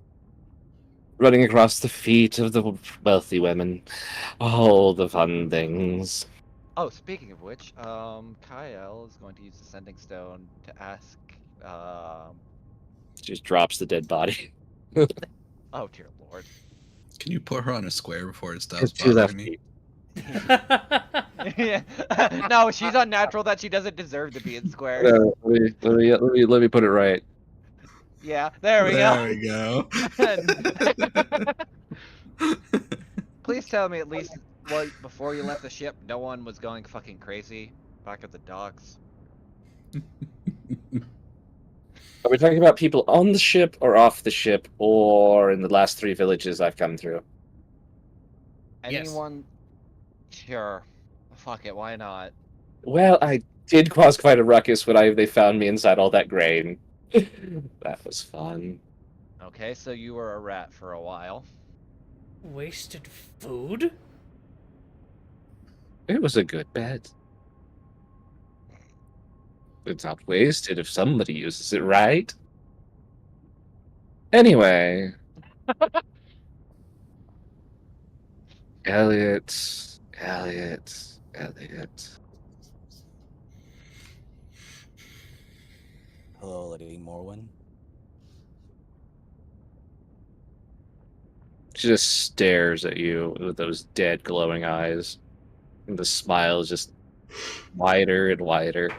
running across the feet of the wealthy women. All the fun things. Oh, speaking of which, Kyle is going to use the sending stone to ask, Just drops the dead body. oh dear lord. Can you put her on a square before it stops Has two bothering left me? feet. Yeah. No, she's unnatural that she doesn't deserve to be in squares. Let me put it right. Yeah, there we There go. we go. Please tell me at least before you left the ship, no one was going fucking crazy back at the docks. Are we talking about people on the ship or off the ship or in the last 3 villages I've come through? Yes. Anyone? Sure. Fuck it, why not? Well, I did cause quite a ruckus when they found me inside all that grain. That was fun. Okay, so you were a rat for a while. Wasted food? It was a good bet. It's not wasted if somebody uses it right. Anyway, Elliot. Hello, Lady Morwen. She just stares at you with those dead, glowing eyes. And the smile is just wider and wider.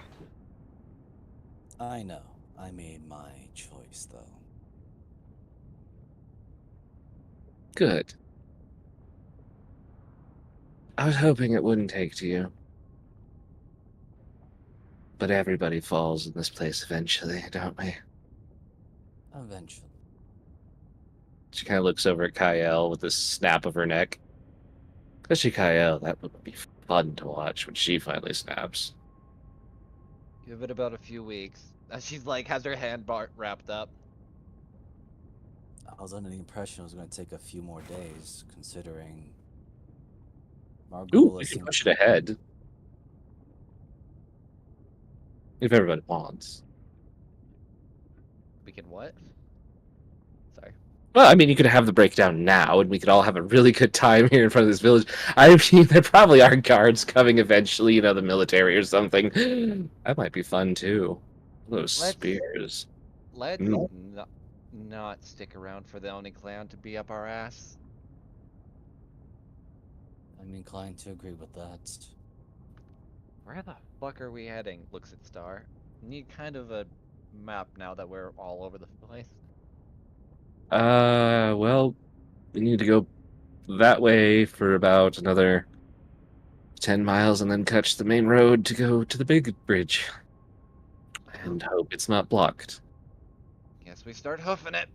I know. I made my choice, though. Good. I was hoping it wouldn't take to you. But everybody falls in this place eventually, don't we? Eventually. She kind of looks over at Kyle with a snap of her neck. Especially Kyle, that would be fun to watch when she finally snaps. Give it about a few weeks. She's like, has her hand wrapped up. I was under the impression it was going to take a few more days, considering Ooh, Margula we can seems push it ahead. If everybody wants. We can what? Sorry. Well, I mean, you could have the breakdown now, and we could all have a really good time here in front of this village. I mean, there probably are guards coming eventually, the military or something. That might be fun, too. Those spears. Let's Mm. not stick around for the Oni clan to be up our ass. I'm inclined to agree with that. Where the fuck are we heading? Looks at Star. Need kind of a map now that we're all over the place. Well, we need to go that way for about another 10 miles and then catch the main road to go to the big bridge. And hope it's not blocked. Guess we start hoofing it.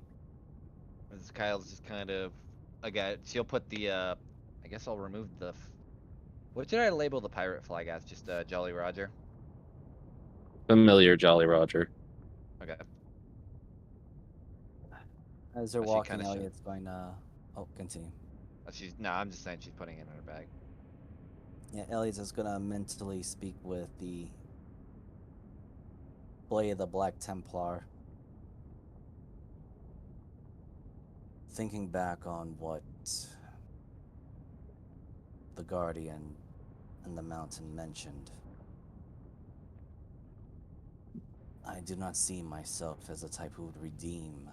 As Kyle's just kind of again, she'll put the I guess I'll remove the what did I label the pirate flag as? Just Jolly Roger. Familiar Jolly Roger. Okay. As they're Oh, she walking, kinda should. Elliot's going to. Oh, continue. I'm just saying she's putting it in her bag. Yeah, Elliot's just going to mentally speak with the Blade of the Black Templar. Thinking back on what the Guardian and the Mountain mentioned, I do not see myself as a type who would redeem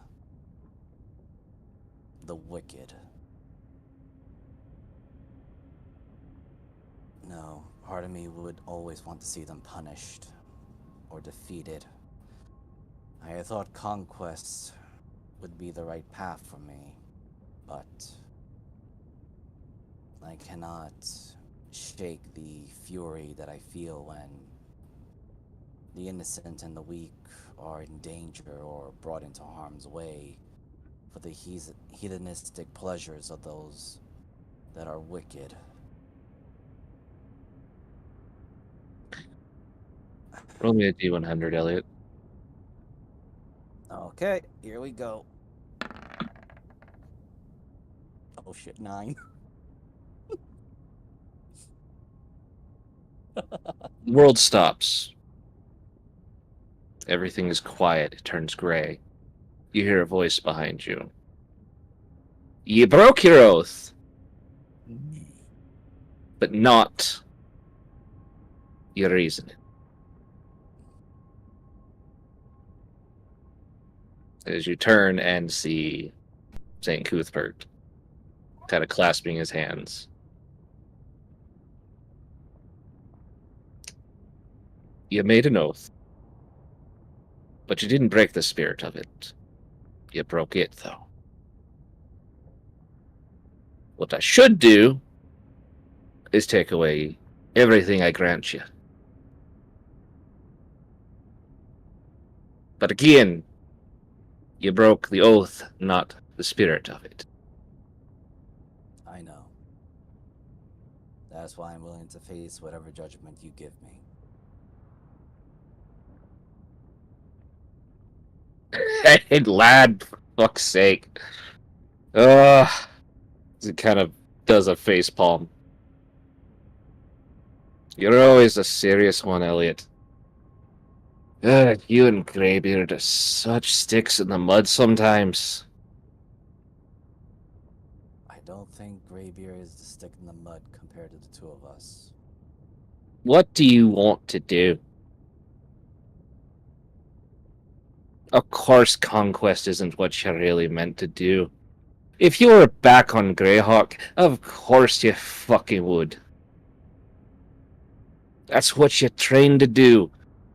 the wicked. No, part of me would always want to see them punished or defeated. I thought conquest would be the right path for me, but I cannot shake the fury that I feel when the innocent and the weak are in danger or brought into harm's way for the hedonistic pleasures of those that are wicked. Roll me a D100, Elliot. Okay, here we go. Oh shit, 9. World stops. Everything is quiet. It turns gray. You hear a voice behind you. You broke your oath, but not your reason. As you turn and see St. Cuthbert kind of clasping his hands. You made an oath, but you didn't break the spirit of it. You broke it, though. What I should do is take away everything I grant you. But again, you broke the oath, not the spirit of it. I know. That's why I'm willing to face whatever judgment you give me. Hey, lad, for fuck's sake. It kind of does a face palm. You're always a serious one, Elliot. You and Greybeard are such sticks in the mud sometimes. I don't think Greybeard is the stick in the mud compared to the two of us. What do you want to do? Of course conquest isn't what you really meant to do. If you were back on Greyhawk, of course you fucking would. That's what you're trained to do.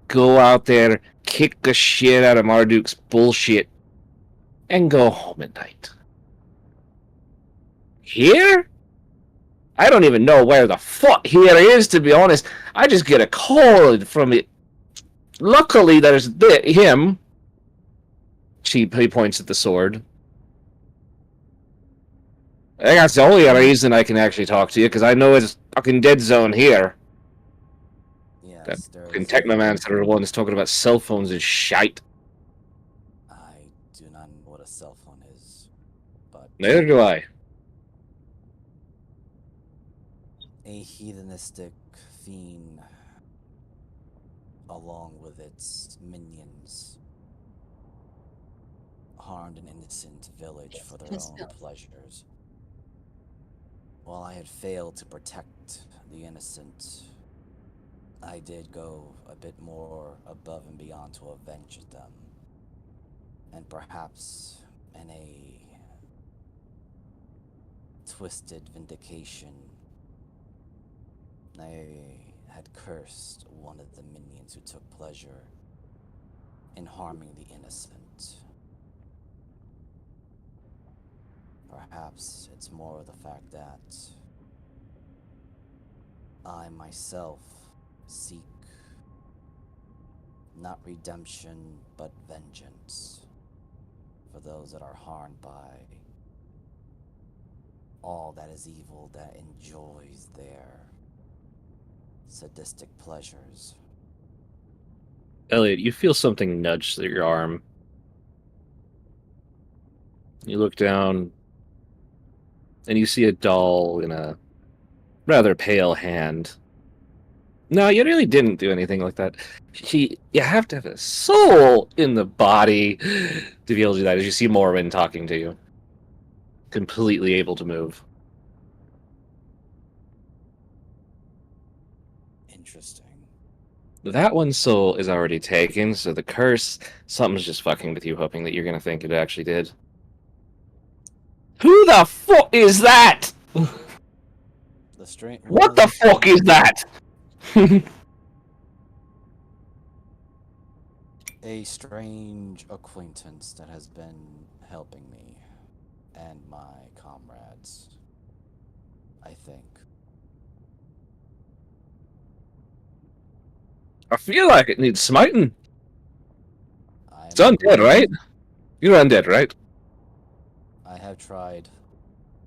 Go out there, kick the shit out of Marduk's bullshit, and go home at night. Here? I don't even know where the fuck here is, to be honest. I just get a call from it. Luckily, there's him. He points at the sword. I think that's the only reason I can actually talk to you, because I know it's fucking dead zone here. That Yes, fucking technomancer are the ones talking about cell phones and shite. I do not know what a cell phone is, but Neither do I. a hedonistic fiend, along with its minions, harmed an innocent village for their own pleasures. While I had failed to protect the innocent, I did go a bit more above and beyond to avenge them. And perhaps in a twisted vindication, I had cursed one of the minions who took pleasure in harming the innocent. Perhaps it's more of the fact that I myself seek not redemption but vengeance for those that are harmed by all that is evil that enjoys their sadistic pleasures. Elliot, you feel something nudge through your arm. You look down, and you see a doll in a rather pale hand. No, you really didn't do anything like that. You have to have a soul in the body to be able to do that. As you see Morwen talking to you, completely able to move. Interesting. That one's soul is already taken, so the curse, something's just fucking with you, hoping that you're gonna think it actually did. Who the fuck is that? The strange. What the fuck is that? A strange acquaintance that has been helping me and my comrades, I think. I feel like it needs smiting. I It's am undead, agreeing. right? You're undead, right? I have tried.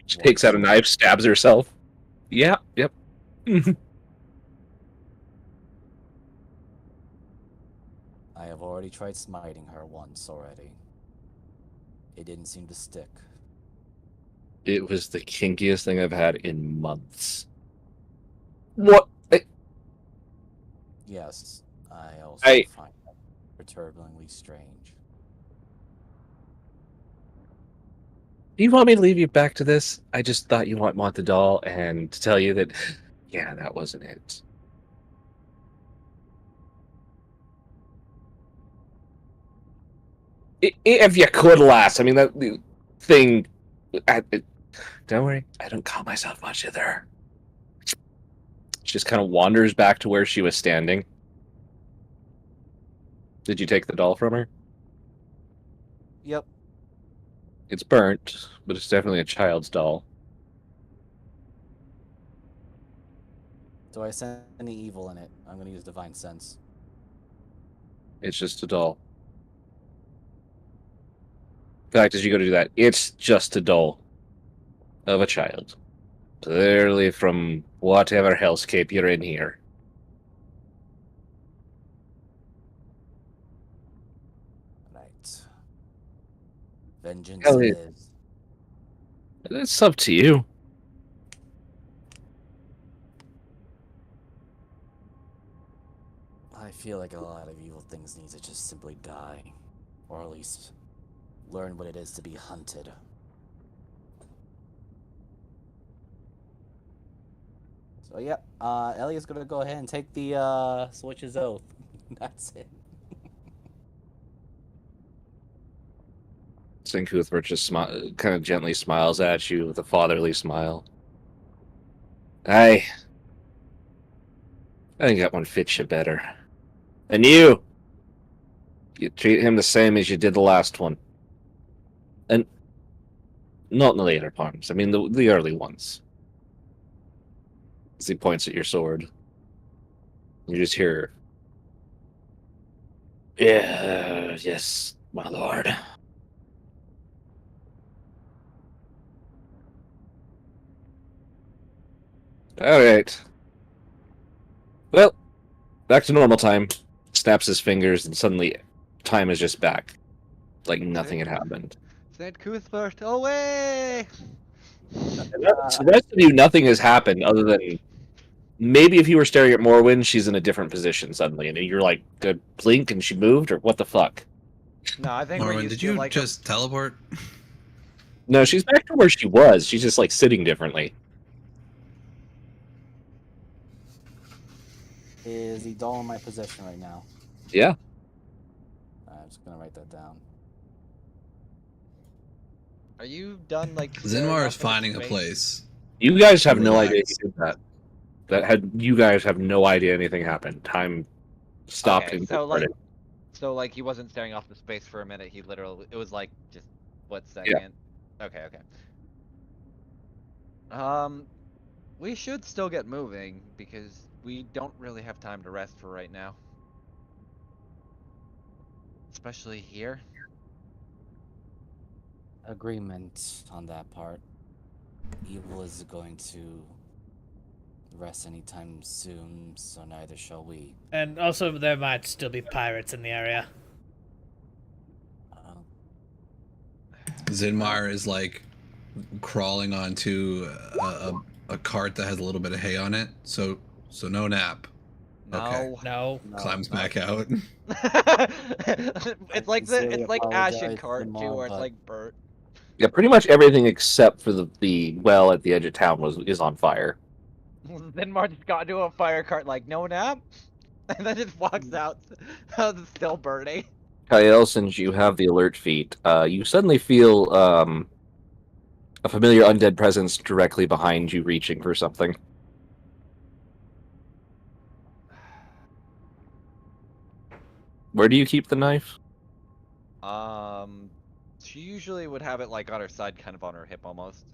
She takes out a once. knife, stabs herself. Yeah, yep. I have already tried smiting her once already. It didn't seem to stick. It was the kinkiest thing I've had in months. What? Yes, I also I find that perturbingly strange. Do you want me to leave you back to this? I just thought you might want the doll and to tell you that, yeah, that wasn't it. If you could last, I mean, that the thing. Don't worry, I don't call myself much either. She just kind of wanders back to where she was standing. Did you take the doll from her? Yep. It's burnt, but it's definitely a child's doll. Do I sense any evil in it? I'm gonna use Divine Sense. It's just a doll. In fact, as you go to do that, it's just a doll of a child. Clearly from whatever hellscape you're in here. Right. Vengeance Hell it yeah. is. It's up to you. I feel like a lot of evil things need to just simply die. Or at least learn what it is to be hunted. So yeah, Elliot's gonna go ahead and take the Switch's oath. That's it. St. Cuthbert just kind of gently smiles at you with a fatherly smile. I think that one fits you better. And you treat him the same as you did the last one. And not in the later parts. I mean, the early ones. As he points at your sword. You just hear, yeah, yes, my lord. All right. Well, back to normal time. Snaps his fingers, and suddenly time is just back. Like nothing had happened. St. Cuthbert, away! To the rest of you, nothing has happened other than maybe if you were staring at Morwen, she's in a different position suddenly, and you're like, "Good blink," and she moved, or what the fuck? No, I think we're Marvin, used did to you like just teleport? No, she's back to where she was. She's just like sitting differently. Is the doll in my possession right now? Yeah. I'm just gonna write that down. Are you done like Zinmar is staring finding off a into space? place. You guys To have no idea relax. you did that. You guys have no idea anything happened. Time stopped Okay, and so started. like he wasn't staring off the space for a minute. He literally it was like just what Yeah. second? Okay, okay. We should still get moving because we don't really have time to rest for right now. Especially here. Agreement on that part. Evil is going to rest anytime soon, so neither shall we. And also, there might still be pirates in the area. Uh, Zinmar is like crawling onto a cart that has a little bit of hay on it. So no nap. Okay. No. No. Climbs no. back out. It's like sincerely it's like Ash in apologize, Cart too, Lamar, where it's but- like Bert. Yeah, pretty much everything except for the well at the edge of town is on fire. Then Mark just got into a fire cart like no nap, and then just walks out. It's still burning. Kyle, since you have the alert feat, you suddenly feel A familiar undead presence directly behind you, reaching for something. Where do you keep the knife? She usually would have it like on her side, kind of on her hip almost.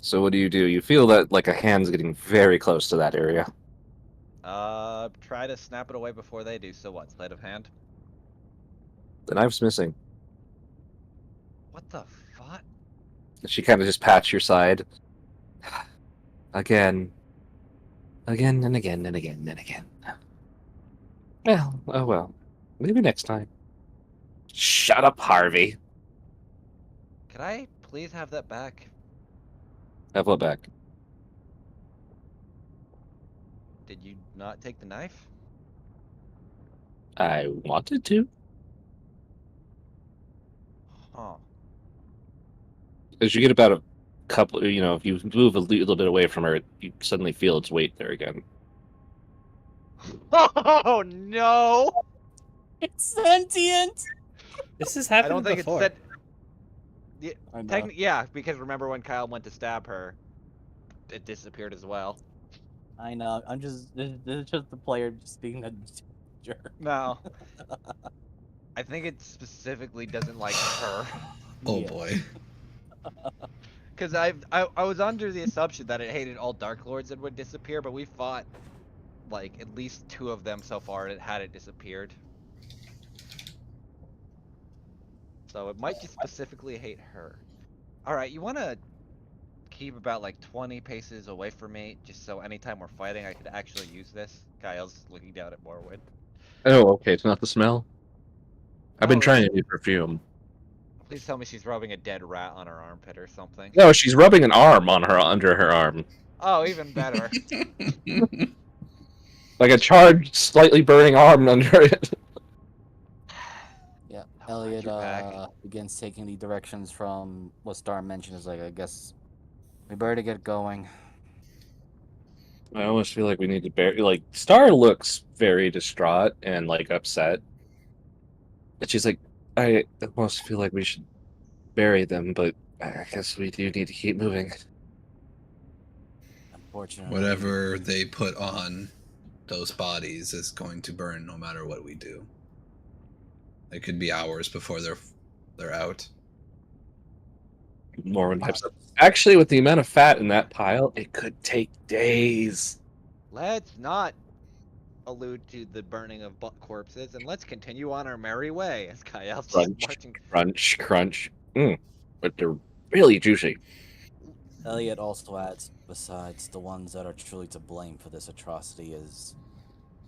So what do? You feel that like a hand's getting very close to that area. Try to snap it away before they do. So what? Sleight of hand? The knife's missing. What the fuck? She kind of just pats your side. Again. Again and again and again and again. Well, oh well. Maybe next time. Shut up, Harvey. Could I please have that back? Have what back? Did you not take the knife? I wanted to. Huh. As you get about a couple, if you move a little bit away from her, you suddenly feel its weight there again. Oh no! It's sentient. This has I happened don't think before. it's said. I know. Yeah, because remember when Kyle went to stab her, it disappeared as well. I know. I'm just. This is just the player just being a jerk. No. I think it specifically doesn't like her. Oh Yeah. boy. Because I was under the assumption that it hated all Dark Lords and would disappear, but we fought like at least 2 of them so far and it had disappeared. So it might just specifically hate her. Alright, you wanna keep about like 20 paces away from me, just so anytime we're fighting I could actually use this? Kyle's looking down at Morwood. Oh, okay. It's not the smell. I've been Oh, trying to do perfume. please tell me she's rubbing a dead rat on her armpit or something. No, she's rubbing an arm on her under her arm, Oh, even better. like a charred, slightly burning arm under it. Yeah. Oh, Elliot you're back. begins taking the directions from what Star mentioned. Is like, I guess we better get going. I almost feel like we need to bury. Like Star looks very distraught and like upset, but she's like, I almost feel like we should bury them, but I guess we do need to keep moving. Unfortunately, Whatever they put on those bodies is going to burn no matter what we do. It could be hours before they're out. Mormon types up. Actually, with the amount of fat in that pile, it could take days. Let's not allude to the burning of corpses, and let's continue on our merry way as Kyle's just Crunch, marching. crunch, crunch. But they're really juicy. Elliot also adds, besides the ones that are truly to blame for this atrocity is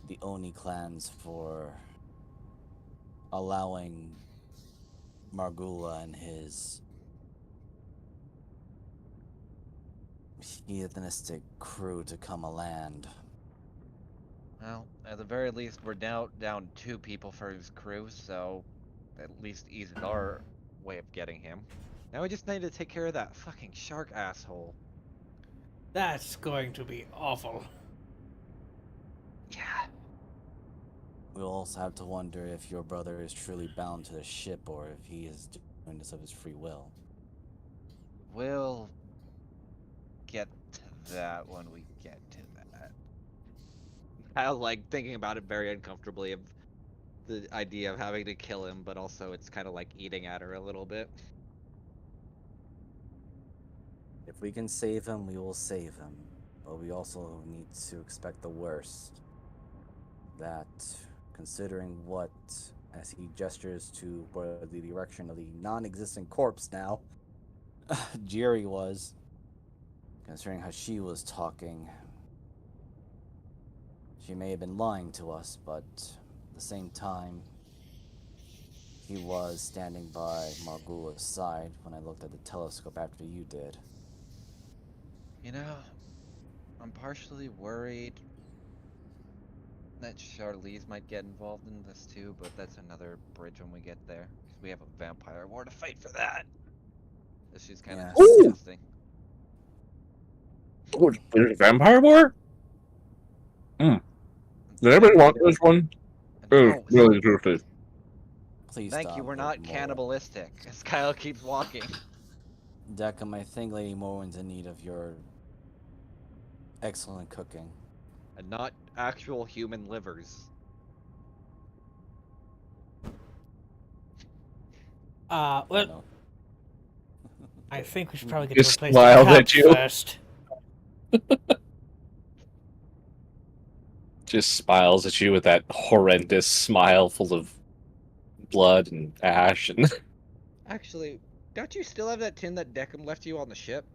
the Oni clans for allowing Margula and his heathenistic crew to come aland. Well, at the very least, we're down 2 people for his crew, so at least eases our way of getting him. Now we just need to take care of that fucking shark asshole. That's going to be awful. Yeah. We'll also have to wonder if your brother is truly bound to the ship or if he is doing this of his free will. We'll get to that when we get to that. Kyle, like, thinking about it very uncomfortably of the idea of having to kill him, but also it's kind of like eating at her a little bit. If we can save him, we will save him. But we also need to expect the worst. That, considering what, as he gestures to the direction of the non-existent corpse now, Jerry was, considering how she was talking, she may have been lying to us, but at the same time, he was standing by Margula's side when I looked at the telescope after you did. You know, I'm partially worried that Charlize might get involved in this too, but that's another bridge when we get there. Because we have a vampire war to fight for that. She's kind of Yes. disgusting. Oh, there's a vampire war? Did It's anybody want dedicated- this one? No, It's really juicy. Please thank stop, you, we're Lord not Moore. cannibalistic. As Kyle keeps walking. Deckham, I think Lady Morwen's in need of your excellent cooking. And not actual human livers. Well, know. I think we should probably get to a Just place to smiled camp at you. first. Just smiles at you with that horrendous smile full of blood and ash and Actually, don't you still have that tin that Deckham left you on the ship?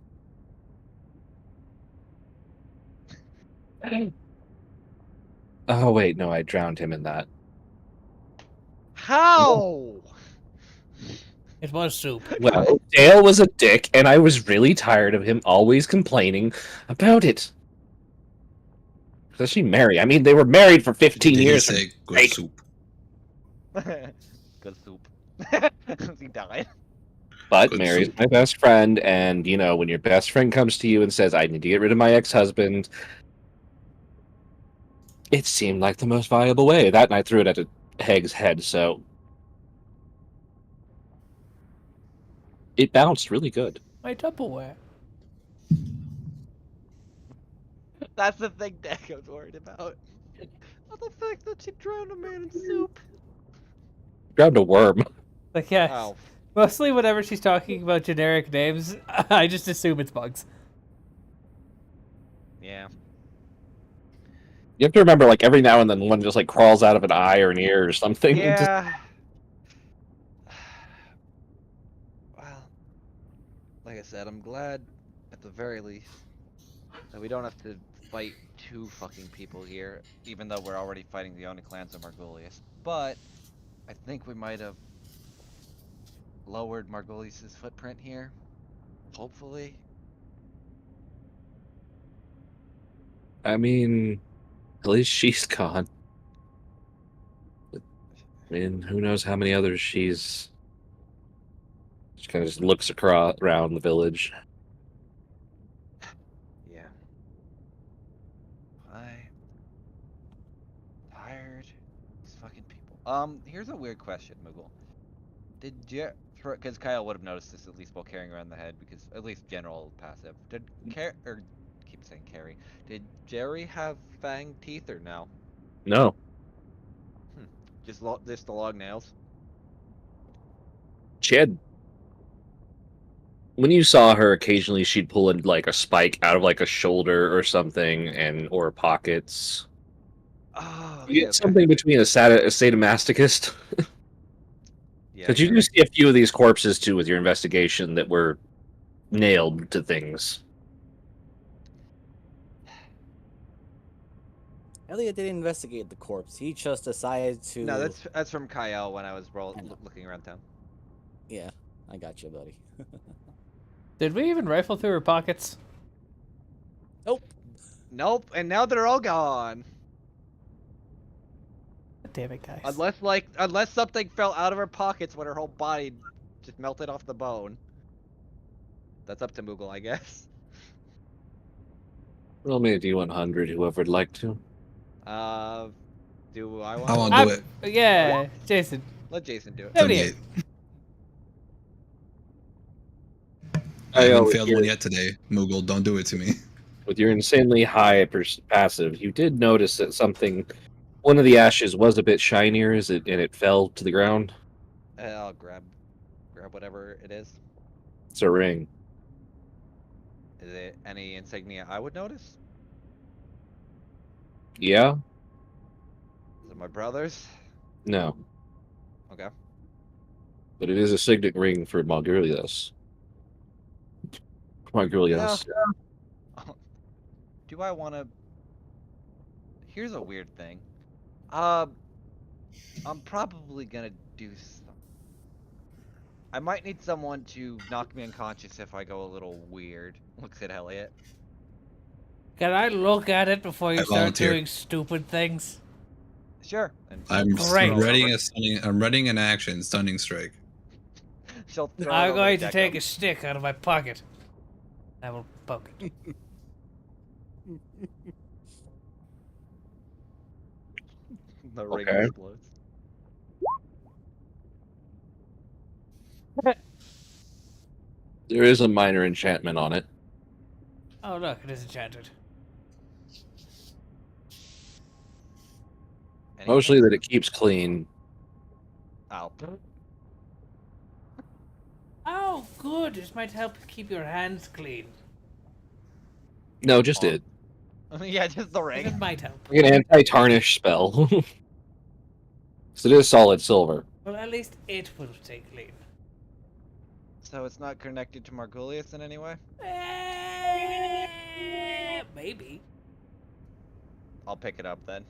oh wait, no, I drowned him in that. How? It was soup. Well, Dale was a dick, and I was really tired of him always complaining about it. Especially Mary. I mean, they were married for 15 Did he years. say good Like, soup? Good soup. He died. but Good Mary's soup. my best friend, and you know, when your best friend comes to you and says, I need to get rid of my ex-husband, it seemed like the most viable way. That and I threw it at Heg's head, so it bounced really good. My Tupperware. That's the thing Deckham's worried about. Not the fact that she drowned a man in soup. Grabbed a worm. Like, yes. Oh, Mostly whenever she's talking about generic names, I just assume it's bugs. yeah. You have to remember, like, every now and then one just, like, crawls out of an eye or an ear or something. Yeah. Well, like I said, I'm glad, at the very least, that we don't have to fight two fucking people here, even though we're already fighting the only clans of Margulius. But I think we might have lowered Margulius's footprint here. Hopefully. I mean, at least she's gone. I mean, who knows how many others she's... She kind of just looks across around the village. Yeah. I tired. These fucking people. Here's a weird question, Moogle. Did Jer because Kyle would have noticed this at least while carrying around the head, because at least general passive. Did keep saying Carrie. Did Jerry have fang teeth or no? No. Just the long nails. She had... When you saw her, occasionally she'd pull in, like, a spike out of, like, a shoulder or something, and or pockets. Oh, You okay, get okay. something between a sadomasochist. Yeah, Because you sure. do see a few of these corpses, too, with your investigation that were nailed to things. Elliot didn't investigate the corpse. He just decided to. No, that's from Kyle when I was I know. looking around town. Yeah, I got you, buddy. Did we even rifle through her pockets? Nope. Nope, and now they're all gone. Damn it, guys. Unless something fell out of her pockets when her whole body just melted off the bone. That's up to Moogle, I guess. Roll me a D100, whoever would like to. Do I I want want to? to do it. Yeah, Jason. Let Jason do it. 78. 78. I I haven't with failed your, one yet today. Moogle, don't do it to me. with your insanely high passive, you did notice that one of the ashes was a bit shinier and it fell to the ground. I'll grab whatever it is. It's a ring. Is it any insignia I would notice? Yeah? Is it my brother's? No. Okay. But it is a signet ring for Margulius. Margulius. Do I want to? Here's a weird thing. I'm probably gonna do some. I might need someone to knock me unconscious if I go a little weird. Looks at Elliot. Can I look at it before you I start volunteer. doing stupid things? Sure. And I'm Great. readying an action, stunning strike. she'll throw it I'm over going to Deckham. take a stick out of my pocket. I will poke it. The ring Okay. explodes. There is a minor enchantment on it. Oh look, it is enchanted. Mostly Anything? that it keeps clean. Oh. Oh, good. This might help keep your hands clean. No, just Oh. it. Yeah, just the It ring. might help. Like an anti-tarnish spell. So it is solid silver. Well, at least it will stay clean. So it's not connected to Margulius in any way? Maybe. I'll pick it up then.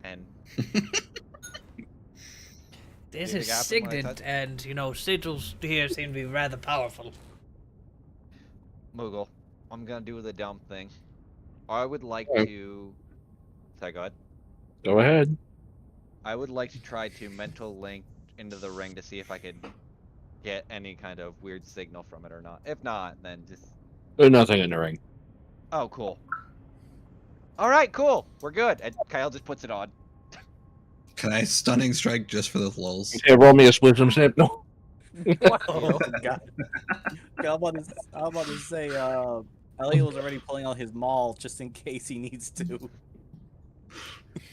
And This See is the gap in my signet, touch? and sigils here seem to be rather powerful. Moogle, I'm gonna do the dumb thing. I would like Okay. to. Sorry, go ahead. Go ahead. I would like to try to mental link into the ring to see if I could get any kind of weird signal from it or not. If not, then just. There's nothing in the ring. Oh, cool. All right, cool. We're good. And Kyle just puts it on. Can I stunning strike just for the lulz? Okay, roll me a wisdom save. No. Oh god. Okay, I'm about to say, Elliot was already pulling out his maul just in case he needs to.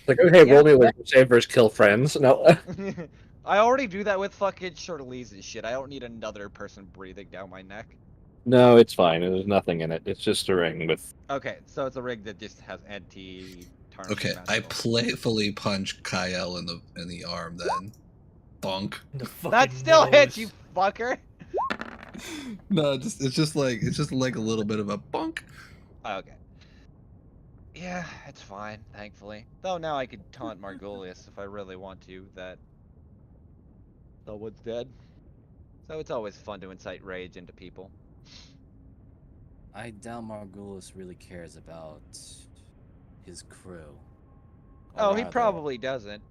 Like, okay, Yeah. roll me a wisdom save versus kill friends. No. I already do that with fucking Charlize's shit. I don't need another person breathing down my neck. No, it's fine. There's nothing in it. It's just a ring with. Okay, so it's a rig that just has anti-tarnish. Okay, I magical. playfully punch Kyle in the arm then. Bonk. The fucking That still hits, nose. you fucker. No, it's just like a little bit of a bonk. Okay. Yeah, it's fine, thankfully. Though now I could taunt Margulius if I really want to, that someone's dead. So it's always fun to incite rage into people. I doubt Margulis really cares about his crew. Or Oh, he rather, probably doesn't.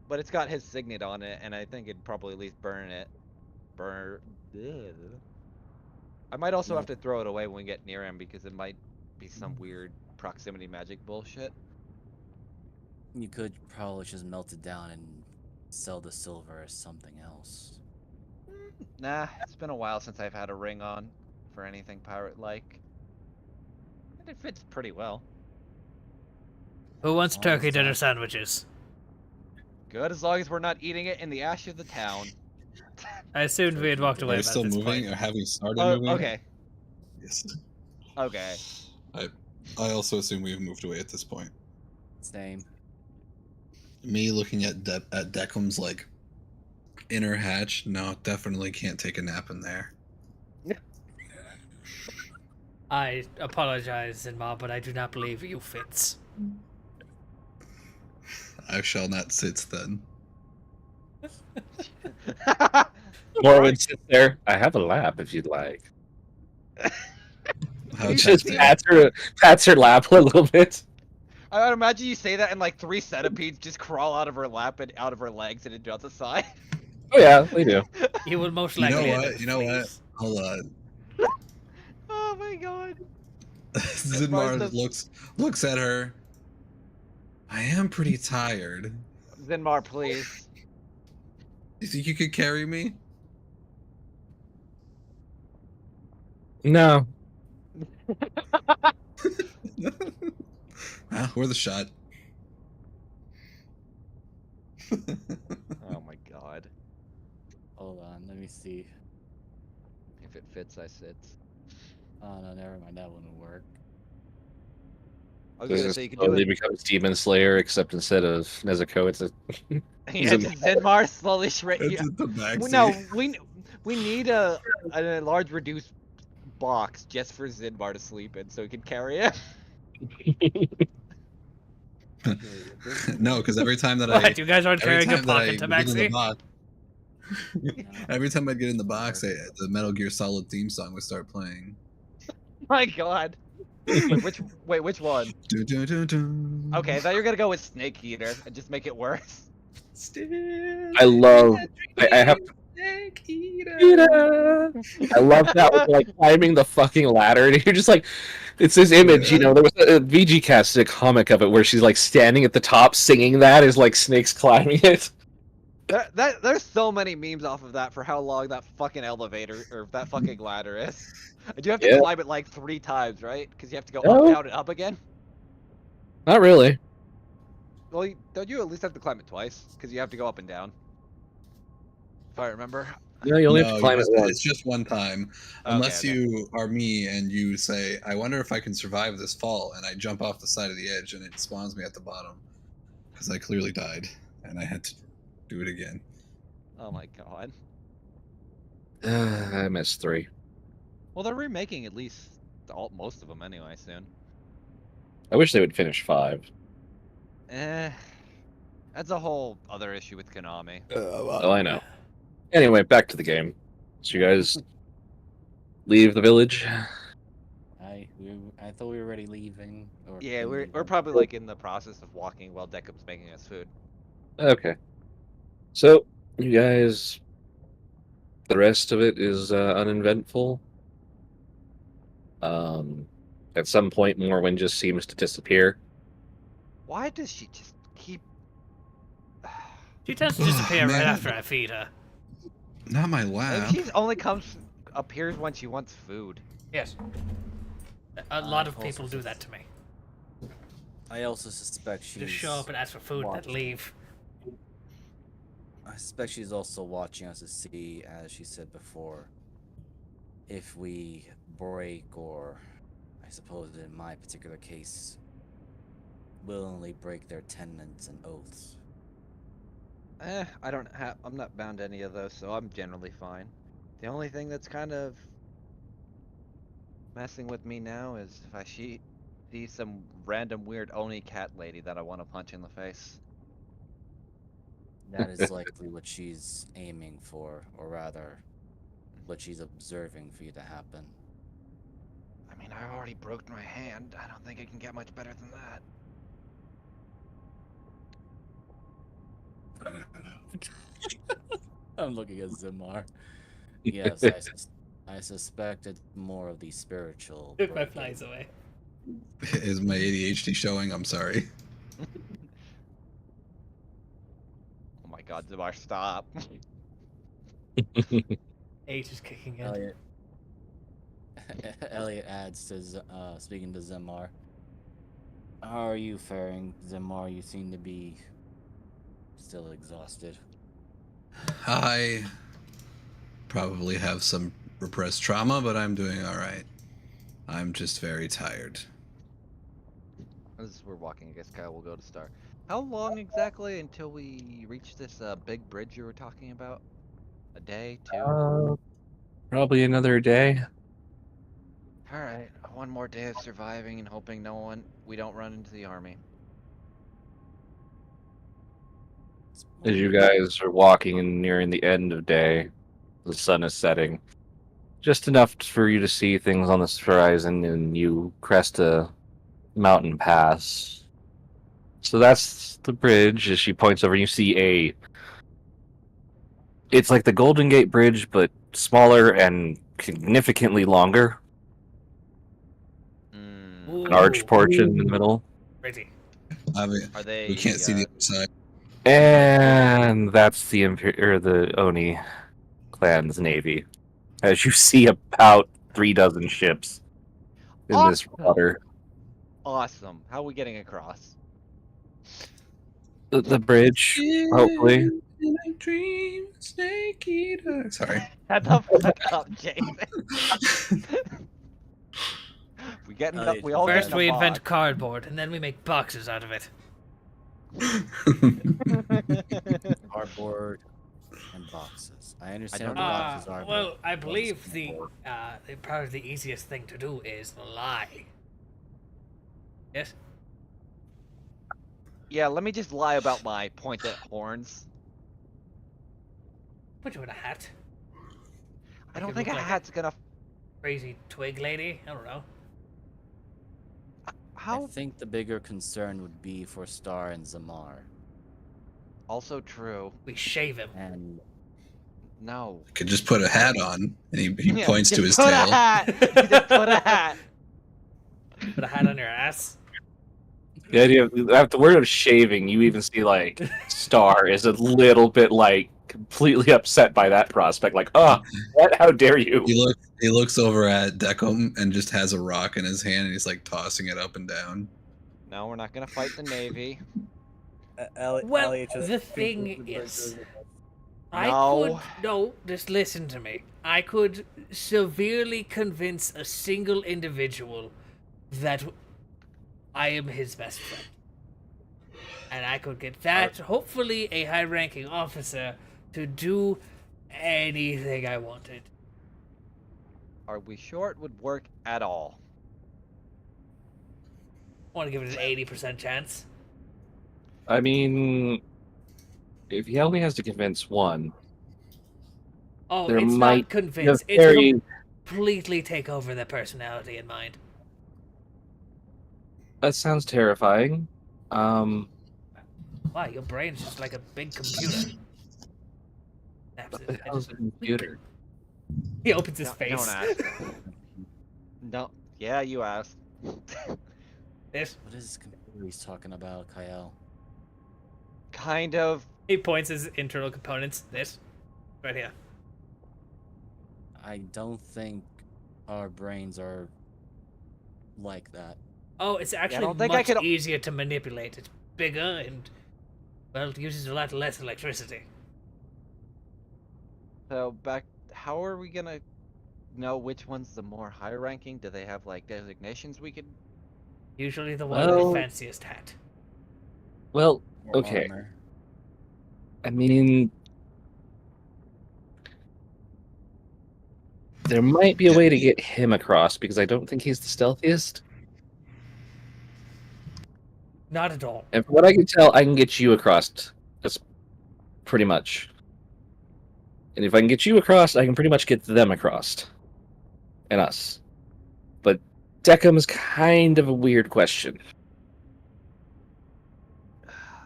But it's got his signet on it, and I think it'd probably at least burn it. Ugh. I might also have to throw it away when we get near him because it might be some weird proximity magic bullshit. You could probably just melt it down and sell the silver as something else. Nah, it's been a while since I've had a ring on for anything pirate-like. And it fits pretty well. Who wants Oh, turkey it's dinner not- sandwiches? Good, as long as we're not eating it in the ash of the town. I assumed we had walked Are away we by still this moving, point. or have we started Oh, moving? okay. Yes. Okay. I also assume we've moved away at this point. Same. Me looking at Deckham's like inner hatch. No, definitely can't take a nap in there. I apologize, Zinma, but I do not believe you fits. I shall not sit then. Morwen sits there. I have a lap if you'd like. How He just tempting. pats her lap a little bit. I would imagine you say that and like 3 centipedes just crawl out of her lap and out of her legs and into out the side. Oh yeah, they do. You will most You know likely end what? up You know what? fleas. Hold on. Oh my god. Zinmar Martha- looks at her. I am pretty tired. Zinmar, please. You think you could carry me? No. Worth a shot. Oh my god. Hold on, let me see. If it fits, I sit. Oh no, never mind. That wouldn't work. I was This gonna is say you could do slowly it. becomes Demon Slayer, except instead of Nezuko, it's a. Yeah, just Zinmar slowly shrink. It's at the back seat. No, we need a large reduced box just for Zinmar to sleep in, so he can carry it. No, because every time that What, you guys aren't every carrying a time that I pocket get in the tabaxi? box, every time I'd get in the box, Work. the Metal Gear Solid theme song would start playing. My god. Which one? Dun, dun, dun, dun. Okay, I thought you were gonna go with Snake Eater and just make it worse. I love. I have. I love that with, like climbing the fucking ladder, and you're just like, it's this image, you know. There was a VG Cast a comic of it where she's like standing at the top singing that as like snakes climbing it. There's so many memes off of that for how long that fucking elevator or that fucking ladder is. And you have to Yeah. climb it like 3 times, right? Because you have to go up, No, down, and up again. not really. Well, don't you at least have to climb it twice? Because you have to go up and down. If I remember. No, you only have to No, climb it once. it's just one time. Okay, Unless okay. you are me and you say, I wonder if I can survive this fall, and I jump off the side of the edge and it spawns me at the bottom. Because I clearly died, and I had to do it again. Oh my god. I missed 3. Well, they're remaking at least most of them anyway soon. I wish they would finish 5. That's a whole other issue with Konami. Oh, I know. Anyway, back to the game. So you guys leave the village? I thought we were already leaving. Or Yeah, been we're leaving. probably like in the process of walking while Deckham's making us food. Okay. So, you guys... The rest of it is uneventful. At some point, Morwen just seems to disappear. Why does she just keep? She tends to disappear right Man. after I feed her. Not my Maybe lab. she only appears when she wants food. Yes. A lot of also people do just- that to me. I also suspect she's. Just show up and ask for food and then watching. leave. I suspect she's also watching us to see, as she said before, if we break, or I suppose in my particular case, willingly break their tenets and oaths. I'm not bound to any of those, so I'm generally fine. The only thing that's kind of messing with me now is if I see some random weird Oni cat lady that I want to punch in the face. That is likely what she's aiming for, or rather, what she's observing for you to happen. I mean, I already broke my hand. I don't think it can get much better than that. I'm looking at Zimar. Yes, I suspect it's more of the spiritual. Took my breaking. flies away. Is my ADHD showing? I'm sorry. Oh my god, Zabar, stop. Age is kicking in. Elliot. Elliot adds to speaking to Zimar. How are you faring, Zimar? You seem to be still exhausted. I probably have some repressed trauma, but I'm doing all right. I'm just very tired. As we're walking, I guess Kyle will go to Star. How long exactly until we reach this big bridge you were talking about? A day, 2? Probably another day. Alright, one more day of surviving and hoping we don't run into the army. As you guys are walking and nearing the end of day, the sun is setting. Just enough for you to see things on this horizon, and you crest a mountain pass. So that's the bridge. As she points over, you see it's like the Golden Gate Bridge, but smaller and significantly longer. Mm, An arch Ooh, portion in the middle. crazy. I mean, are they? we can't see the other side. And that's the Oni clan's navy. As you see about 3 dozen ships in this Awesome. water. Awesome. How are we getting across? The bridge, hopefully. In a dream, snake eater. Sorry. Shut the fuck up, Jason. We get Elliot, we all First get we in a invent cardboard, and then we make boxes out of it. box. Cardboard and boxes. I understand what don't the know. boxes are. Well, but I what is believe the cardboard? probably the easiest thing to do is lie. Yes. Yeah, let me just lie about my pointed horns. Put you in a hat. I don't Make it think a look like hat's gonna. Crazy twig lady. I don't know. How? I think the bigger concern would be for Star and Zamar. Also true. We shave him. And No. Could just put a hat on, and he Yeah, points to just his put tail. A hat. You just put a hat. Put a hat on your ass. The idea of after the word of shaving, you even see like Star is a little bit like completely upset by that prospect. Like, oh, what? How dare you? He looks over at Decum and just has a rock in his hand, and he's like tossing it up and down. No, we're not gonna fight the Navy. Well, Elliot just the thing pinches is, the I No. could no, just listen to me. I could severely convince a single individual that I am his best friend. And I could get that, hopefully a high-ranking officer, to do anything I wanted. Are we sure it would work at all? I want to give it an 80% chance. I mean, if he only has to convince one, Oh, there it's might not be a convince. It's very. completely take over their personality and mind. That sounds terrifying. Um, Wow, your brain's just like a big computer. Snaps what it the and hell is just a computer? he opens his Don't face. ask. No. Yeah, you asked. This What is this computer he's talking about, Kyle? Kind of. he points his internal components. This right here. I don't think our brains are like that. Oh, it's actually don't think I much could- easier to manipulate. It's bigger and well, it uses a lot less electricity. So back. How are we gonna know which one's the more high ranking? Do they have like designations we could? Usually the one with Well- the fanciest hat. Well, Or okay. armor. I mean, there might be a way to get him across because I don't think he's the stealthiest. Not at all. And from what I can tell, I can get you across. That's pretty much. And if I can get you across, I can pretty much get them across. And us. But Decum's kind of a weird question.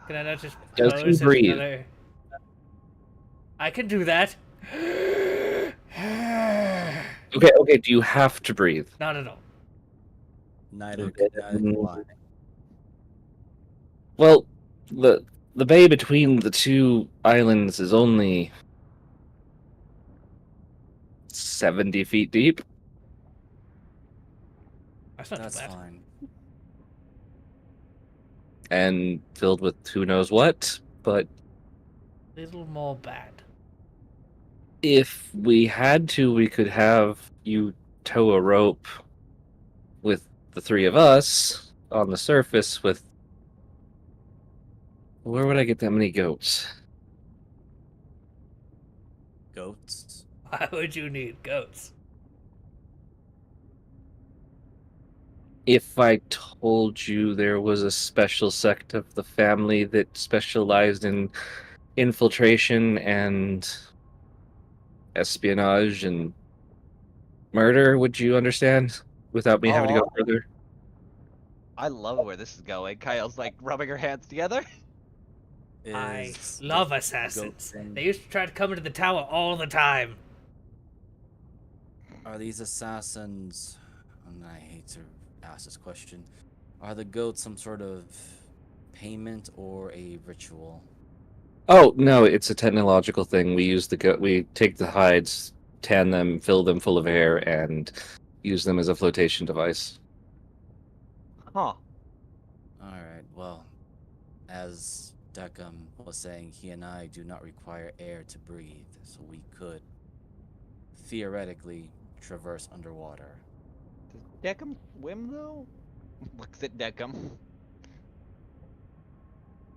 Can I not just Does he pose as breathe? another? I can do that. Okay, do you have to breathe? Not at all. Neither Okay, do I. Well, the bay between the two islands is only 70 feet deep. That's not That's too bad. fine. And filled with who knows what. But Little more bad. if we had to, we could have you tow a rope with the three of us on the surface with... Where would I get that many goats? Goats. Why would you need goats? If I told you there was a special sect of the family that specialized in infiltration and espionage and murder, would you understand without me having to go further? I love where this is going. Kyle's like rubbing her hands together. I Is love the assassins. goat thing- They used to try to come into the tower all the time. Are these assassins? And I hate to ask this question. Are the goats some sort of payment or a ritual? Oh no, it's a technological thing. We use the we take the hides, tan them, fill them full of air, and use them as a flotation device. Huh. Alright, well, as Decum was saying, he and I do not require air to breathe, so we could theoretically traverse underwater. Does Decum swim though? Looks at Decum.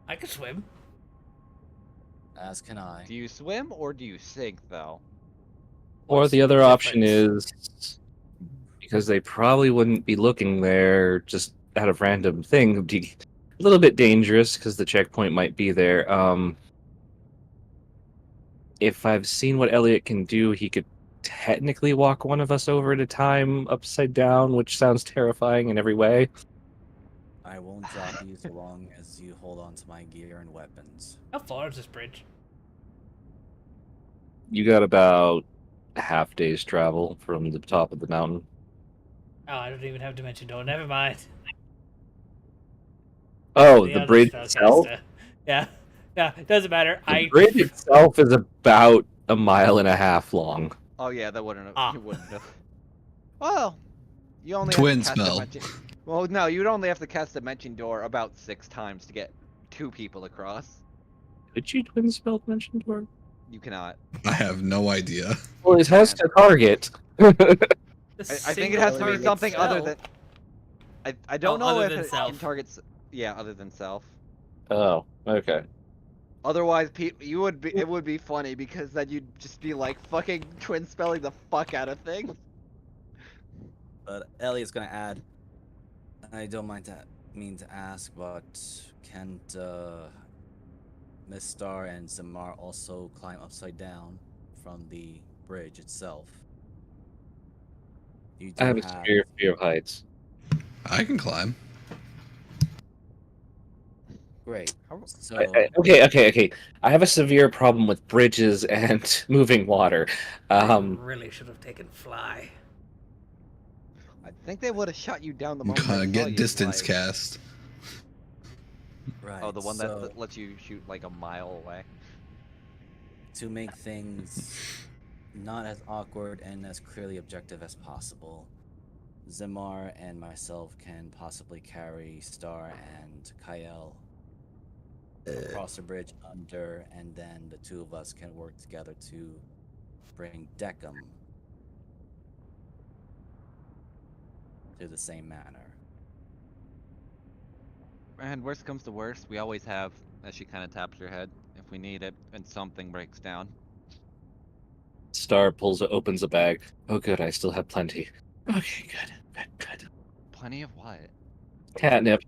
I could swim. As can I. Do you swim or do you sink though? Or What's the other option difference? is, because they probably wouldn't be looking there just out of random thing, it'd be a little bit dangerous because the checkpoint might be there. If I've seen what Elliot can do, he could technically walk one of us over at a time upside down, which sounds terrifying in every way. I won't drop you so long as you hold on to my gear and weapons. How far is this bridge? You got about a half day's travel from the top of the mountain. Oh, I don't even have Dimension Door. Never mind. Oh, the other bridge itself? spellcaster. Yeah. Yeah, it doesn't matter. The bridge itself is about a mile and a half long. Oh yeah, that wouldn't have. Ah. You wouldn't have. Well, you only Twin have to cast spell. dimension. Well, no, you'd only have to cast dimension door about 6 times to get 2 people across. Could you twin spell dimension door? You cannot. I have no idea. Well, it has to target. I think it has to be something other than. I don't know other if than it self. can target. Yeah, other than self. Oh, okay. Otherwise, you would be. It would be funny because then you'd just be like fucking twin spelling the fuck out of things. But Elliot's gonna add. I don't mean to ask, but can't Miss Star and Zamar also climb upside down from the bridge itself? You I do have a have. severe fear of heights. I can climb. Great. So Okay. I have a severe problem with bridges and moving water. Really should have taken fly. I think they would have shot you down the I'm moment gonna they saw get you distance fly. cast. right. Oh, the one so, that lets you shoot like a mile away. to make things not as awkward and as clearly objective as possible, Zamar and myself can possibly carry Star and Kyle across the bridge under, and then the two of us can work together to bring Deckham to the same manner. And worst comes to worst, we always have, as she kind of taps her head, if we need it and something breaks down. Star opens a bag. Oh, good, I still have plenty. Okay, good. Plenty of what? Catnip.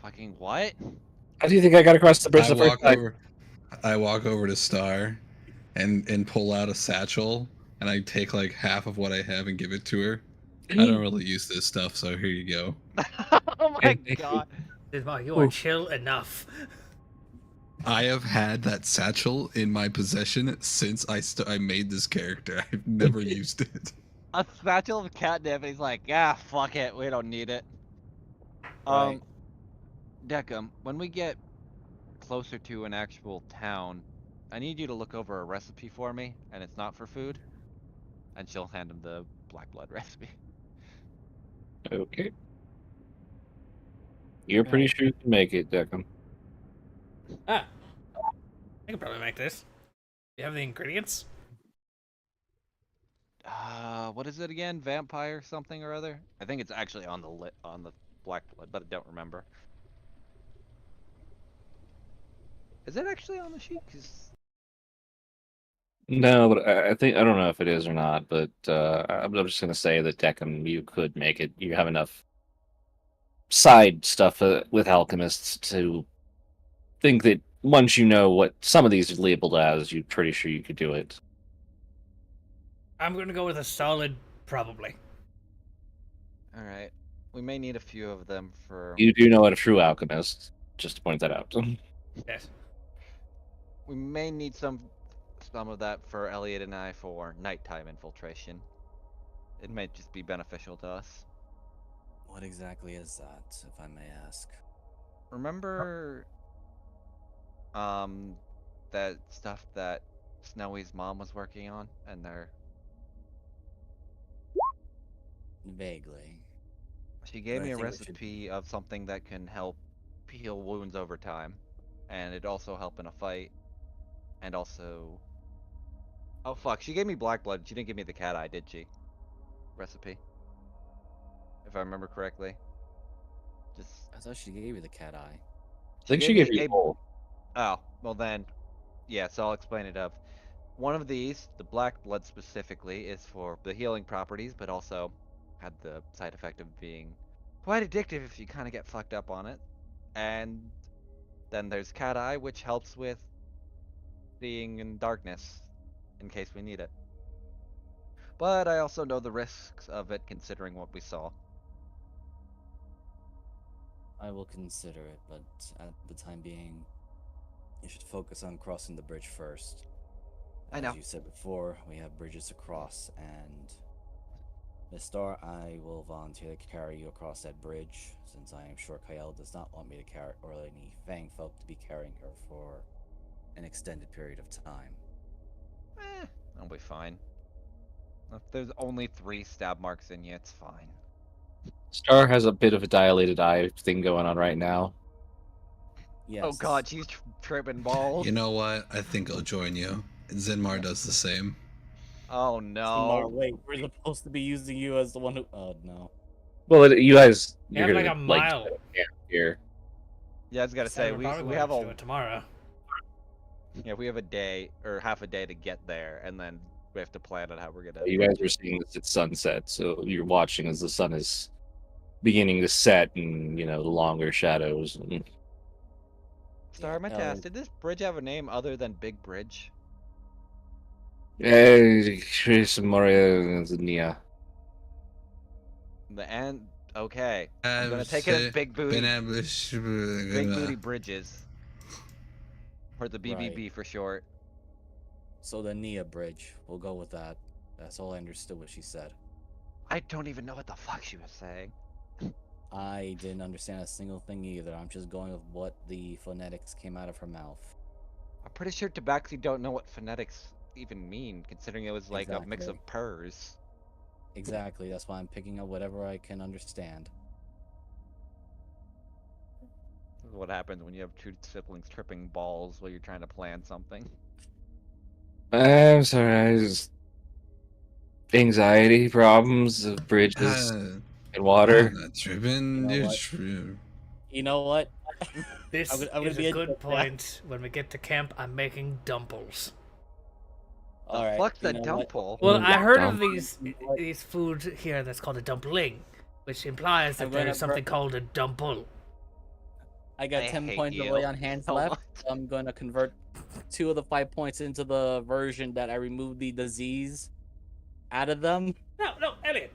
Fucking what? How do you think I got across the bridge the first time? I walk over to Star and pull out a satchel and I take like half of what I have and give it to her. I don't really use this stuff, so here you go. Oh my god. You are chill enough. I have had that satchel in my possession since I made this character. I've never used it. A satchel of catnip, and he's like, yeah, fuck it, we don't need it. Right. Deckham, when we get closer to an actual town, I need you to look over a recipe for me, and it's not for food. And she'll hand him the black blood recipe. Okay. You're pretty sure you can make it, Deckham. I can probably make this. You have the ingredients? What is it again? Vampire something or other? I think it's actually on the black blood, but I don't remember. Is it actually on the sheet? 'Cause No, but I think I don't know if it is or not. But I'm just gonna say that Deckham, you could make it. You have enough side stuff with alchemists to think that once you know what some of these are labeled as, you're pretty sure you could do it. I'm gonna go with a solid probably. all right, we may need a few of them for. You do know what a true alchemist. Just to point that out. Yes. We may need some of that for Elliot and I for nighttime infiltration. It may just be beneficial to us. What exactly is that, if I may ask? Remember, that stuff that Snowy's mom was working on, and Vaguely. she gave But I me a think we should- recipe of something that can help heal wounds over time, and it also help in a fight, and also. Oh fuck! She gave me black blood. She didn't give me the cat eye, did she? Recipe. If I remember correctly. Just. I thought she gave you the cat eye. I think she gave you both. Oh, well then, yeah, so I'll explain it of. One of these, the black blood specifically, is for the healing properties, but also had the side effect of being quite addictive if you kind of get fucked up on it. And then there's cat eye, which helps with seeing in darkness, in case we need it. But I also know the risks of it considering what we saw. I will consider it, but at the time being, you should focus on crossing the bridge first. I know. As you said before, we have bridges to cross, and Miss Star, I will volunteer to carry you across that bridge, since I am sure Kyle does not want me to carry, or any Fang folk to be carrying her for an extended period of time. I'll be fine. If there's only 3 stab marks in you, it's fine. Star has a bit of a dilated eye thing going on right now. Yes. Oh god, she's tripping balls. You know what? I think I'll join you. Zinmar does the same. Oh Simar, no. wait, we're supposed to be using you as the one who. Oh no. Well, you guys, You you're have gonna like a mile. camp here. Yeah, I was gotta So say, we're we probably we gonna have do a it tomorrow. we have a day or half a day to get there, and then we have to plan on how we're gonna. You guys are seeing this at sunset, so you're watching as the sun is beginning to set, and the longer shadows. Star, I meant to ask, did this bridge have a name other than Big Bridge? Chris Moria Nia. The end. Okay, I'm gonna take it as Big Booty Bridges, or the BBB for short. So the Nia Bridge, we'll go with that. That's all I understood what she said. I don't even know what the fuck she was saying. I didn't understand a single thing either. I'm just going with what the phonetics came out of her mouth. I'm pretty sure Tabaxi don't know what phonetics even mean, considering it was like a mix Exactly. of purrs. Exactly, that's why I'm picking up whatever I can understand. This is what happens when you have 2 siblings tripping balls while you're trying to plan something. I'm sorry, I just anxiety problems of bridges and water. I'm not tripping. You know You're what? true. You know what? This I'm gonna is be a a good dick now. point. When we get to camp, I'm making dumples. The Alright, fuck's you a know what? dumple? Well, I heard Dump. of these food here that's called a dumpling, which implies that I'm gonna there's something called a dumple. I got I 10 hate points of you lay on hands so left. much. So I'm going to convert 2 of the 5 points into the version that I removed the disease out of them. No, Elliot.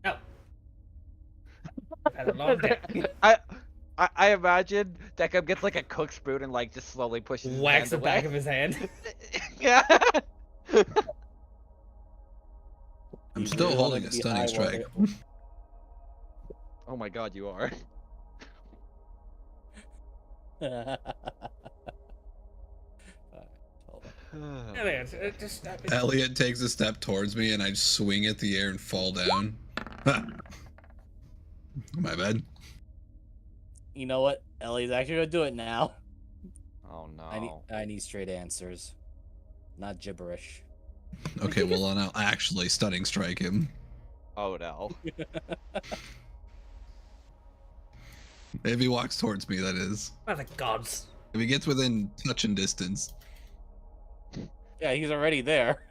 No. I've had a long day. I imagine Deckham gets like a cook spoon and like just slowly pushes his Whacks hand the away. back of his hand. Yeah. I'm You still really holding wanted a to be stunning high strike. while Oh my god, you are. they- Hold on. Elliot, just Elliot takes a step towards me, and I swing at the air and fall down. My bad. You know what? Ellie's actually gonna do it now. Oh no. I need straight answers, not gibberish. Okay, well then I'll actually stunning strike him. Oh no. If he walks towards me, that is. by the gods. If he gets within touching distance. Yeah, he's already there.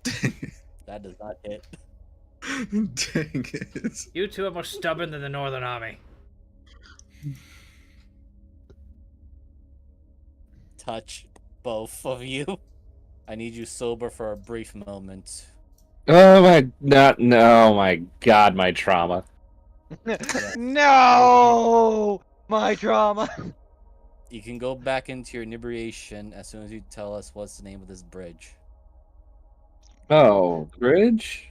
Dang That does not hit. it. Dang it. You two are more stubborn than the Northern Army. Touch both of you. I need you sober for a brief moment. Oh my, not no, oh my god, my trauma. No! My drama. You can go back into your inebriation as soon as you tell us what's the name of this bridge. Oh, bridge?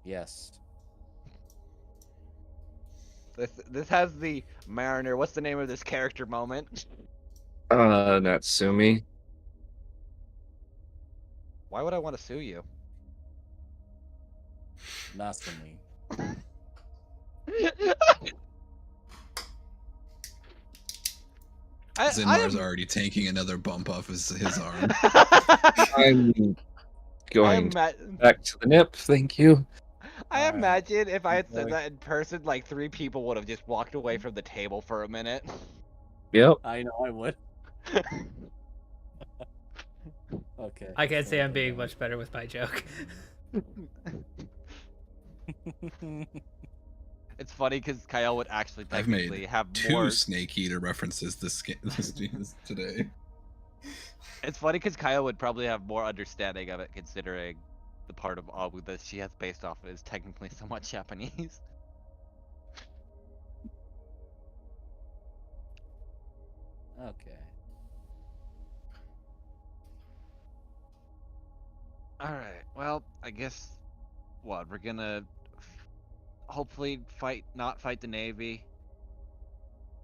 Yes. This has the Mariner. What's the name of this character moment? Natsumi. Why would I want to sue you? Nasumi. Zinmar's already taking another bump off his arm. I'm going I back to the nip, thank you. Alright. imagine if I had said Boy. that in person, like 3 people would have just walked away from the table for a minute. Yep. I know I would. Okay. I can't so say I'm go being down. much better with my joke. It's funny because Kyle would actually I've technically made have 2 more. Snake Eater references this today. It's funny because Kyle would probably have more understanding of it, considering the part of Abu that she has based off of is technically somewhat Japanese. Okay. Alright, well, I guess, what, we're gonna hopefully not fight the Navy,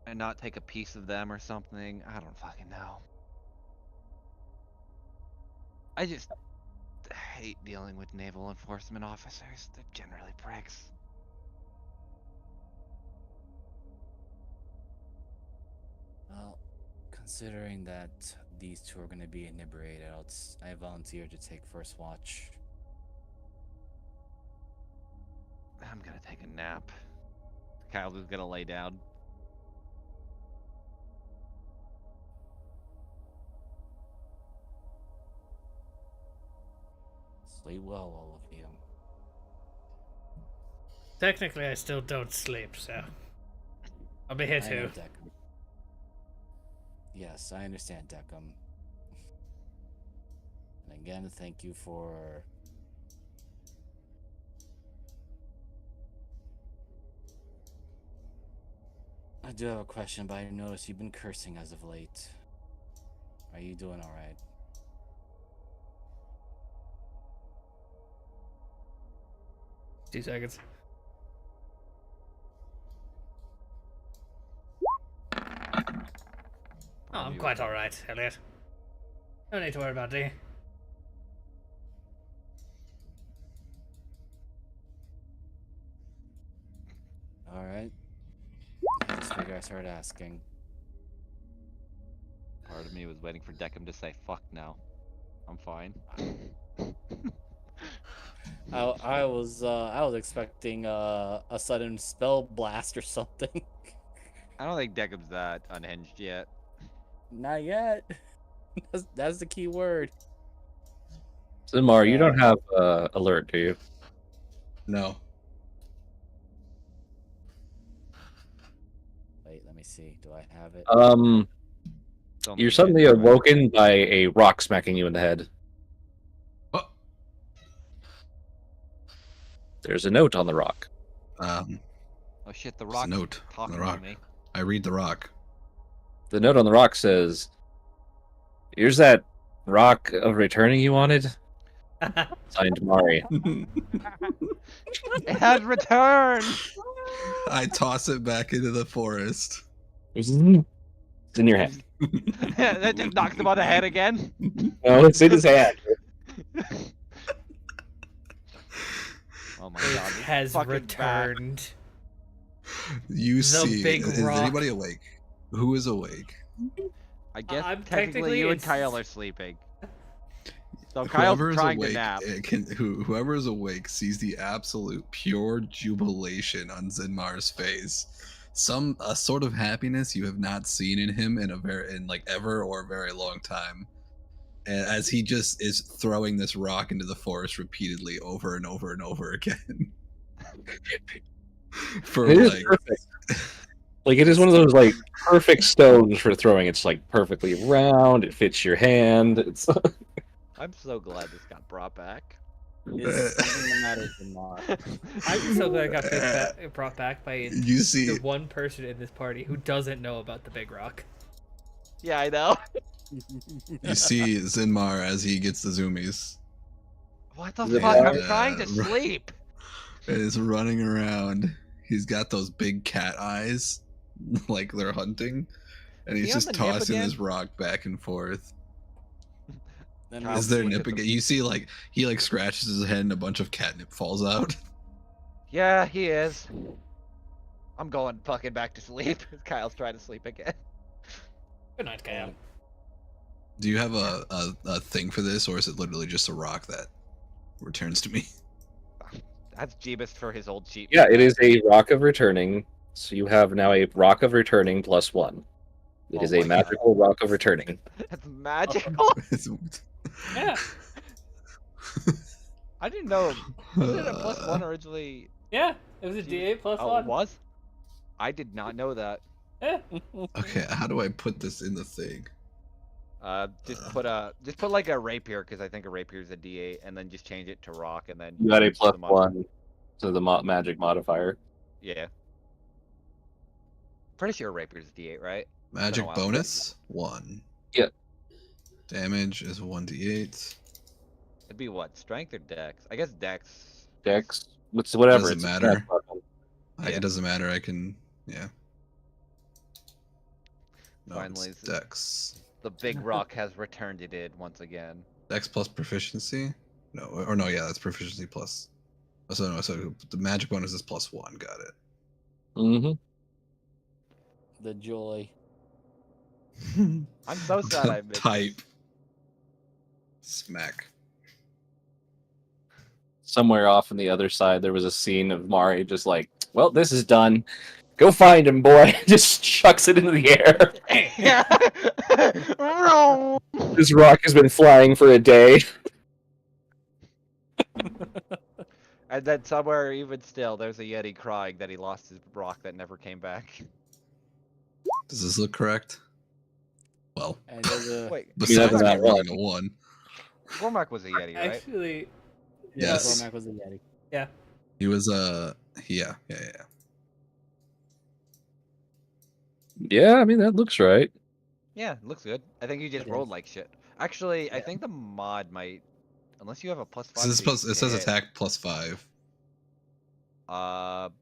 and not take a piece of them or something. I don't fucking know. I just hate dealing with naval enforcement officers. They're generally pricks. Well, considering that these two are going to be inebriated, I volunteer to take first watch. I'm gonna take a nap. Kyle's just gonna lay down. Sleep well, all of you. Technically, I still don't sleep, so I'll be here I know, too. Deckham. Yes, I understand, Deckham. And again, thank you for... I do have a question, but I noticed you've been cursing as of late. Are you doing alright? 2 seconds. Oh, I'm quite alright, Elliot. No need to worry about D. Alright. I just figured I started asking. Part of me was waiting for Deckham to say fuck now. I'm fine. I was expecting a sudden spell blast or something. I don't think Deckham's that unhinged yet. Not yet. That's the key word. Zinmar, you don't have alert, do you? No. Wait, let me see. Do I have it? You're suddenly awoken by a rock smacking you in the head. Oh. There's a note on the rock. Oh shit, the There's a rock note on talking the rock. to me. I read the rock. The note on the rock says, "Here's that rock of returning you wanted." Signed, Mari. It has returned! I toss it back into the forest. It's in your hand. That just knocks him on the head again. No, it's in his hand. Oh my It god, this has fucking bat. returned. You see, big is rock. anybody awake? Who is awake? I guess I'm technically you and it's- Kyle are sleeping. So Kyle's Whoever is trying to awake, nap. whoever is awake sees the absolute pure jubilation on Zinmar's face. A sort of happiness you have not seen in him in like ever or a very long time. And as he just is throwing this rock into the forest repeatedly over and over and over again. For It is like perfect. Like, it is one of those like perfect stones for throwing. It's like perfectly round. It fits your hand. It's I'm so glad this got brought back. Is something the matter with Mar? I'm just so glad I got brought back by you see the one person in this party who doesn't know about the big rock. Yeah, I know. you see Zinmar as he gets the zoomies. What the The fuck? bar- I'm trying to sleep. And is running around. He's got those big cat eyes, like they're hunting, and Is he's he on just the nip tossing again? this rock back and forth. Let Kyle, me Is there look see. nip at the- again? You see, like he like scratches his head and a bunch of catnip falls out. Yeah, he is. I'm going fucking back to sleep. Kyle's trying to sleep again. Good night, Kyle. Do you have a thing for this, or is it literally just a rock that returns to me? That's Jeebus for his old sheep. yeah, it is a rock of returning. So you have now a rock of returning +1. It Oh is a my God. magical rock of returning. That's magical. Yeah, I didn't know. Wasn't it a +1 originally? yeah. It was a Jeebus? D8 plus Oh, one. it was? I did not know that. Yeah. Okay, how do I put this in the thing? Just put like a rapier, because I think a rapier is a D8, and then just change it to rock, and then You got a switch the mod- +1 to the magic modifier. Yeah. Pretty sure rapier is D8, right? Magic while. bonus 1. Yep. Damage is 1d8. It'd be what? Strength or dex? I guess dex. Dex, whatever. Doesn't It's a strength matter. weapon. Yeah. It doesn't matter. I can. Yeah. No, Finally, it's Dex. the big rock has returned to it once again. Dex plus proficiency. No, or no, yeah, that's proficiency plus. So no, so the magic bonus is +1. Got it. Mm-hmm. The joy. I'm so sad I missed Type. Smack. Somewhere off on the other side, there was a scene of Mari just like, well, this is done. Go find him, boy. Just chucks it into the air. Yeah. This rock has been flying for a day. And then somewhere, even still, there's a Yeti crying that he lost his rock that never came back. Does this look correct? Well, And there's a Wait, besides that's me not rolling a 1. Gormak was a Yeti, right? Actually, Yes. Cormac was a Yeti. yeah. He was yeah. Yeah, I mean, that looks right. Yeah, looks good. I think you just It rolled is. like shit. Actually, I Yeah. think the mod might, unless you have a +5. It says attack +5.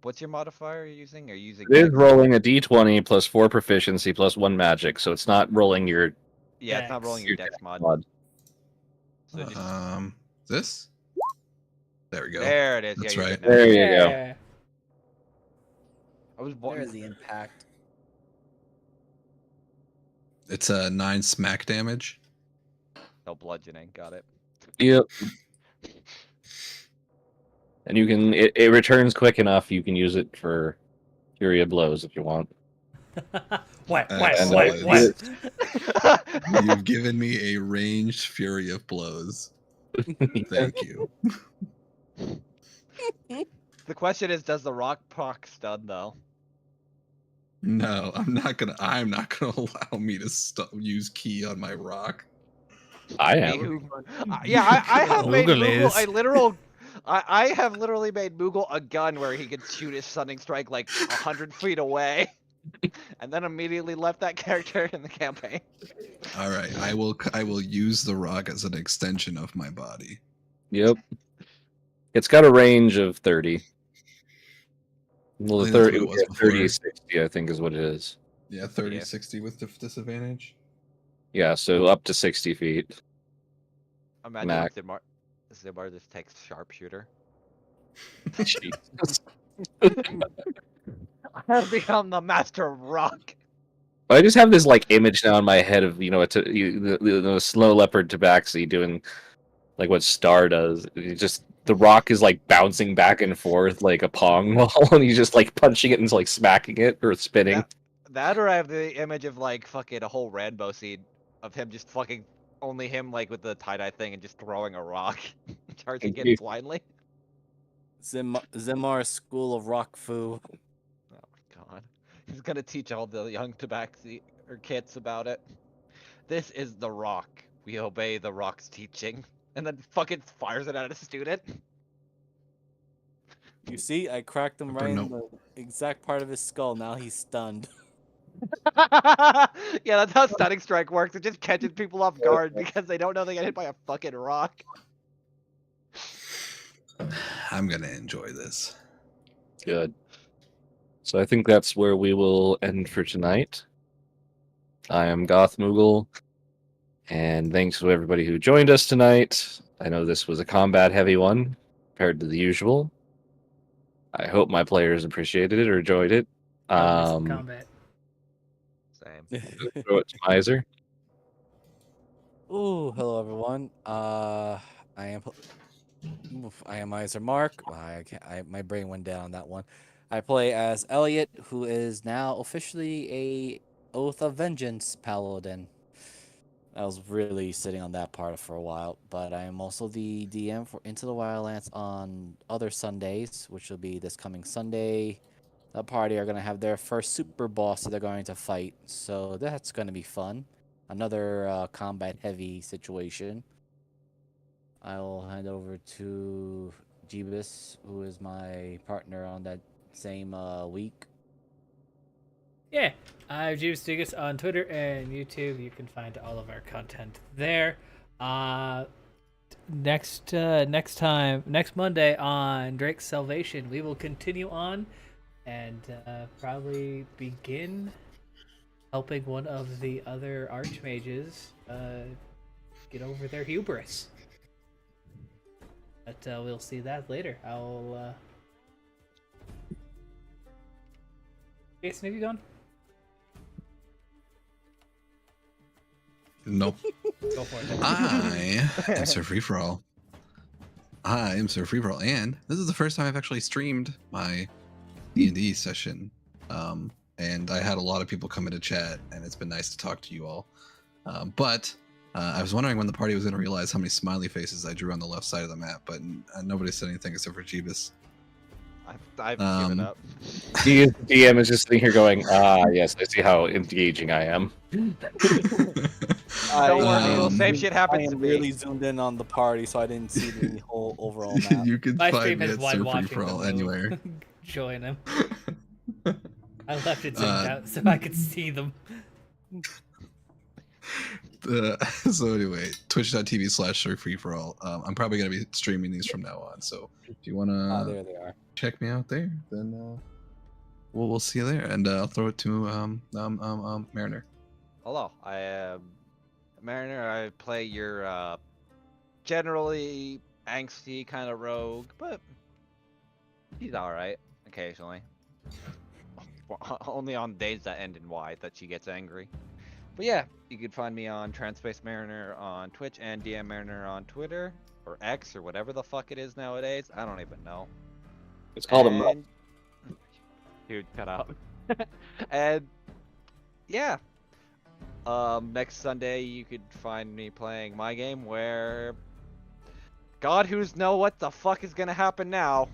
What's your modifier you're using? Are you using? It is Dex? rolling a d20 plus 4 proficiency plus 1 magic, so it's not rolling your Yeah, it's not Dex. rolling your Dex mod. mod. So just This. There we go. there it is. That's yeah, you're right. good now. There you go. Yeah. I was There's the impact. It's a 9 smack damage. no bludgeoning. Got it. Yep. And you can it returns quick enough. You can use it for Fury of Blows if you want. What? Excellent. What? You've given me a ranged fury of blows. Thank you. The question is, does the rock proc stun though? No, I'm not gonna allow me to use key on my rock. I Me am. who- yeah, I have made Moogle Moogle is. a literal. I have literally made Moogle a gun where he could shoot his stunning strike like 100 feet away, and then immediately left that character in the campaign. All right, I will use the rock as an extension of my body. Yep. It's got a range of 30. Well, I the think that's 30, what it was yeah, 30, before. 60, I think is what it is. Yeah, 30, Yeah. 60 with disadvantage. Yeah, so up to 60 feet. Imagine Mac. Zimbar just takes sharpshooter. Jesus. I have become the master of rock. I just have this like image now in my head of the snow leopard tabaxi doing like what Star does. The rock is like bouncing back and forth like a pong ball, and he's just like punching it and like smacking it or spinning. That or I have the image of like fucking a whole Rambo scene of him just fucking only him like with the tie-dye thing and just throwing a rock, charging it blindly. Zimar's School of Rock Fu. Oh my god. He's gonna teach all the young tabaxi or kids about it. This is the rock. We obey the rock's teaching. And then fucking fires it at a student. You see, I cracked him right No. in the exact part of his skull. Now he's stunned. Yeah, that's how stunning strike works. It just catches people off guard because they don't know they get hit by a fucking rock. I'm gonna enjoy this. Good. So I think that's where we will end for tonight. I am Goth Moogle, and thanks to everybody who joined us tonight. I know this was a combat-heavy one compared to the usual. I hope my players appreciated it or enjoyed it. I miss combat. Same. Throw it to Miser. Ooh, hello everyone. I am Miser Mark. My brain went down on that one. I play as Elliot, who is now officially a Oath of Vengeance paladin. I was really sitting on that part for a while, but I am also the DM for Into the Wildlands on other Sundays, which will be this coming Sunday. The party are going to have their first super boss that they're going to fight, so that's going to be fun. Another combat-heavy situation. I will hand over to Jeebus, who is my partner on that same week. Yeah, I'm James Digas on Twitter and YouTube. You can find all of our content there. next Monday on Drake's Salvation, we will continue on and probably begin helping one of the other archmages get over their hubris. But we'll see that later. I'll. Jason, have you gone? Nope. Go for it. I am Sir Free For All. I am Sir Free For All, and this is the first time I've actually streamed my D&D session. And I had a lot of people come into chat, and it's been nice to talk to you all. But I was wondering when the party was going to realize how many smiley faces I drew on the left side of the map, but nobody said anything except for Jeebus. I've given up. The DM is just sitting here going, "Ah, yes, I see how engaging I am." Don't worry, Um, same shit I happens to am me. really zoomed in on the party, so I didn't see the whole overall map. You can My find stream me has at one Sir Free watching For All the anywhere. Join him. I left it zoomed out so I could see them. So anyway, twitch.tv/Sir Free For All. I'm probably going to be streaming these from now on, so if you want to There they are. check me out there, then we'll see you there, and I'll throw it to Mariner. Hello, I am Mariner. I play your generally angsty kind of rogue, but he's all right occasionally. Only on days that end in Y that she gets angry. But yeah, you can find me on Transpace Mariner on Twitch and DM Mariner on Twitter or X or whatever the fuck it is nowadays. I don't even know. It's called a mutt. Dude, cut out. And yeah. Next Sunday you could find me playing my game where God who's know what the fuck is gonna happen now.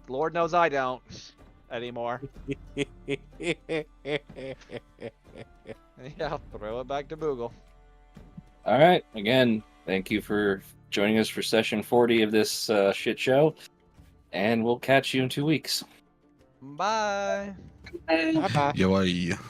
Lord knows I don't anymore. Yeah, I'll throw it back to Boogle. All right. Again, thank you for joining us for session 40 of this shit show, and we'll catch you in 2 weeks. Bye. Bye-bye. Yo,